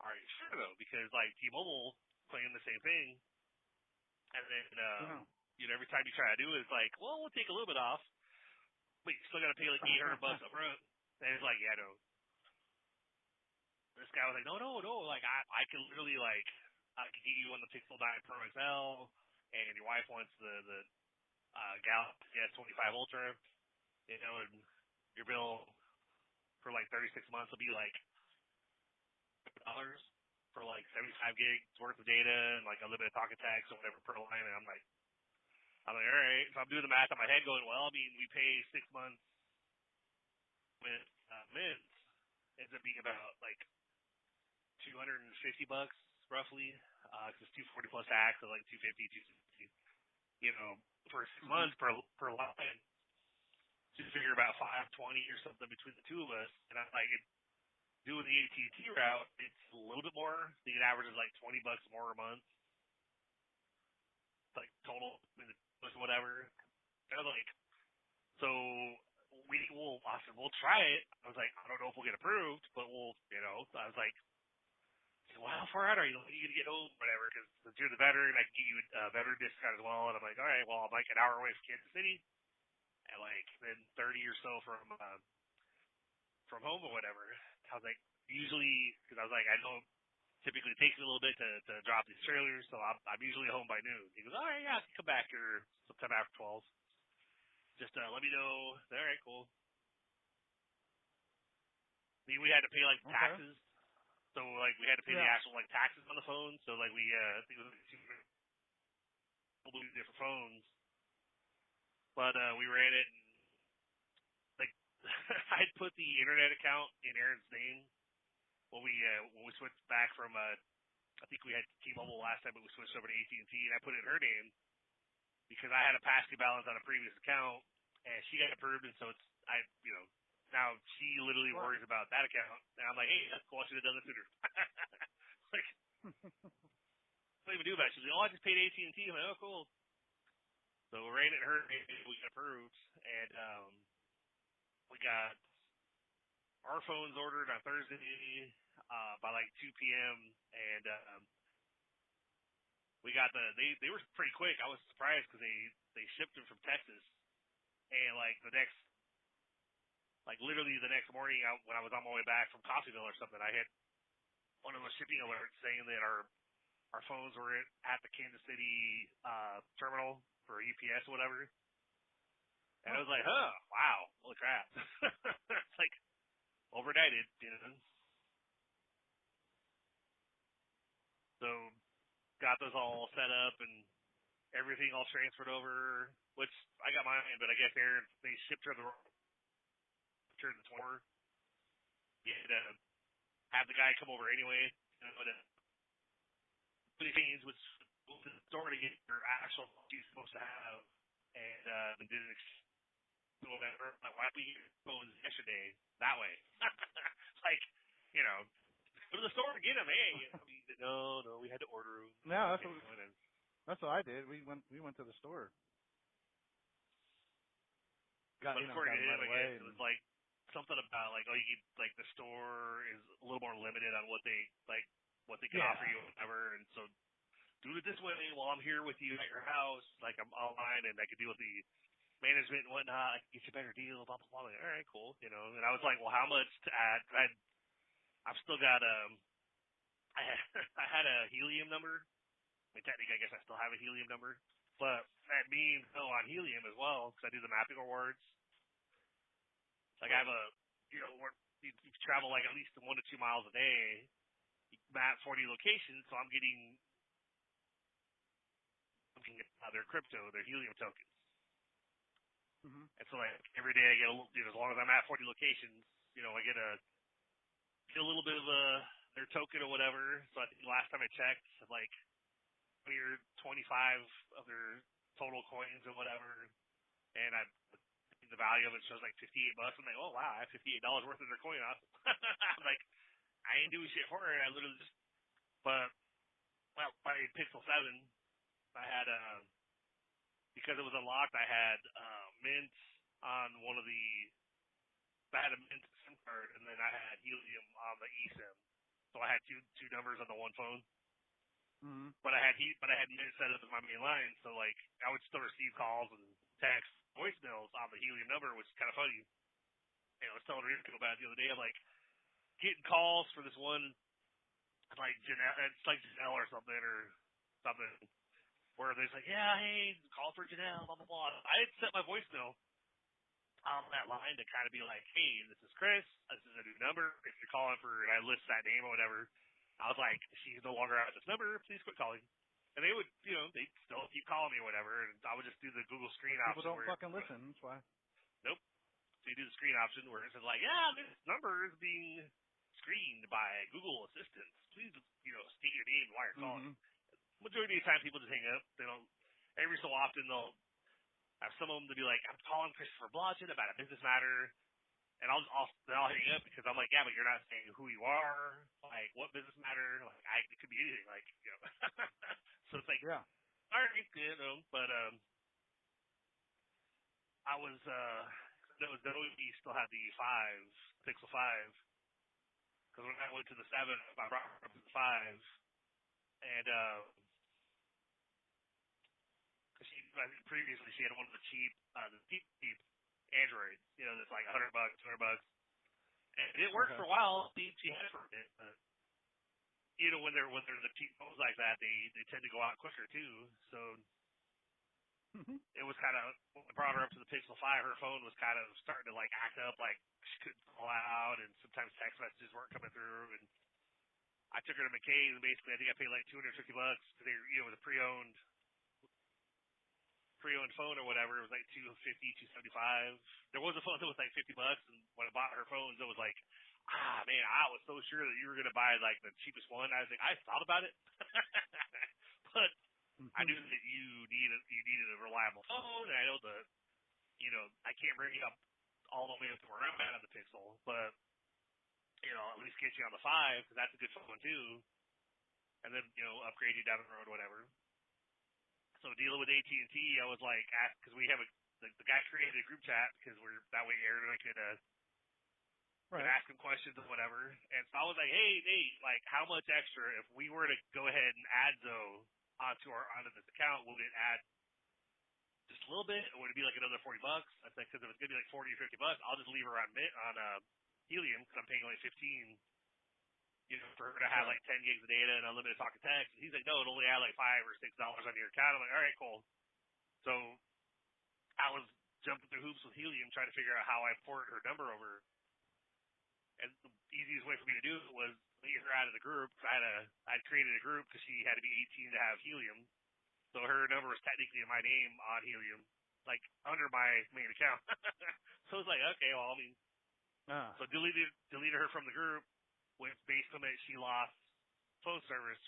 are you sure though? Because like T-Mobile playing the same thing, and then every time you try to do it, it's like, well, we'll take a little bit off, but you still got to pay like $800 up front. And it's like, yeah, no. This guy was like, no, like I can literally like I can get you on the Pixel 9 Pro XL, and your wife wants the Galaxy S25 Ultra, and your bill for like 36 months will be like $100 for like 75 gigs worth of data and like unlimited talk and text or whatever per line. And I'm like, all right. So I'm doing the math in my head, going, well, I mean, we pay 6 months with Mint, ends up being about like $250 roughly, because it's $240 plus tax, so like $250, for 6 months per line. Just figure about $520 or something between the two of us, and I'm like, doing the AT&T route, it's a little bit more. The average is like $20 more a month, like total, whatever. And I was like, so I said, we'll try it. I was like, I don't know if we'll get approved, but we'll, I was like, well, how far out are you? Are you going to get home? Whatever, because since you're the veteran, I can get you a veteran discount as well. And I'm like, all right, well, I'm like an hour away from Kansas City. and like then 30 or so from home or whatever. I was like, usually, because I was like, I know typically it takes me a little bit to drop these trailers, so I'm usually home by noon. He goes, all right, yeah, I can come back here sometime after 12. Just let me know. All right, cool. I mean, we had to pay like taxes, so like we had to pay the actual like taxes on the phone. So like we, I think it was like 2 different phones, but we ran it and like I'd put the internet account in Erin's name when we switched back from I think we had T-Mobile last time, but we switched over to AT&T, and I put it in her name because I had a past due balance on a previous account, and she got approved, and so now she literally worries about that account, and I'm like, hey, that's cool, I should have done this sooner. Like, what do you do about it? She's like, oh, I just paid AT&T. I'm like, oh, cool. So we ran it in her name, we got approved, and we got our phones ordered on Thursday by like 2 p.m. and we got they were pretty quick. I was surprised because they shipped them from Texas, and like literally the next morning when I was on my way back from Coffeyville or something, I hit one of those shipping alerts saying that our phones were at the Kansas City terminal for UPS or whatever, and I was like, huh, wow, holy crap. It's like overnighted, you know. So got those all set up and everything all transferred over, which I got mine, but I guess they shipped her the tour. You had to have the guy come over anyway, you know, but it means was to the store to get your actual you're supposed to have, and didn't whatever. Like, why don't we get your phones yesterday that way? Like, you know. Go to the store to get them. Hey, no, we had to order them. No, that's what I did. We went to the store. Got him right away. It was like something about like, oh, you get, like the store is a little more limited on what they can offer you, or whatever. And so do it this way while I'm here with you at your house. Like I'm online and I can deal with the management and whatnot. I can get you a better deal. Blah blah blah. Like, all right, cool. You know. And I was like, well, how much to add? I've still got I had a helium number. I mean, technically, I guess I still have a helium number, but that means on helium as well because I do the mapping rewards. Like I have where you travel like at least 1 to 2 miles a day. You map 40 locations, so I'm getting their crypto, their helium tokens. Mm-hmm. And so like every day I get a little, as long as I'm at 40 locations, I get a little bit of their token or whatever. So I think last time I checked, like 25 of their total coins or whatever, and the value of it shows like $58. I'm like, oh wow, I have $58 worth of their coin off. I'm like, I ain't doing shit for it. I literally just, but by Pixel 7, I had because it was unlocked, I had Mint on one of the. I had a Mint SIM card, and then I had Helium on the eSIM. So I had two numbers on the one phone. Mm-hmm. But I had Mint set up as my main line, so like I would still receive calls and text voicemails on the Helium number, which is kind of funny. And I was telling Rico about it the other day. I'm like getting calls for this one, like it's like Janelle or something, where they're like, yeah, hey, call for Janelle, blah blah blah. I had set my voicemail on that line to kind of be like, hey, this is Chris, this is a new number. If you're calling for, and I list that name or whatever, I was like, she's no longer at this number, please quit calling. And they would, they'd still keep calling me or whatever, and I would just do the Google screen option. People don't fucking listen, that's why. Nope. So you do the screen option where it says like, yeah, this number is being screened by Google Assistant. Please, state your name while you're calling. Mm-hmm. Majority of the time people just hang up. They don't, every so often they'll have some of them to be like, I'm calling Christopher Blodgett about a business matter, and I'll hang up because I'm like, yeah, but you're not saying who you are, like what business matter, like it could be anything, like So it's like, yeah, all right, but I was we still had the Pixel 5, because when I went to the 7, I brought her up to the 5, and previously she had one of the cheap, Android. You know, that's like $100, $200. And it worked for a while. She had it for a bit, but you know, when they're the cheap phones like that, they tend to go out quicker too. So it was kind of, when I brought her up to the Pixel 5, her phone was kind of starting to like act up, like she couldn't call out, and sometimes text messages weren't coming through. And I took her to McKay's, and basically I think I paid like $250 because they, you know, it was a pre-owned phone or whatever. It was like $250, $275. There was a phone that was like $50, and when I bought her phones, it was like, man, I was so sure that you were gonna buy like the cheapest one. I was like, I thought about it, but I knew that you needed a reliable phone, and I know I can't bring you up all the way up to where I'm at on the Pixel, but you know, at least get you on the 5 because that's a good phone too, and then upgrade you down the road, whatever. So dealing with AT&T, I was like, because we have the guy created a group chat because that way Aaron and I could ask him questions and whatever. And so I was like, hey, Nate, like how much extra if we were to go ahead and add Zoe onto this account, would it add just a little bit, or would it be like another $40? I said, because if it's gonna be like $40 or $50, I'll just leave her on Helium because I'm paying only $15. For her to have like 10 gigs of data and unlimited talk and text. And he's like, no, it'll only add like $5 or $6 on your account. I'm like, all right, cool. So I was jumping through hoops with Helium trying to figure out how I port her number over. And the easiest way for me to do it was leave her out of the group. I'd created a group because she had to be 18 to have Helium. So her number was technically in my name on Helium, like under my main account. So it was like, okay, well, I mean, so deleted her from the group. Which based on that she lost phone service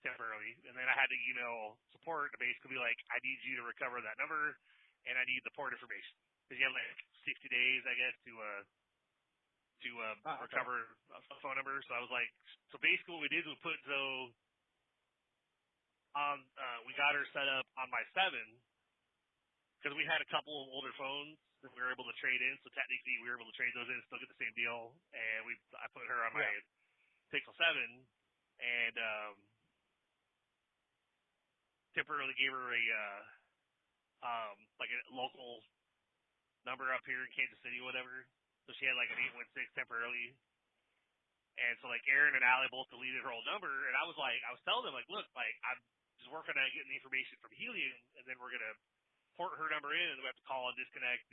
temporarily, and then I had to email support to basically be like, I need you to recover that number, and I need the port information because you have like 60 days, I guess, to recover a phone number. So I was like, so basically what we did was put Zoe on. We got her set up on my 7 because we had a couple of older phones that we were able to trade in. So technically, we were able to trade those in and still get the same deal. And I put her on my Pixel 7 and temporarily gave her like a local number up here in Kansas City, whatever. So she had like an 816 temporarily. And so like Aaron and Allie both deleted her old number, and I was telling them like, look, like I'm just working on getting the information from Helium, and then we're gonna port her number in, and we have to call and disconnect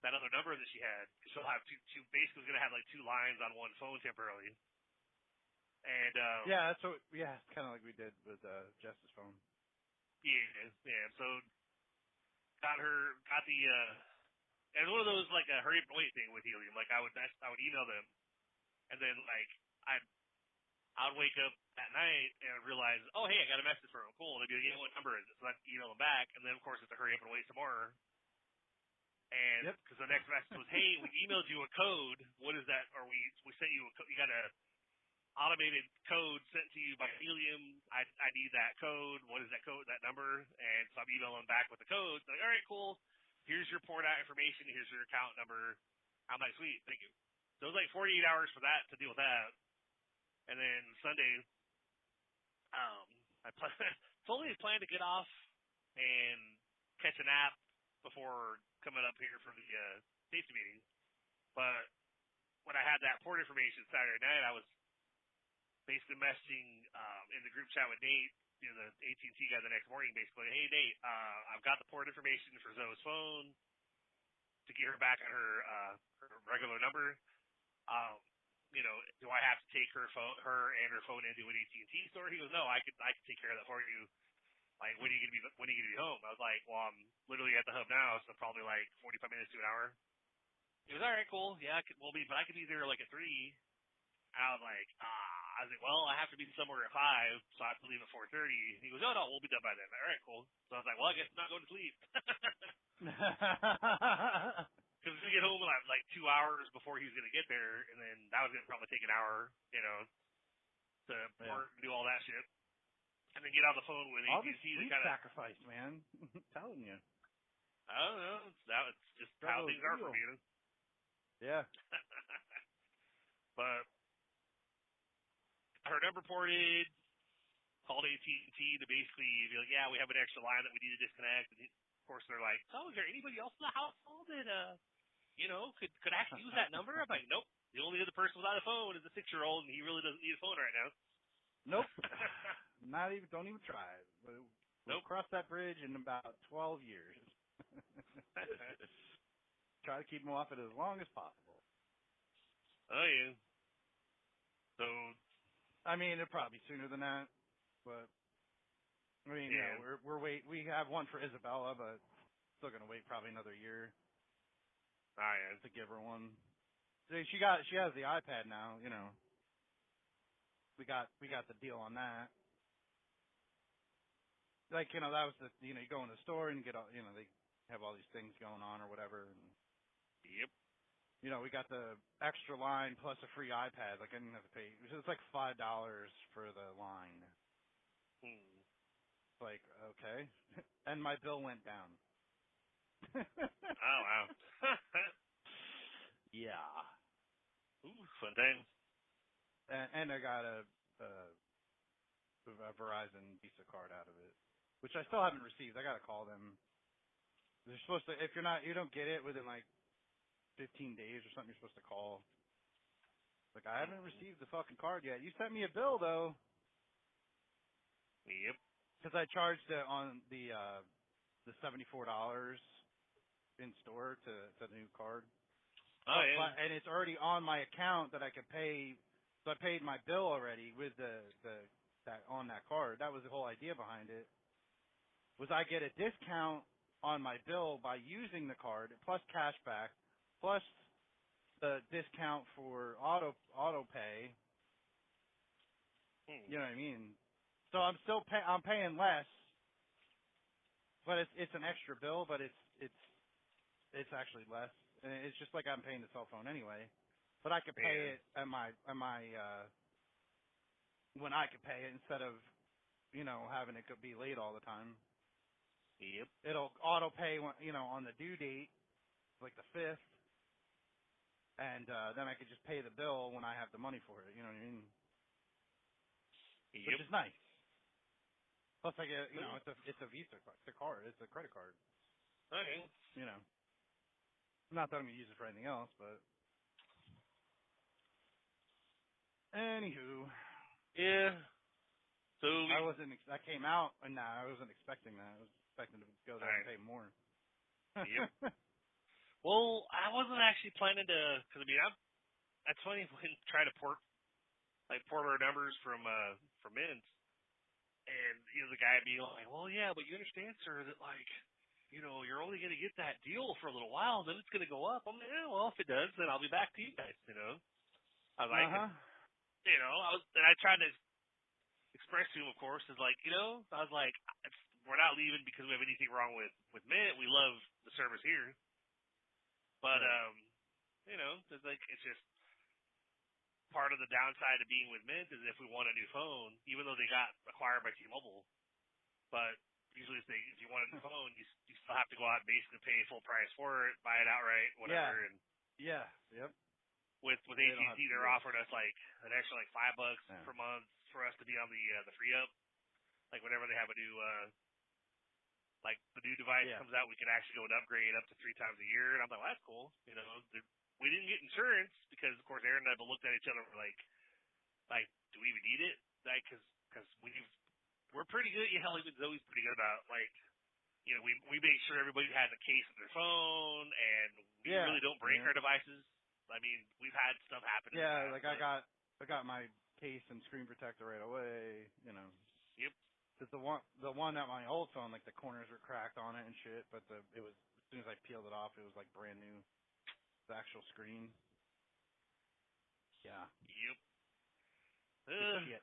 that other number that she had. She'll have two basically going to have like 2 lines on one phone temporarily. And it's kind of like we did with Jess's phone. Yeah. So got the and one of those like a hurry up and wait thing with Helium. Like I would email them, and then like I'd wake up at night and realize, oh, hey, I got a message from them. Cool. They'd be like, yeah, what number is it? So I'd email them back, and then, of course, it's a hurry up and wait some more. And because the next message was, hey, we emailed you a code. What is that? Or we sent you you got a automated code sent to you by Helium. I need that code. What is that code, that number? And so I'm emailing back with the code. Like, all right, cool. Here's your port out information. Here's your account number. I'm like, sweet, thank you. So it was like 48 hours for that to deal with that. And then Sunday, I fully planned to get off and catch a nap before coming up here for the safety meeting. But when I had that port information Saturday night, I was basically messaging in the group chat with Nate, the AT&T guy, the next morning, basically, hey, Nate, I've got the port information for Zoe's phone to get her back on her regular number. Do I have to take her and her phone into an AT&T store? He goes, no, I could take care of that for you. Like, when are you gonna be home? I was like, well, I'm literally at the hub now, so probably like 45 minutes to an hour. He was all right, cool. Yeah, I could be there like at 3. And I was like, well, I have to be somewhere at 5, so I have to leave at 4:30. He goes, no, we'll be done by then. All right, cool. So I was like, well, I guess I'm not going to sleep. Because we get home like 2 hours before he's going to get there, and then that was going to probably take an hour, to do all that shit. And then get on the phone with AT&T to kind of sacrifice, man. I'm telling you. I don't know. It's just how things are for me. Yeah. But her number ported, called AT&T to basically be like, yeah, we have an extra line that we need to disconnect. And of course, they're like, "Oh, is there anybody else in the household that could actually use that number?" I'm like, "Nope. The only other person without a phone is a 6-year-old, and he really doesn't need a phone right now." Nope. Don't even try it. We'll Nope. cross that bridge in about 12 years. Try to keep them off it as long as possible. Oh yeah. So, I mean, it'll probably be sooner than that, but I mean, yeah, we have one for Isabella, but still gonna wait probably another year to give her one. See, she has the iPad now, We got the deal on that. Like, that was you go in the store and you get all, they have all these things going on or whatever. And, yep. We got the extra line plus a free iPad. Like, I didn't have to pay. It's like $5 for the line. It's like, okay. And my bill went down. Oh, wow. Yeah. Ooh, fun thing. And I got a Verizon Visa card out of it, which I still haven't received. I got to call them. They're supposed to, if you don't get it within like 15 days or something, you're supposed to call. Like, I haven't received the fucking card yet. You sent me a bill though. Yep. Because I charged it on the $74 in store to the new card. Oh yeah. And it's already on my account that I could pay. So I paid my bill already with that on that card. That was the whole idea behind it. Was I get a discount on my bill by using the card plus cash back plus the discount for auto pay. You know what I mean? So I'm still I'm paying less, but it's an extra bill, but it's actually less. And it's just like I'm paying the cell phone anyway. But I could pay it at my when I could pay it instead of having it be late all the time. Yep. It'll auto pay on the due date, like the 5th, and then I could just pay the bill when I have the money for it. You know what I mean? Yep. Which is nice. Plus, I get it's a Visa card. It's a card. It's a credit card. Okay. Not that I'm gonna use it for anything else, but anywho. Yeah. So I came out and I wasn't expecting that. I was expecting to go there and pay more. Yep. Well, I wasn't actually planning to, because I mean, that's funny when try to port our numbers from Mint, and the guy being like, "Well, yeah, but you understand, sir, that you're only going to get that deal for a little while, then it's going to go up." I'm like, "Yeah, well, if it does, then I'll be back to you guys." I was like, I tried to express to him, of course, is like, I was like, we're not leaving because we have anything wrong with Mint. We love the service here. But, it's just part of the downside of being with Mint is if we want a new phone, even though they got acquired by T-Mobile, but usually if you want a new phone, you still have to go out and basically pay full price for it, buy it outright, whatever. Yeah. Yep. With AT&T, they're offering us an extra $5 per month for us to be on the free up. Whenever they have a new the new device comes out, we can actually go and upgrade up to 3 times a year. And I'm like, well, that's cool. We didn't get insurance because, of course, Aaron and I looked at each other and were like, do we even need it? Because we're pretty good. Yeah, Zoe's pretty good about we make sure everybody has a case of their phone, and we really don't break our devices. I mean, we've had stuff happen. Yeah, I got my case and screen protector right away. Yep. Because the one at my old phone, the corners were cracked on it and shit. But it was as soon as I peeled it off, it was brand new. The actual screen. Yeah. Yep. Shit.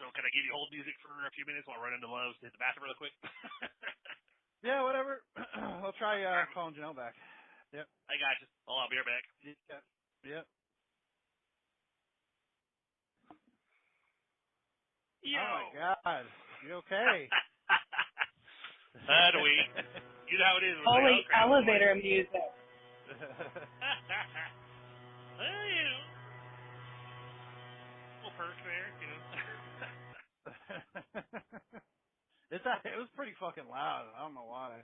So can I give you hold music for a few minutes while I run into Lowe's to hit the bathroom real quick? Yeah, whatever. I'll try calling Janelle back. Yep. I got you. I'll be right back. Yep. Yo. Oh my God. You okay? Do we? You know how it is. Holy elevator music. Well, little perk there, It's It was pretty fucking loud. I don't know why.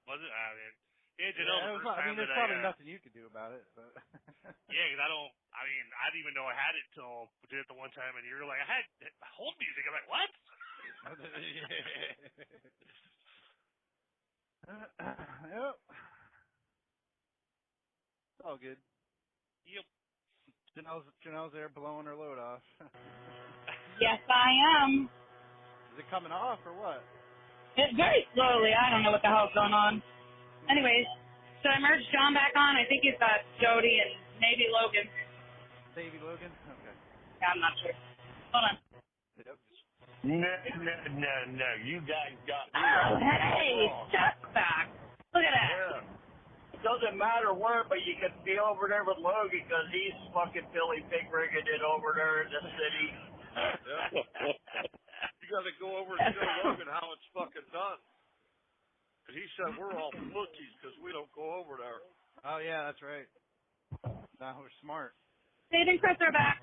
Was it? I mean, yeah, Janelle, the first time there's that probably nothing you could do about it. But yeah, because I didn't even know I had it till we did it the one time, and you were like, I had hold music. I'm like, what? Yep. It's all good. Yep. Janelle's there blowing her load off. Yes, I am. Is it coming off or what? Very slowly. I don't know what the hell's going on. Anyways, so I merged John back on. I think he's got Jody and maybe Logan. Davey Logan? Okay. Yeah, I'm not sure. Hold on. Yep. No. You guys got me. Oh, hey, Chuck's back. Look at that. Yeah. It doesn't matter where, but you can be over there with Logan because he's fucking Billy Pig rigging it over there in the city. You got to go over and show Logan how it's fucking done. Because he said we're all pussies because we don't go over there. Oh, yeah, that's right. Now we're smart. Dave and Chris are back.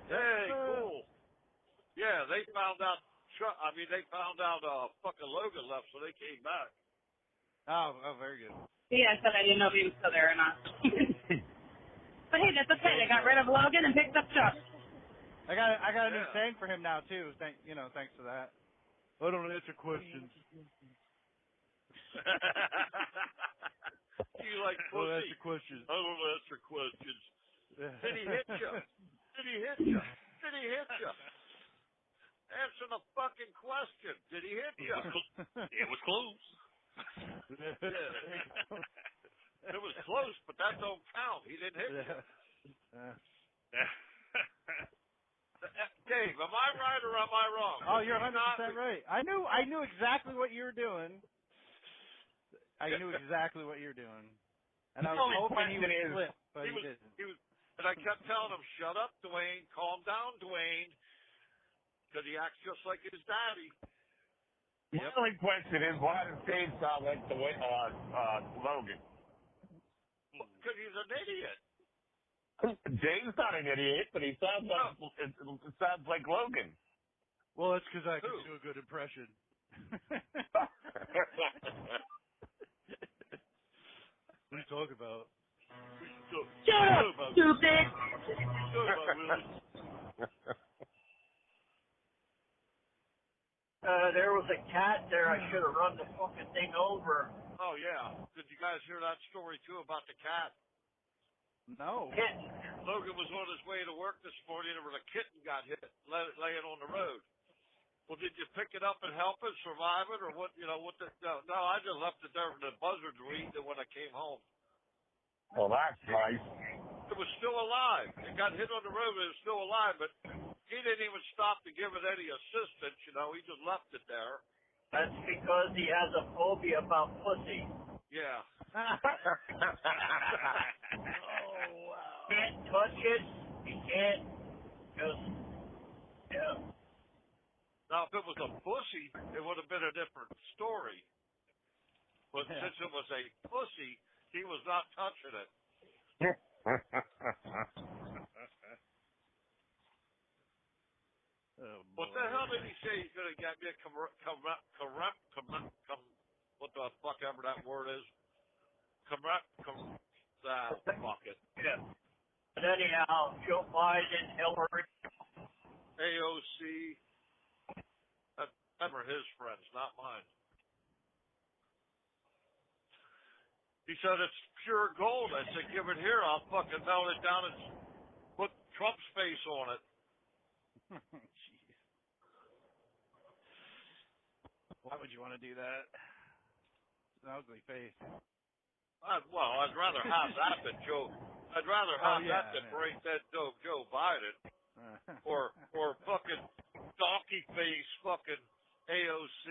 Hey, cool. Yeah, they found out. They found out fucking Logan left, so they came back. Oh, very good. Yeah, I said I didn't know if he was still there or not. But hey, that's okay. They got rid of Logan and picked up Chuck. I got a new saying for him now too. Thanks to that. I don't answer questions. You like I don't pussy? answer questions. I don't answer questions. Did he hit you? Did he hit you? Did he hit you? Answer the fucking question. Did he hit you? It was close. Yeah. It was close, but that don't count. He didn't hit you. Dave, am I right or am I wrong? Oh, you're 100% right. I knew exactly what you were doing. I knew exactly what you were doing. And I was hoping he would slip, but he didn't. And I kept telling him, shut up, Dwayne. Calm down, Dwayne. Because he acts just like his daddy. My only question is, why does Dave sound like the way, Logan? Because he's an idiot. Dave's not an idiot, but he sounds like it sounds like Logan. Well, that's because I can do a good impression. What are you talking about? Shut up, stupid! There was a cat there. I should have run the fucking thing over. Oh, yeah. Did you guys hear that story, too, about the cat? No. Kitten. Logan was on his way to work this morning and a kitten got hit, laying on the road. Well, did you pick it up and help it, survive it, or what? No, I just left it there for the buzzards were eating it when I came home. Well, that's nice. It was still alive. It got hit on the road, but it was still alive, but he didn't even stop to give it any assistance, he just left it there. That's because he has a phobia about pussy. Yeah. Oh, wow. Can't touch it. He can't just, Now, if it was a pussy, it would have been a different story. But since it was a pussy, he was not touching it. Oh, what the hell did he say he's going to get me what the fuck ever that word is? Fuck it. Yeah. But anyhow, Joe Biden, Hillary. AOC. Them are his friends, not mine. He said it's pure gold. I said, give it here. I'll fucking melt it down and put Trump's face on it. Jeez. Why would you want to do that? It's an ugly face. I'd rather have that than Joe. I'd rather have that than break that Joe Biden or fucking donkey face fucking AOC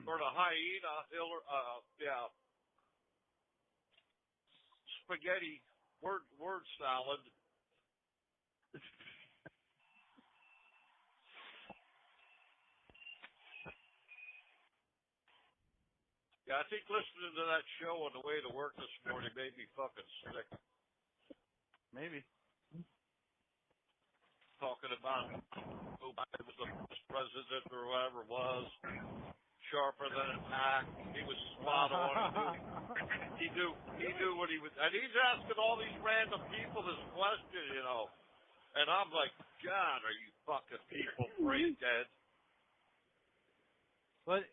or the hyena spaghetti word salad. Yeah, I think listening to that show on the way to work this morning made me fucking sick. Maybe. Talking about Joe Biden was the best president president or whatever it was, sharper than a tack. He was spot on. He knew what he was, and he's asking all these random people this question, you know. And I'm like, God, are you fucking people brain dead? But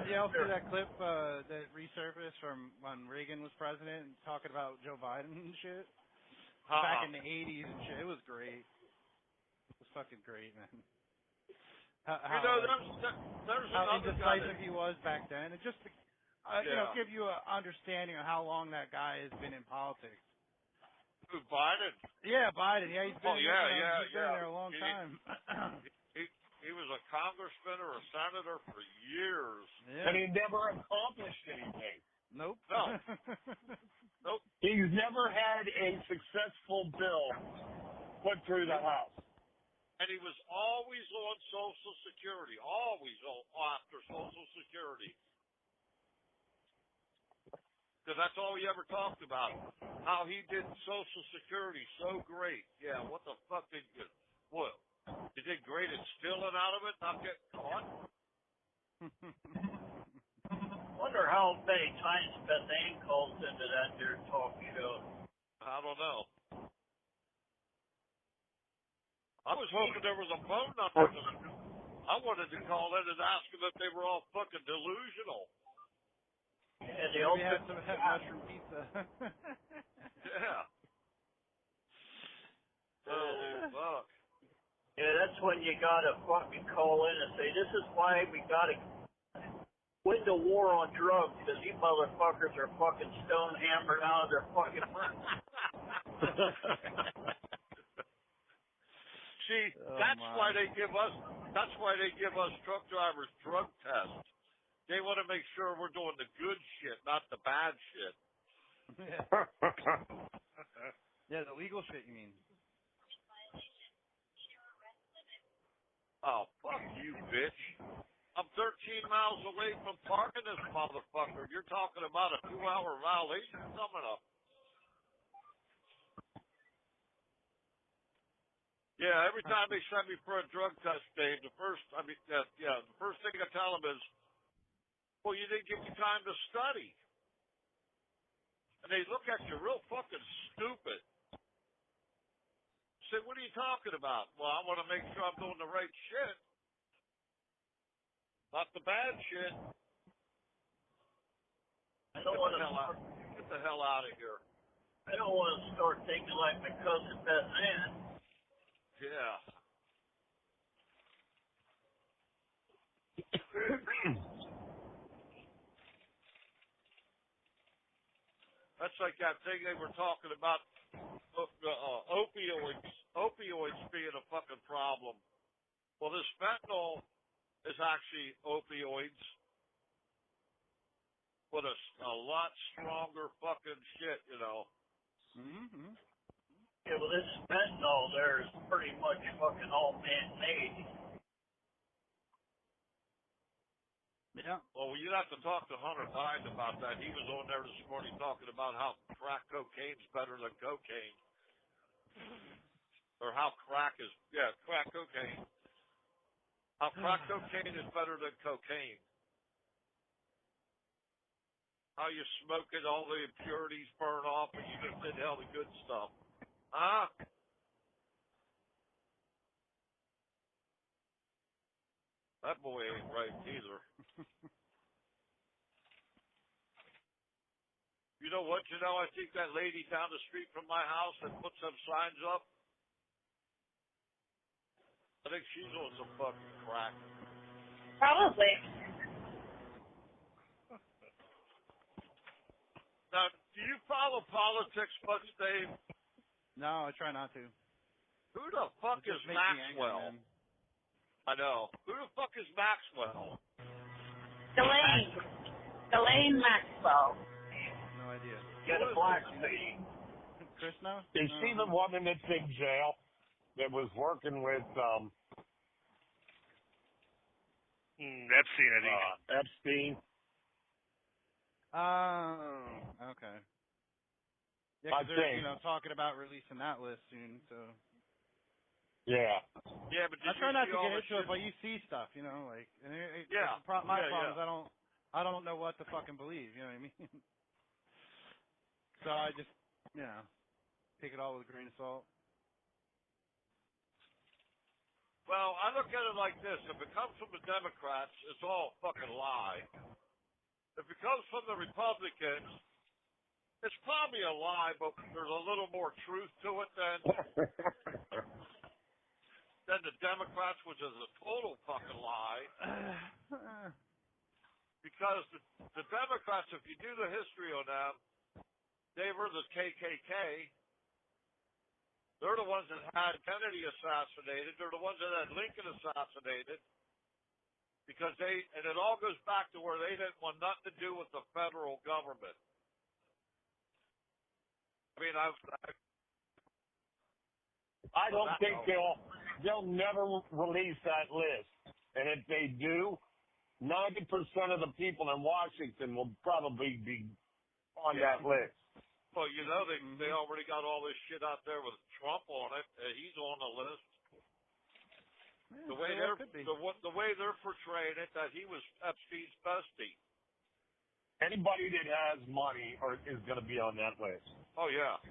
you also see that clip that resurfaced from when Reagan was president and talking about Joe Biden and shit back in the 80s and shit. It was great. It was fucking great, man. There's how another guy indecisive he was back then. And just to, give you an understanding of how long that guy has been in politics. Who, Biden? Yeah, Biden. Yeah, he's been, he's been there a long time. He was a congressman or a senator for years. Yeah. And he never accomplished anything. Nope. No. Nope. He's never had a successful bill put through the House. And he was always on Social Security. Always after Social Security. Because that's all he ever talked about. How he did Social Security so great. Yeah, what the fuck did you... What? You did great at stealing out of it, not getting caught? Wonder how many times Beth Ann calls into that there talk show. I don't know. I was hoping there was a phone number. I wanted to call in and ask them if they were all fucking delusional. Yeah, they we had some mushroom pizza. Yeah. Oh, fuck. Yeah, that's when you gotta fucking call in and say, this is why we gotta win the war on drugs, because these motherfuckers are fucking stone hammered out of their fucking minds. See, that's why they give us truck drivers drug tests. They want to make sure we're doing the good shit, not the bad shit. Yeah, the legal shit, you mean? Oh, fuck you, bitch. I'm 13 miles away from parking this motherfucker. You're talking about a 2-hour violation coming up. Yeah, every time they send me for a drug test, Dave, the first thing I tell them is, well, you didn't give me time to study. And they look at you real fucking stupid. Say, what are you talking about? Well, I want to make sure I'm doing the right shit. Not the bad shit. I don't want to get the hell out of here. I don't want to start thinking like my cousin Beth Ann. Yeah. That's like that thing they were talking about, opioids being a fucking problem. Well, this fentanyl is actually opioids, but a lot stronger fucking shit, you know. Mm-hmm. Yeah, well, this fentanyl there is pretty much fucking all man-made. Yeah. Well, you'd have to talk to Hunter Biden about that. He was on there this morning talking about how crack cocaine's better than cocaine. Or how crack cocaine. How crack cocaine is better than cocaine. How you smoke it, all the impurities burn off, and you just inhale the good stuff. Huh? That boy ain't right either. You know what? I think that lady down the street from my house that put some signs up, I think she's on some fucking crack. Probably. Now, do you follow politics much, Dave? No, I try not to. Who the fuck is Maxwell? Angry, I know. Who the fuck is Maxwell? Ghislaine Maxwell. No idea. Get a black lady. Chris knows? Is she the woman that's in jail that was working with Epstein, I think. Epstein? Oh, okay. Yeah, because they're talking about releasing that list soon. So. Yeah. Yeah, but I try not to get into it, but you see stuff, you know, like, and my problem is I don't know what to fucking believe, you know what I mean? So I just, you know, take it all with a grain of salt. Well, I look at it like this. If it comes from the Democrats, it's all a fucking lie. If it comes from the Republicans, it's probably a lie, but there's a little more truth to it than the Democrats, which is a total fucking lie. Because the Democrats, if you do the history on them, they were the KKK. They're the ones that had Kennedy assassinated. They're the ones that had Lincoln assassinated. Because and it all goes back to where they didn't want nothing to do with the federal government. I mean, I don't think they'll never release that list. And if they do, 90% of the people in Washington will probably be on that list. Well, you know, they already got all this shit out there with Trump on it. He's on the list. Yeah, the way they're portraying it, that he was Epstein's bestie. Anybody that has money is going to be on that list. Oh yeah.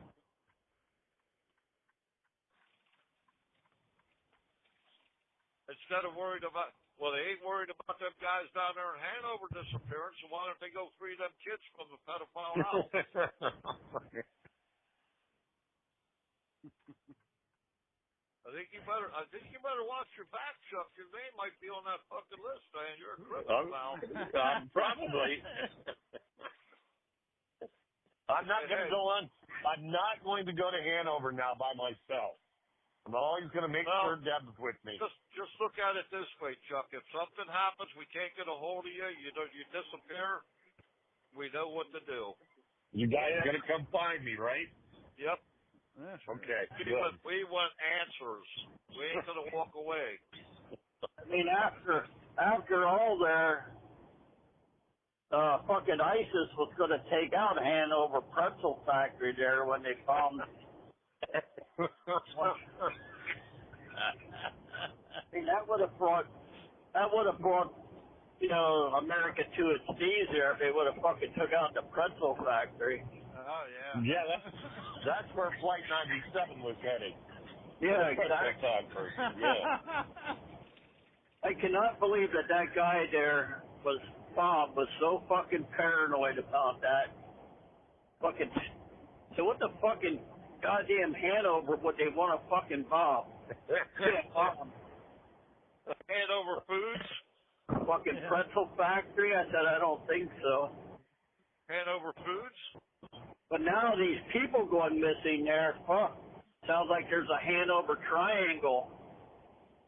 Instead of worried about, they ain't worried about them guys down there in Hanover disappearance, so why don't they go free them kids from the pedophile house? I think you better watch your back, Chuck. Your name might be on that fucking list, man. You're a criminal now. Probably. I'm not going to go to Hanover now by myself. I'm always going to make sure Deb's with me. Just look at it this way, Chuck. If something happens, we can't get a hold of you. You disappear. We know what to do. You guys are going to come find me, right? Yep. Yeah, sure. Okay. We want answers. We ain't going to walk away. I mean, after all there, fucking ISIS was going to take out Hanover pretzel factory there when they found. I mean, that would have brought, America to its knees there if they would have fucking took out the pretzel factory. Oh yeah. Yeah, that's where Flight 97 was headed. Yeah, exactly. Yeah. I cannot believe that guy there Bob was so fucking paranoid about that. Fucking. So what the fucking goddamn Hanover would they want to fucking bomb? Hanover Foods? Fucking pretzel factory? I said, I don't think so. Hanover Foods? But now these people going missing there, fuck. Sounds like there's a Hanover triangle.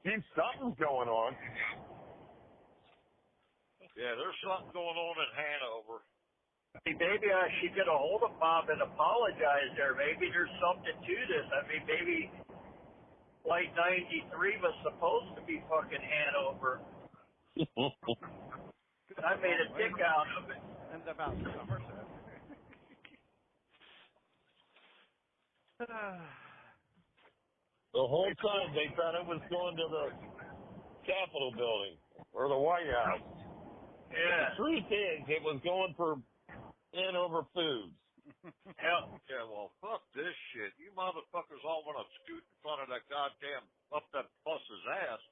See, something's going on. Yeah, there's something going on in Hanover. Hey, maybe I should get a hold of Bob and apologize there. Maybe there's something to this. I mean, maybe Flight 93 was supposed to be fucking Hanover. I made a dick out of it. And about Somerset. The whole time they thought it was going to the Capitol building or the White House. Yeah. The truth is, it was going for Hanover Foods. Hell, yeah, well, fuck this shit. You motherfuckers all want to scoot in front of that goddamn, up that bus's ass.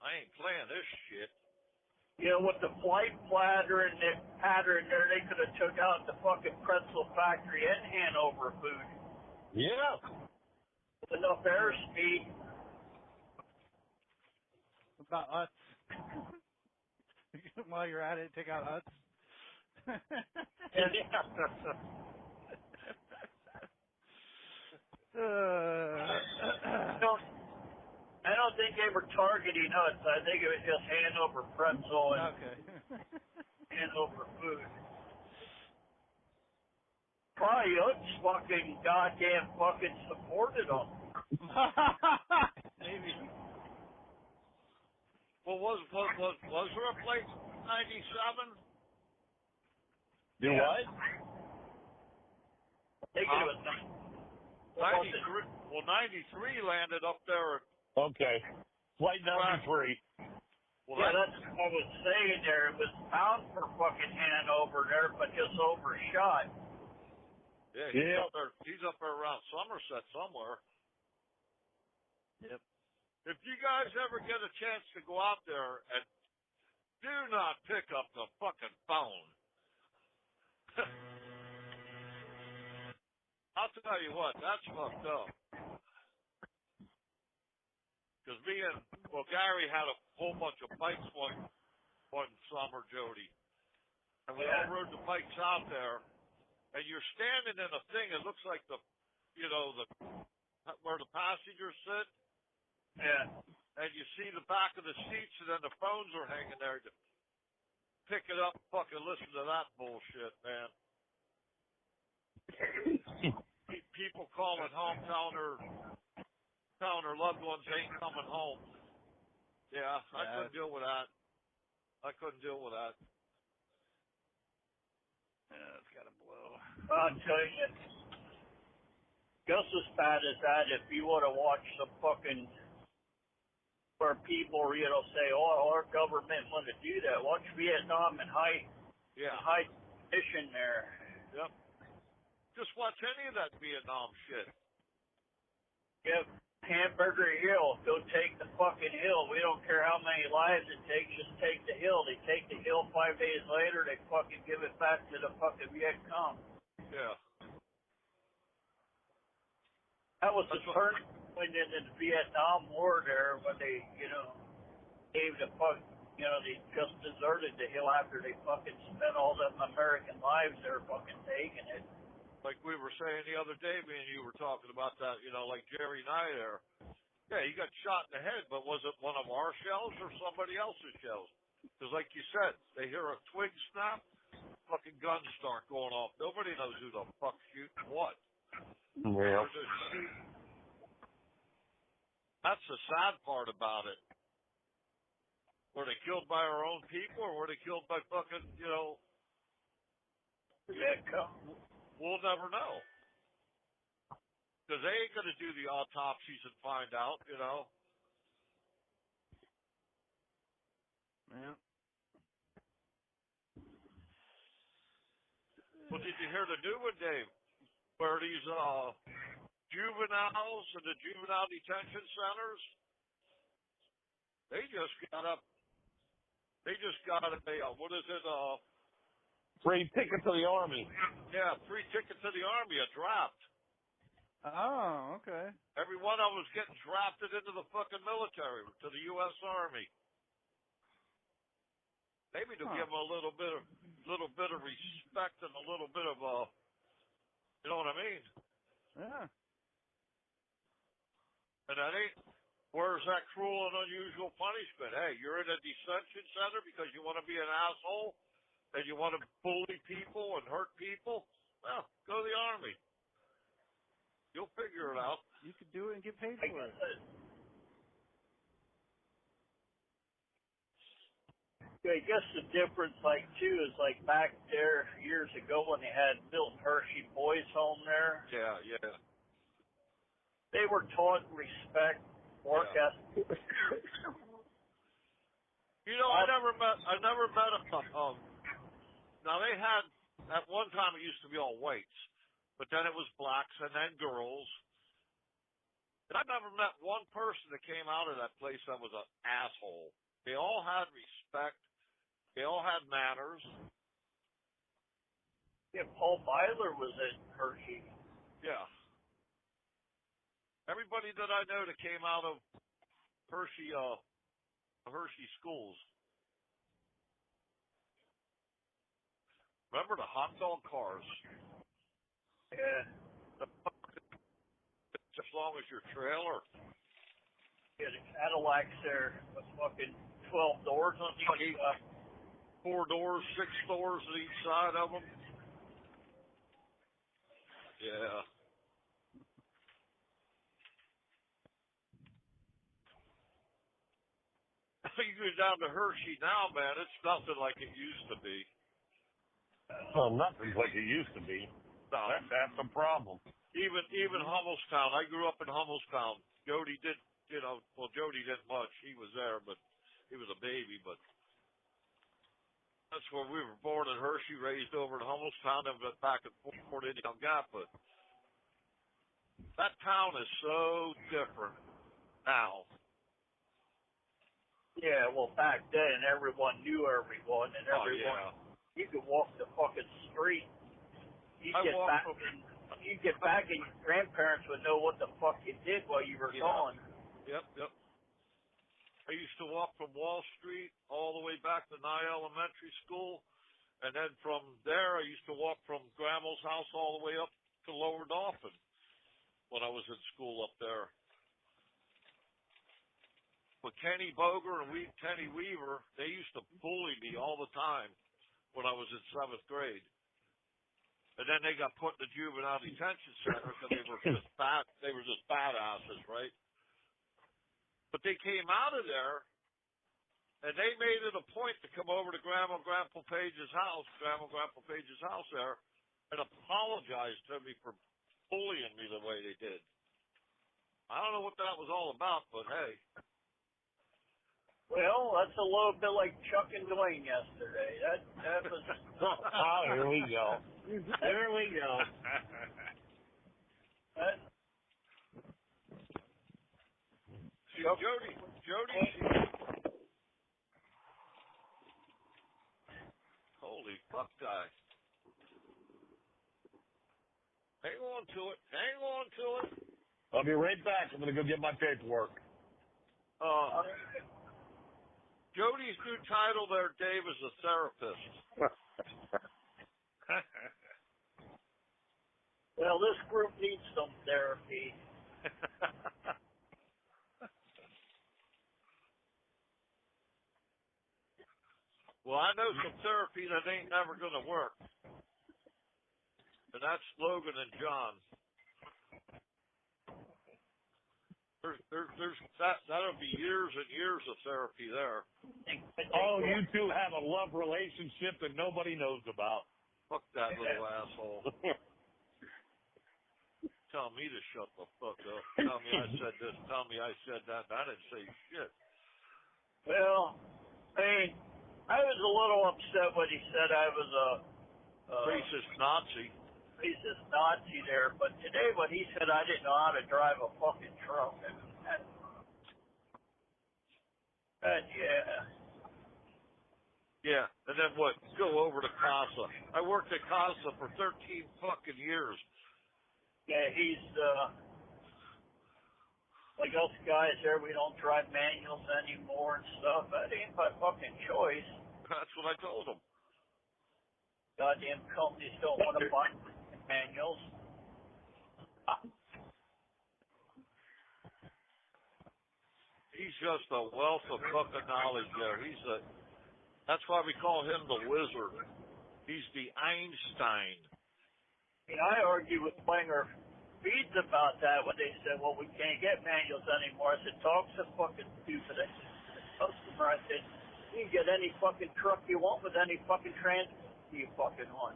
I ain't playing this shit. You know, with the flight pattern there, they could have took out the fucking pretzel factory and Hanover Food. Yeah. With enough airspeed. About Utz. While you're at it, take out Utz. I don't think they were targeting us. I think it was just Hanover pretzel and Hanover Food. Probably Utz fucking goddamn fucking supported them. Maybe. Well, was there a Flight 97? Do what? I think it was 93. Well, 93 landed up there. Okay. Flight 93. Well, yeah, that's what I was saying there. It was bound for fucking Hanover there, but just overshot. Yeah, he's up there. He's up there around Somerset somewhere. Yep. If you guys ever get a chance to go out there, and do not pick up the fucking phone. I'll tell you what, that's fucked up. Because Gary had a whole bunch of bikes one summer, Jody. And we all rode the bikes out there, and you're standing in a thing, it looks like where the passengers sit. Yeah. And you see the back of the seats, and then the phones are hanging there. To pick it up and fucking listen to that bullshit, man. People calling home, telling her loved ones ain't coming home. Yeah, I couldn't deal with that. I couldn't deal with that. Yeah, it's got to blow. I'll tell you, just as bad as that, if you would have watched some fucking, where people, say, oh, our government want to do that. Watch Vietnam and high mission there. Yep. Just watch any of that Vietnam shit. Yep. Hamburger Hill, go take the fucking hill. We don't care how many lives it takes, just take the hill. They take the hill 5 days later, they fucking give it back to the fucking Viet Cong. Yeah. That was the turning point in the Vietnam War there when they, gave the they just deserted the hill after they fucking spent all them American lives there fucking taking it. Like we were saying the other day, me and you were talking about that, like Jerry Nye there. Yeah, he got shot in the head, but was it one of our shells or somebody else's shells? Because like you said, they hear a twig snap, fucking guns start going off. Nobody knows who the fuck's shooting what. Yeah. That's the sad part about it. Were they killed by our own people, or were they killed by fucking, Viet Cong. We'll never know. Because they ain't going to do the autopsies and find out, Yeah. Well, did you hear the new one, Dave? Where these juveniles in the juvenile detention centers, they just got a, what is it, Free ticket to the Army. yeah, free ticket to the Army, a draft. Oh, okay. Every one of them was getting drafted into the fucking military, to the U.S. Army. Maybe to give them a little bit of respect and a little bit of you know what I mean? Yeah. And that ain't, where's that cruel and unusual punishment? Hey, you're in a detention center because you want to be an asshole and you want to bully people and hurt people? Well, go to the Army. You'll figure it out. You could do it and get paid for it. I guess the difference, too, is back there years ago when they had Milton Hershey Boys Home there. Yeah. They were taught respect, work ethic. I never met a. Now they had at one time it used to be all whites, but then it was blacks and then girls. And I never met one person that came out of that place that was an asshole. They all had respect. They all had manners. Yeah, Paul Byler was at Hershey. Yeah. Everybody that I know that came out of Hershey schools. Remember the hot dog cars? Yeah. As long as your trailer. Yeah, the Cadillacs there with fucking 12 doors on each side. 4 doors, 6 doors on each side of them. Yeah. You go down to Hershey now, man, it's nothing like it used to be. Well, nothing's like it used to be. No. That's the problem. Even Hummelstown. I grew up in Hummelstown. Jody did, Jody didn't much. He was there, but he was a baby. But that's where we were born in Hershey, raised over in Hummelstown, and went back and forth to Indian Gap. But that town is so different now. Yeah, well, back then everyone knew everyone, and everyone. You could walk the fucking street. You get back, and your grandparents would know what the fuck you did while you were gone. Yep. I used to walk from Wall Street all the way back to Nye Elementary School, and then from there I used to walk from Grandma's house all the way up to Lower Dauphin when I was in school up there. But Kenny Boger and Kenny Weaver, they used to bully me all the time when I was in 7th grade. And then they got put in the juvenile detention center because they were just badasses, right? But they came out of there, and they made it a point to come over to Grandma and Grandpa Page's house there, and apologize to me for bullying me the way they did. I don't know what that was all about, but hey. Well, that's a little bit like Chuck and Dwayne yesterday. That was. Oh, here we go. There we go. Jody. Holy fuck, guy. Hang on to it. I'll be right back. I'm going to go get my paperwork. Jody's new title there, Dave, is a therapist. Well, this group needs some therapy. Well, I know some therapy that ain't never going to work. And that's Logan and John. That'll be years and years of therapy there. Oh, you two have a love relationship that nobody knows about. Fuck that little asshole. Tell me to shut the fuck up. Tell me I said this. Tell me I said that. I didn't say shit. Well, I was a little upset when he said I was a racist Nazi there, but today when he said I didn't know how to drive a fucking truck, yeah, and then what? Go over to Casa. I worked at Casa for 13 fucking years. Yeah, he's like us guys here. We don't drive manuals anymore and stuff. That ain't my fucking choice. That's what I told him. Goddamn companies don't want to buy manuals. He's just a wealth of fucking knowledge there. That's why we call him the wizard. He's the Einstein. I argued with Klinger Feeds about that when they said, well, we can't get manuals anymore. I said, talk so fucking stupid. I said, customer, I said, you can get any fucking truck you want with any fucking transmission you fucking want.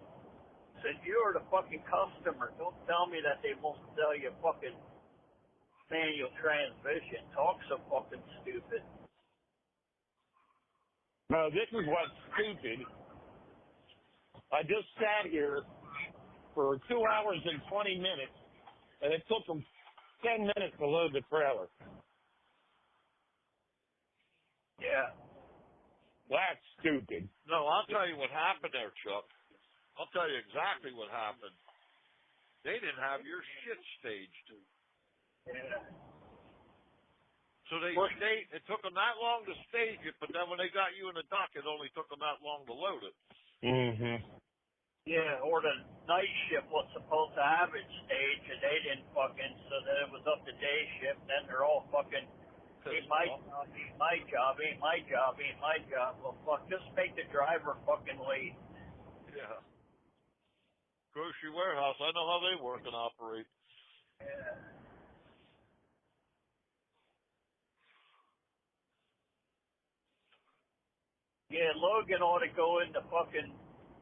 I said, you're the fucking customer. Don't tell me that they won't sell you fucking manual transmission. Talk so fucking stupid. No, this is what's stupid. I just sat here for 2 hours and 20 minutes, and it took them 10 minutes to load the trailer. Yeah. That's stupid. No, I'll tell you what happened there, Chuck. I'll tell you exactly what happened. They didn't have your shit staged. Yeah. So it took them that long to stage it, but then when they got you in the dock, it only took them that long to load it. Mm-hmm. Yeah, or the night shift was supposed to have it staged, and they didn't fucking, so then it was up to day shift, then they're all fucking, ain't my job, ain't my job, ain't my job, ain't my job. Well, fuck, just make the driver fucking late. Yeah. Grocery warehouse, I know how they work and operate. Yeah. Yeah, Logan ought to go into fucking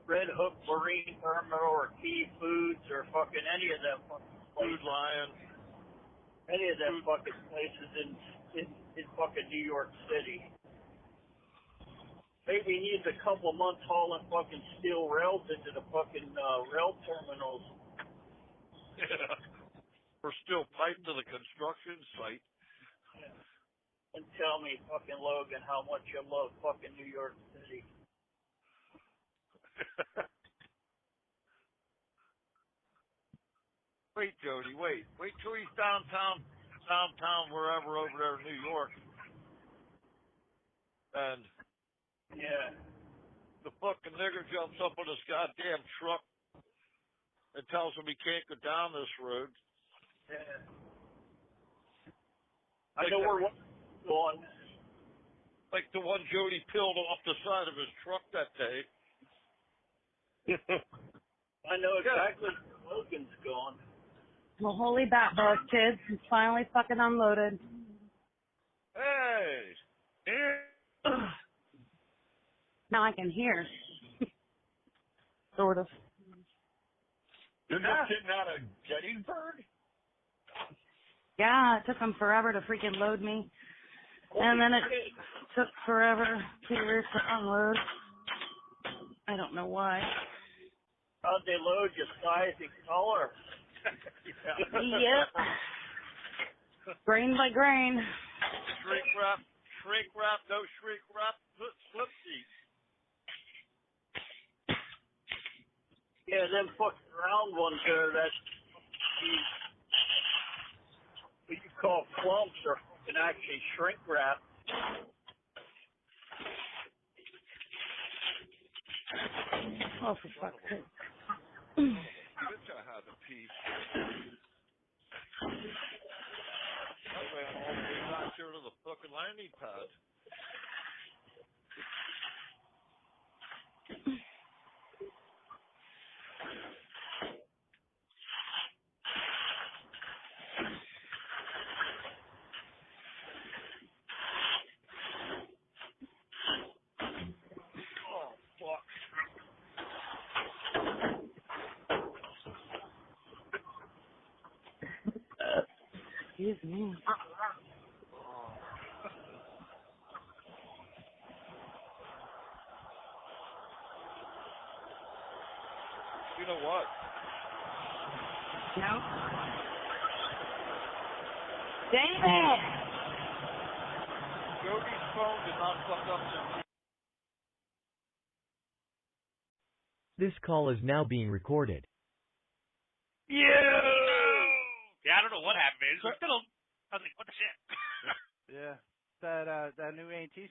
Red Hook Marine Terminal or Key Foods or fucking any of them Food Lion. Any of them fucking places in fucking New York City. Maybe he needs a couple of months hauling fucking steel rails into the fucking rail terminals. We're still pipe to the construction site. And tell me, fucking Logan, how much you love fucking New York City. Wait, Jody, wait till he's downtown, wherever over there in New York. And Yeah. the fucking nigger jumps up on his goddamn truck and tells him he can't go down this road. Yeah. I know where one's going. Like the one Jody peeled off the side of his truck that day. I know exactly where Logan's going. Well, holy bat buzz, kids. It's finally fucking unloaded. Hey! Now I can hear. Sort of. You're not sitting out of Gettysburg? Yeah, it took them forever to freaking load me. And then it took forever to unload. I don't know why. How'd they load your size and color? Yep. Grain by grain. Shrink wrap, no shrink wrap, slip sheet. Yeah, them fucking round ones there that what you call clumps are fucking actually shrink wrap. Oh, for fuck's sake. Bitch, I had a piece. I ran all the way back here to the fucking landing pad. Oh, fuck. Excuse me. You know what? No? Dang it! Jody's phone did not fuck up some. This call is now being recorded. Yeah, I don't know what happened, man. I was like, what the shit? Yeah. That new AT&T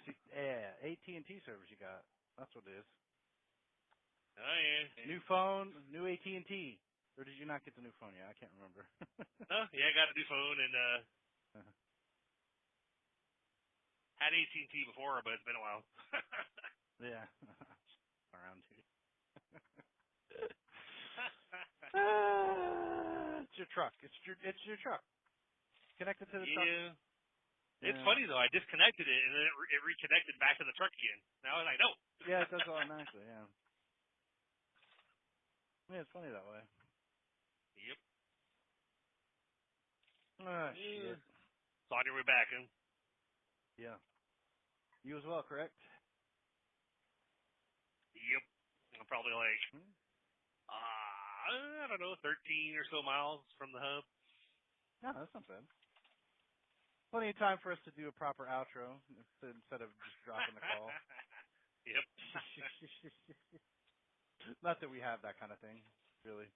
service you got. That's what it is. Oh, yeah. New phone, new AT&T. Or did you not get the new phone yet? I can't remember. Oh, yeah, I got a new phone and had AT&T before, but it's been a while. Yeah. Around here. It's your truck. It's your truck. Connected to the truck. Yeah. It's funny though. I disconnected it and then it reconnected back to the truck again. Now I was like, no. Yeah, it does automatically. Yeah. Yeah, it's funny that way. Yep. Ah, shit. So on your way back, huh? Yeah. You as well, correct? Yep. I'm probably like, I don't know, 13 or so miles from the hub. No, that's not bad. Plenty of time for us to do a proper outro instead of just dropping the call. Yep. Not that we have that kind of thing, really.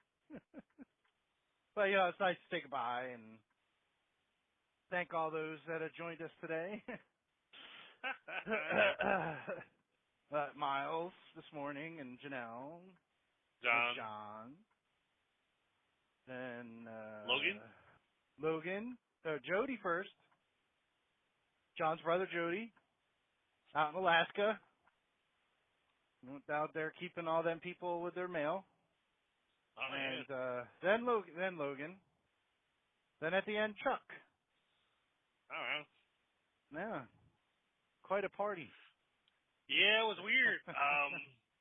But, you know, it's nice to say goodbye and thank all those that have joined us today. Miles this morning and Janelle. John. Then Logan. Jody first. John's brother Jody. Out in Alaska. Out there keeping all them people with their mail. Oh, and then Logan. Then at the end, Chuck. Oh, well. Yeah. Quite a party. Yeah, it was weird.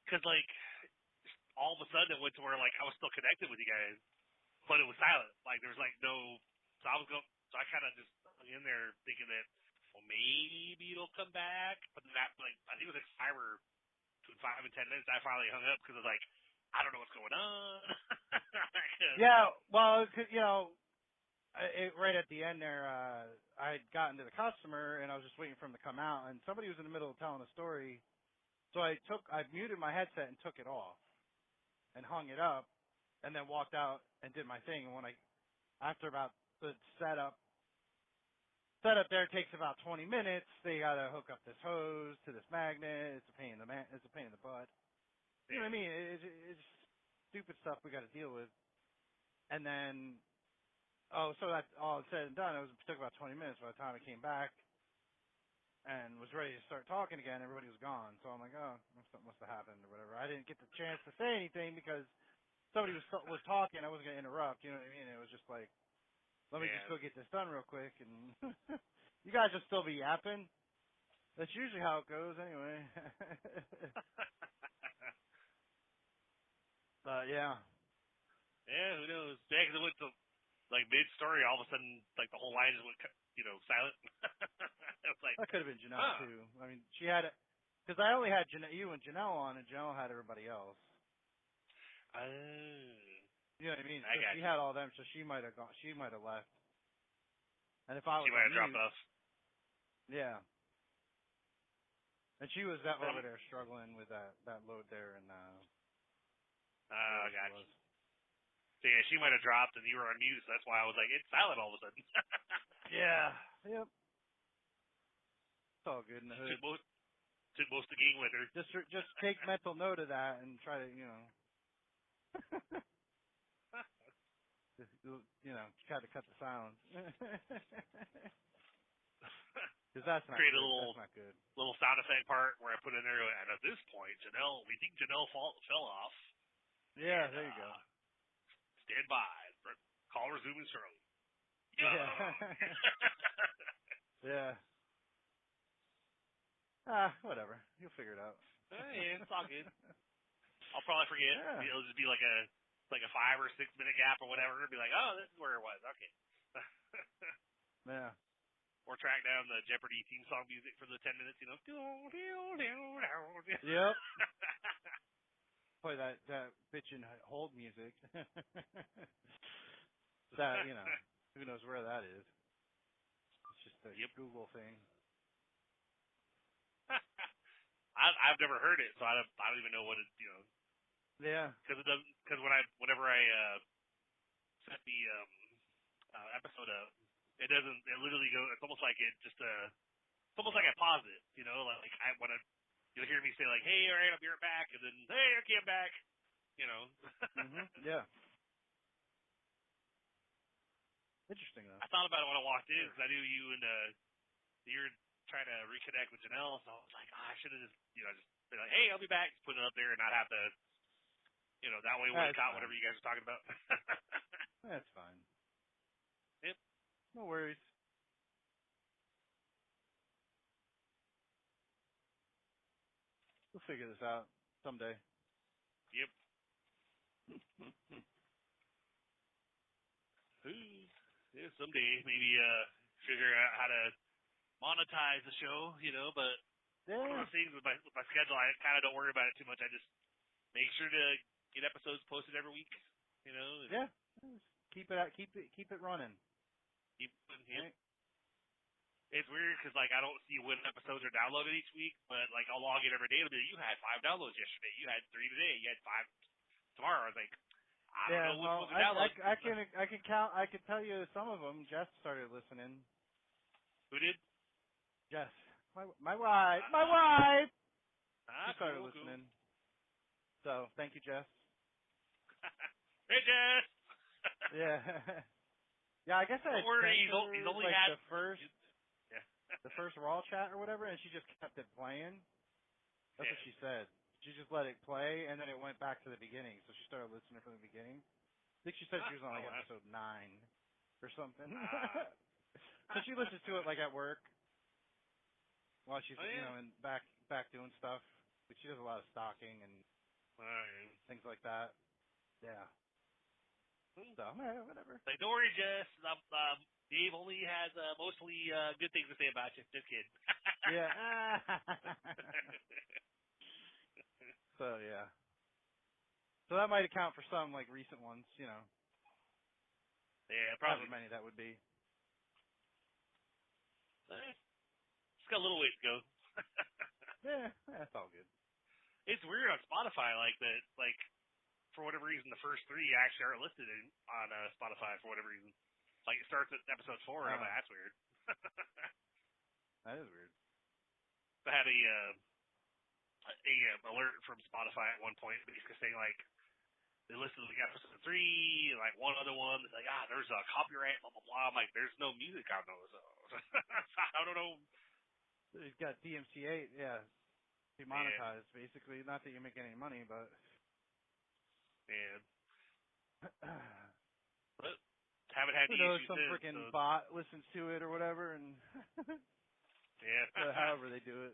'Cause like, all of a sudden it went to where, like, I was still connected with you guys. but it was silent. Like there was like no. So I kind of just hung in there thinking that, well, maybe it'll come back. But then that, like, I think it was like 5 and 10 minutes. I finally hung up because I was like, I don't know what's going on. Yeah, well, right at the end there, I had gotten to the customer and I was just waiting for him to come out, and somebody was in the middle of telling a story. So I muted my headset and took it off and hung it up, and then walked out and did my thing. And after about the setup there takes about 20 minutes. They gotta hook up this hose to this magnet. It's a pain in the butt. You know what I mean? It's stupid stuff we got to deal with. And then, so that's all said and done. It took about 20 minutes by the time I came back and was ready to start talking again. Everybody was gone. So I'm like, oh, something must have happened or whatever. I didn't get the chance to say anything because somebody was talking. I wasn't gonna interrupt. You know what I mean? It was just like, let me just go get this done real quick, and you guys will still be yapping. That's usually how it goes, anyway. But yeah. Yeah, who knows? Yeah, because it went to like mid-story, all of a sudden, like the whole line just went, silent. It was like, that could have been Janelle too. I mean, she had it because I only had you and Janelle on, and Janelle had everybody else. You know what I mean? So she had all them, so she might have gone. She might have left. And if I was, she might have dropped off. Yeah. And she was over there struggling with that load there, and gotcha. So yeah, she might have dropped, and you were on mute, so that's why I was like, it's silent all of a sudden. Yeah. Yep. It's all good in the hood. Took most of the game with her. Just take mental note of that and try to, try to cut the silence. Because that's not create good. That's not good. Little sound effect part where I put in there, and at this point, we think Janelle fell off. Yeah, and, there you go. Stand by. Call resuming shortly. Yeah. Yeah. Whatever. You'll figure it out. Yeah, it's all good. I'll probably forget. Yeah. It'll just be like a 5 or 6 minute gap or whatever. It'll be like, oh, this is where it was. Okay. Yeah. Or track down the Jeopardy theme song music for the 10 minutes, Yep. Play that bitchin' hold music. That, who knows where that is. It's just a Google thing. I've never heard it, so I don't even know what it, Yeah. Because it doesn't. Because whenever I set the episode up, it doesn't. It literally goes. It's almost like it's almost like I pause it. Like I want to. You'll hear me say like, "Hey, all right, I'll be right back," and then, "Hey, okay, I'm back." Yeah. Interesting though. I thought about it when I walked in because I knew you and you were trying to reconnect with Janelle, so I was like, I should have just been like, "Hey, I'll be back," just put it up there and not have to. That way we would have caught whatever you guys were talking about. That's fine. Yep. No worries. We'll figure this out someday. Yep. Yeah, someday maybe figure out how to monetize the show, but one of those things with my schedule, I kind of don't worry about it too much. I just make sure to get episodes posted every week, Yeah. Keep it running. Right. It's weird because I don't see when episodes are downloaded each week, but I'll log in every day. It'll be you had 5 downloads yesterday, you had 3 today, you had 5 tomorrow. I was like, I don't know which ones are downloaded. I can count. I can tell you some of them. Jess started listening. Who did? Jess, my wife. My wife. She started listening. Cool. So thank you, Jess. Hey, Jess. Yeah. Yeah, I guess I don't worry. He's only had the first. The first Raw chat or whatever, and she just kept it playing. That's what she said. She just let it play, and then it went back to the beginning. So she started listening from the beginning. I think she said she was on episode 9 or something. So she listens to it at work while she's and back doing stuff. But she does a lot of stocking and things like that. Yeah. So, whatever. Like, don't worry, Jess. Dave only has mostly good things to say about you. Just kidding. Yeah. So, yeah. So that might account for some, like, recent ones, you know. Yeah, probably. However many that would be. It's got a little ways to go. Yeah, that's all good. It's weird on Spotify, like that. Like, for whatever reason, the first 3 actually aren't listed on Spotify for whatever reason. Like, it starts at episode 4, and I'm like, that's weird. That is weird. I had a alert from Spotify at one point, basically saying like they listed like episode 3, like one other one. It's like there's a copyright, blah blah blah. I'm like, there's no music on those. So I don't know. He's got DMCA, yeah, demonetized basically. Not that you're making any money, but yeah. But haven't had who the knows? issues Some since, freaking so. bot listens to it or whatever, and Yeah. however they do it,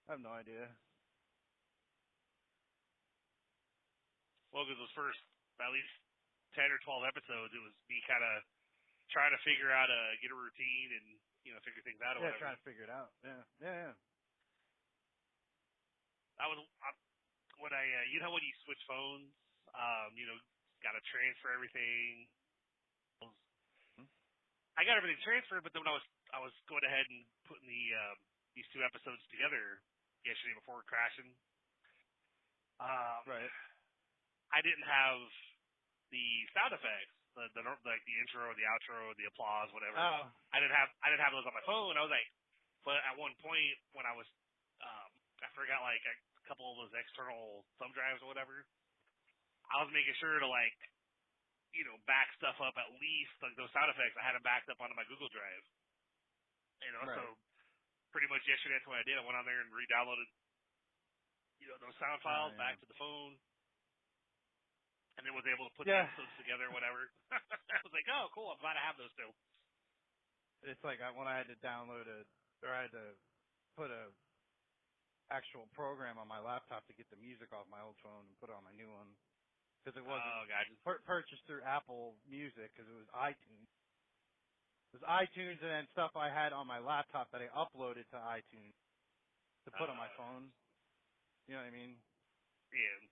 I have no idea. Well, because those first at least 10 or 12 episodes, it was me kind of trying to figure out get a routine and figure things out or whatever. Trying to figure it out. Yeah. When I when you switch phones, got to transfer everything. I got everything transferred, but then when I was going ahead and putting these 2 episodes together yesterday before crashing. Right. I didn't have the sound effects, like the intro, the outro, the applause, whatever. Oh. I didn't have those on my phone. I was like, but at one point when I was, I forgot like a couple of those external thumb drives or whatever. I was making sure to like, back stuff up at least like those sound effects. I had them backed up onto my Google Drive. Right. So pretty much yesterday that's what I did. I went on there and re-downloaded, those sound files back to the phone. And then was able to put the episodes together or whatever. I was like, oh, cool. I'm glad I have those still. It's like when I had to I had to put a actual program on my laptop to get the music off my old phone and put it on my new one. Because it wasn't purchased through Apple Music, because it was iTunes. It was iTunes and then stuff I had on my laptop that I uploaded to iTunes to put on my phone. You know what I mean? Yeah.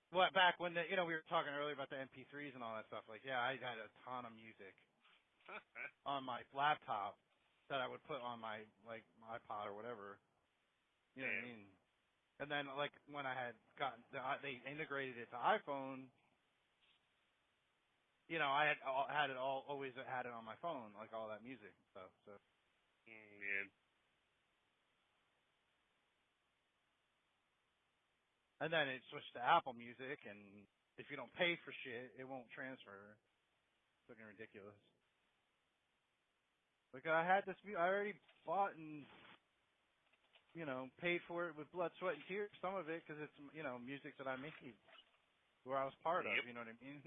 Well, back when we were talking earlier about the MP3s and all that stuff. Like, I had a ton of music on my laptop that I would put on my iPod or whatever. You know what I mean? And then like when I had gotten, they integrated it to iPhone. I had it always had it on my phone, like all that music and stuff. So. Yeah. And then it switched to Apple Music, and if you don't pay for shit, it won't transfer. It's looking ridiculous. Like I had this, I already bought and paid for it with blood, sweat, and tears. Some of it because it's music that I made, where I was part of. You know what I mean?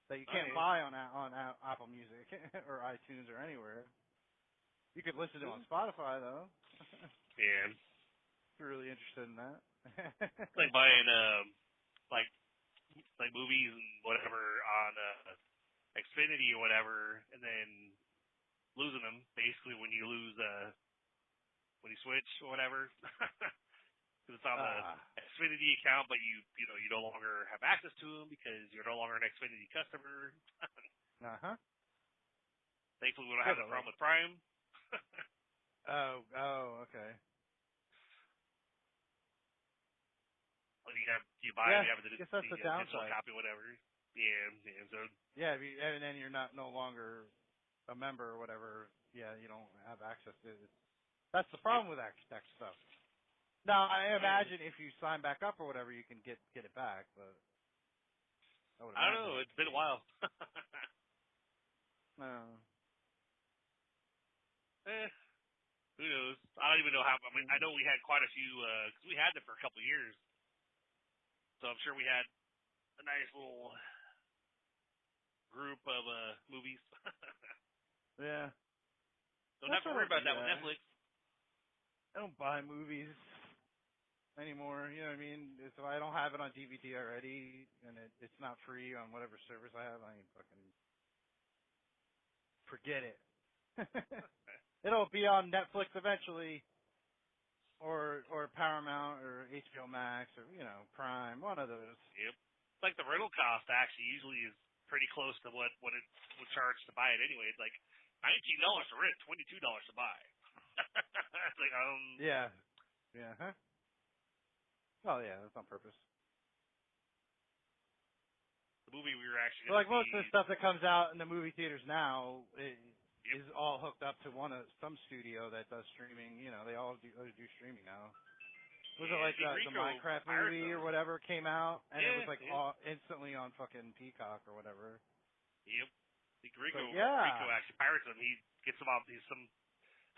That you can't buy on Apple Music or iTunes or anywhere. You could listen to it on Spotify though. Yeah. If you're really interested in that. Like buying like movies and whatever on Xfinity or whatever, and then losing them basically when you switch or whatever. Because it's on the Xfinity account, but you no longer have access to them because you're no longer an Xfinity customer. Thankfully, we don't have that problem with Prime. Okay. You buy it, you have the guess that's the digital downside. copy, whatever. Yeah, so. Yeah, and then you're no longer a member or whatever. Yeah, you don't have access to it. That's the problem with that stuff. Now, I imagine if you sign back up or whatever, you can get it back, but I don't know. It's been a while. No. Who knows? I don't even know how. I mean, I know we had quite a few because we had them for a couple of years. So I'm sure we had a nice little group of movies. Yeah. Don't have to worry about that with Netflix. I don't buy movies. anymore. You know what I mean? If I don't have it on DVD already and it's not free on whatever service I have, I ain't fucking forget it. It'll be on Netflix eventually, or Paramount or HBO Max or Prime, one of those. Yep. It's like the rental cost actually usually is pretty close to what it would charge to buy it anyway. It's like $19 to rent, $22 to buy. It's like Yeah. Huh? Oh yeah, that's on purpose. The movie we were actually So like most of the stuff that comes out in the movie theaters now is all hooked up to some studio that does streaming. They all do streaming now. Was it like the Minecraft movie or whatever came out and it was like instantly on fucking Peacock or whatever? Yep. Rico actually pirates them. He gets them off some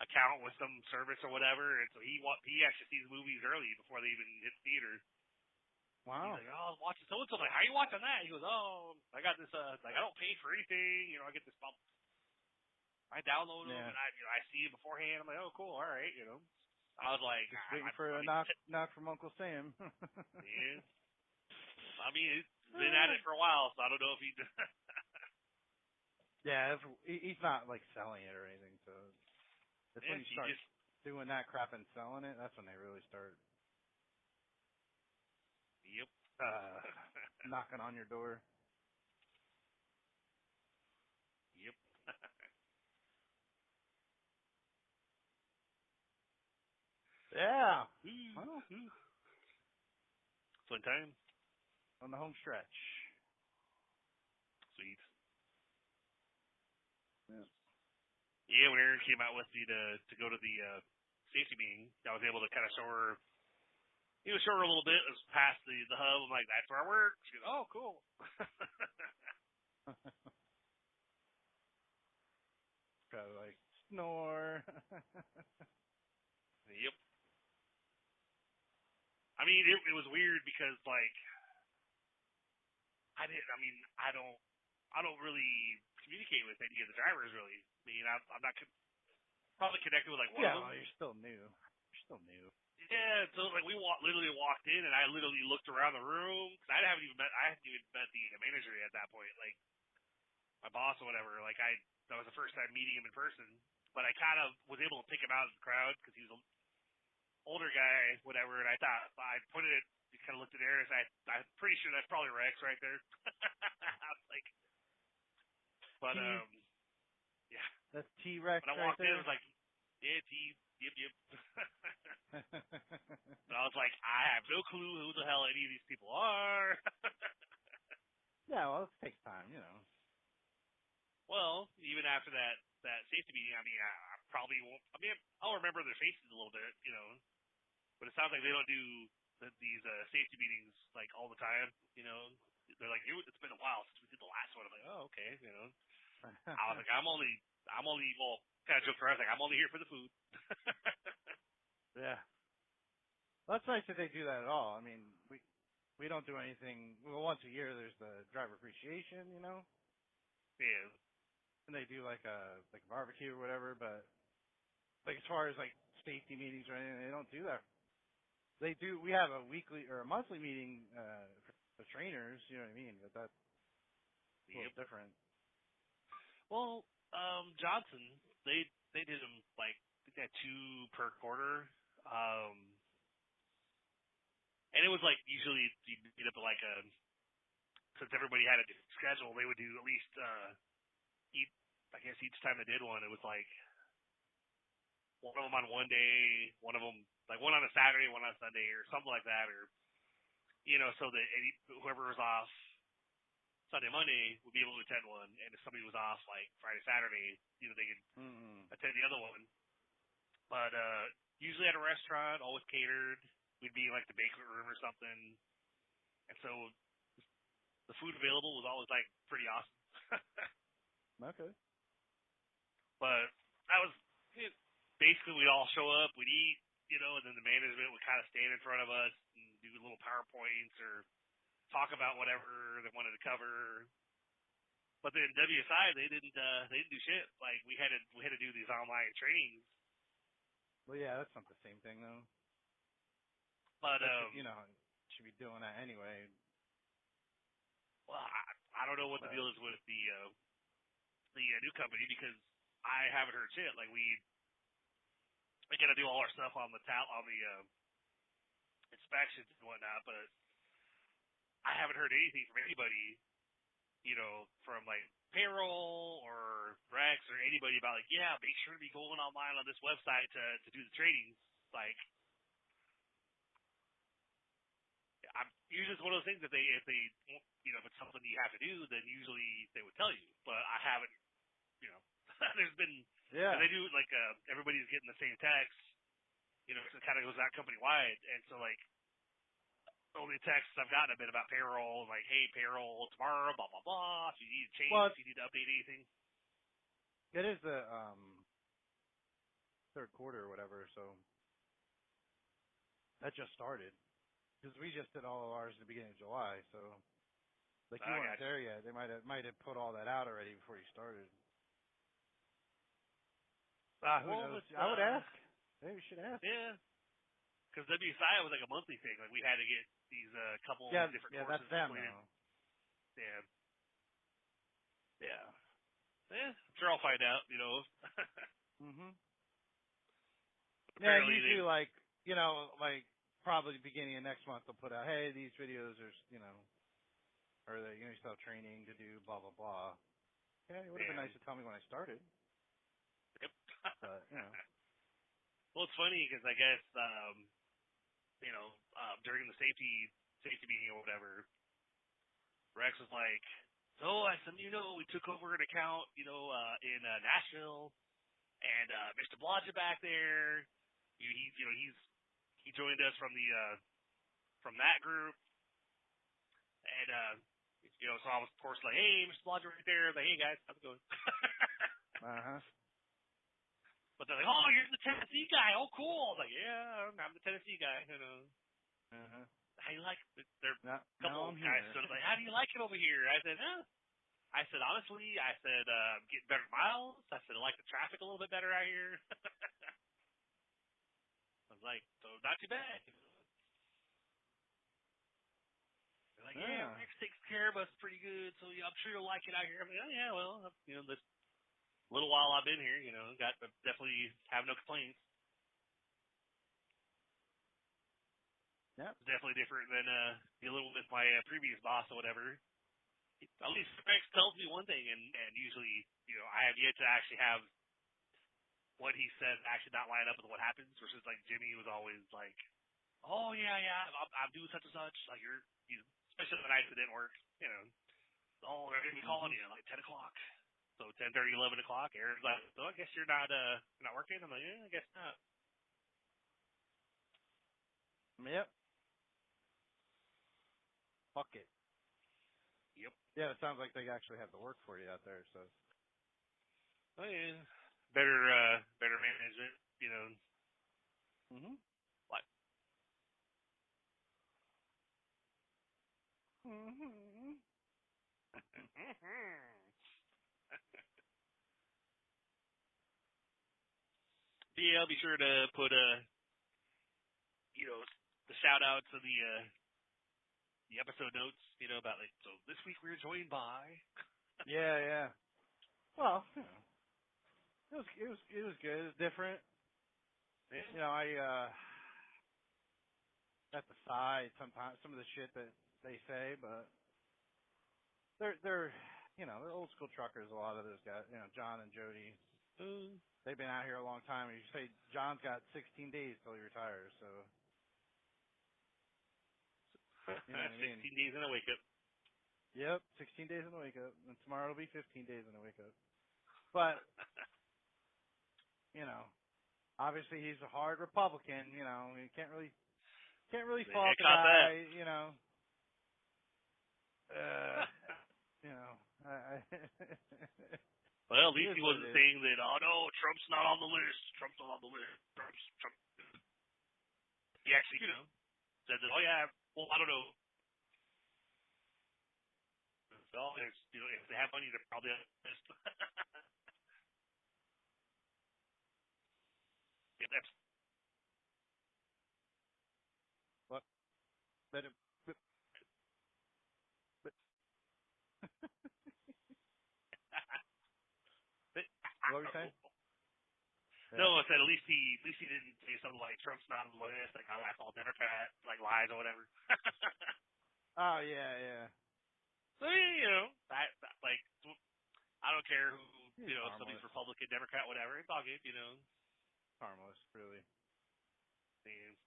account with some service or whatever, and so he actually sees movies early before they even hit theaters. Wow. He's like, oh, I was watching so and so. Like, how are you watching that? He goes, oh, I got this. Like, I don't pay for anything. I get this. I download them and I see it beforehand. I'm like, oh, cool, all right. I was like, just waiting for a knock from Uncle Sam. Yeah. I mean, he's been at it for a while, so I don't know if he. Yeah, he's not like selling it or anything. So it's when you start doing that crap and selling it, that's when they really start. Yep. Knocking on your door. Yep. Yeah. Well, fun time. On the home stretch. Sweet. Yeah. Yeah, when Erin came out with me to go to the safety meeting, I was able to kind of show her. Show her a little bit. It was past the hub. I'm like, that's where I work. She goes, oh, cool. Gotta like snore. Yep. I mean, it was weird because like I don't really communicate with any of the drivers really. I mean, I'm not probably connected with like one of them. Yeah, you're still new. Yeah, so like we literally walked in and I literally looked around the room because I hadn't even met the manager at that point, like my boss or whatever. Like that was the first time meeting him in person, but I kind of was able to pick him out of the crowd because he was an older guy, whatever. And I thought I pointed it, kind of looked at Eris. I'm pretty sure that's probably Rex right there. I was like, but yeah, that's T-Rex. When I walked in, I was like, yeah, T. Yep. But I was like, I have no clue who the hell any of these people are. Yeah, well, it takes time, Well, even after that safety meeting, I mean, I probably won't. I mean, I'll remember their faces a little bit, But it sounds like they don't do these safety meetings like all the time, They're like, it's been a while since we did the last one. I'm like, oh, okay, I was like, I'm only, well, kind of joked around, like, I'm only here for the food. Yeah. Well, that's nice that they do that at all. I mean, we don't do anything. Well, once a year there's the driver appreciation, Yeah. And they do like a barbecue or whatever, but like as far as like safety meetings or anything, they don't do that. They do. We have a weekly or a monthly meeting for trainers, you know what I mean? But that's a little different. Well, Johnson, they did them like I think they had 2 per quarter. And it was like usually you meet up at like since everybody had a different schedule, they would do at least each time they did one, it was like one of them on one day, one of them like one on a Saturday, one on a Sunday, or something like that, or so that whoever was off Sunday, Monday would be able to attend one, and if somebody was off like Friday, Saturday, they could attend the other one. But usually at a restaurant, always catered. We'd be in like the banquet room or something, and so the food available was always like pretty awesome. Okay. But that was basically we'd all show up, we'd eat, and then the management would kind of stand in front of us and do little PowerPoints or talk about whatever they wanted to cover. But then WSI they didn't do shit. Like we had to do these online trainings. Well, yeah, that's not the same thing though. But should be doing that anyway. Well, I don't know what the deal is with the new company because I haven't heard shit. Like we got to do all our stuff on the inspections and whatnot, but I haven't heard anything from anybody, from like payroll or Rex or anybody about like, yeah, make sure to be going online on this website to do the trainings. Like, usually it's one of those things that if it's something you have to do, then usually they would tell you. But I haven't, there's been, and they do like everybody's getting the same text, so it kind of goes out company wide, and so like only texts I've gotten have been about payroll, like, hey, payroll tomorrow, blah blah blah. If you need to change, if you need to update anything. It is the third quarter or whatever, so that just started. Because we just did all of ours at the beginning of July, so like you weren't there yet. They might have put all that out already before you started. Who knows? I would ask. Maybe we should ask. Yeah. Because WSI was like a monthly thing. Like we had to get these couple different courses. Yeah, that's them completed. now. Yeah. Yeah. Yeah. I'm sure I'll find out. Mhm. Yeah, usually like probably beginning of next month they'll put out, hey, these videos are or they still have training to do, blah blah blah. Yeah, it would have been nice to tell me when I started. Yep. But well, it's funny because I guess during the safety meeting or whatever, Rex was like, so I said, we took over an account, in Nashville, and Mr. Blodgett back there, he joined us from that group, and so I was of course like, hey, Mr. Blodgett right there, like, hey guys, how's it going? But they're like, oh, you're the Tennessee guy. Oh, cool. I was like, yeah, I'm the Tennessee guy. How you like it? There are a couple of guys. So like, how do you like it over here? I said, honestly, I'm getting better miles. I said, I like the traffic a little bit better out here. I was like, so not too bad. They're like, yeah, Rex takes care of us pretty good, so I'm sure you'll like it out here. I'm like, oh, yeah, well, this little while I've been here, definitely have no complaints. Yeah. It's definitely different than dealing with my previous boss or whatever. At least Rex tells me one thing, and usually, I have yet to actually have what he says actually not line up with what happens. Versus like Jimmy was always like, "Oh yeah, I'm doing such and such." Like especially the nights it didn't work. Oh, they're gonna be calling you like 10 o'clock. So 10:30, 11 o'clock. Aaron's like, "So I guess you're not working." I'm like, "Yeah, I guess not." Yep. Fuck it. Yep. Yeah, it sounds like they actually have the work for you out there. So. Oh yeah. Better management. Mhm. What? Mhm. Yeah, I'll be sure to put the shout out to the episode notes, about like, so this week we're joined by. Yeah. Well, it was good. It was different. Yeah. I have to side sometimes some of the shit that they say, but they're old school truckers. A lot of those guys, John and Jody. They've been out here a long time. You say John's got 16 days till he retires, so. 16 days in a wake up. Yep, 16 days in a wake up, and tomorrow will be 15 days in a wake up. But obviously he's a hard Republican. You can't really fault the guy. Well, at least he wasn't saying that. Oh no, Trump's not on the list. Trump's not on the list. Trump. He actually, said that. Oh yeah. Well, I don't know. Well, if they have money, they're probably on the list. Yeah, that's. What? But what were you saying? No, I said at least he didn't say something like Trump's not on the list, like that's all Democrat, like lies or whatever. Oh yeah. So that like I don't care who if somebody's Republican, Democrat, whatever. It's all good, Harmless, really. And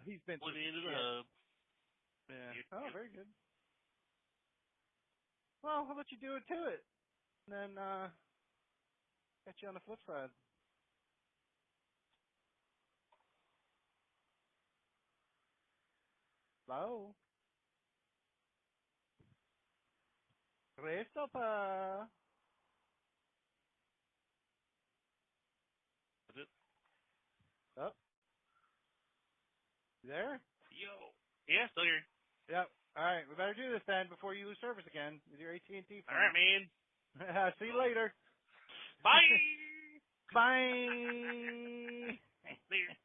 He's been put through into some the shit. hub. Yeah. Oh, very good. Well, how about you do it to it, and then catch you on the flip side. Hello. Christopher. Is it? Oh. You there? Yo. Yeah, still here. Yep. All right, we better do this then before you lose service again with your AT&T phone. All right, man. See you later. Bye. Bye. Later.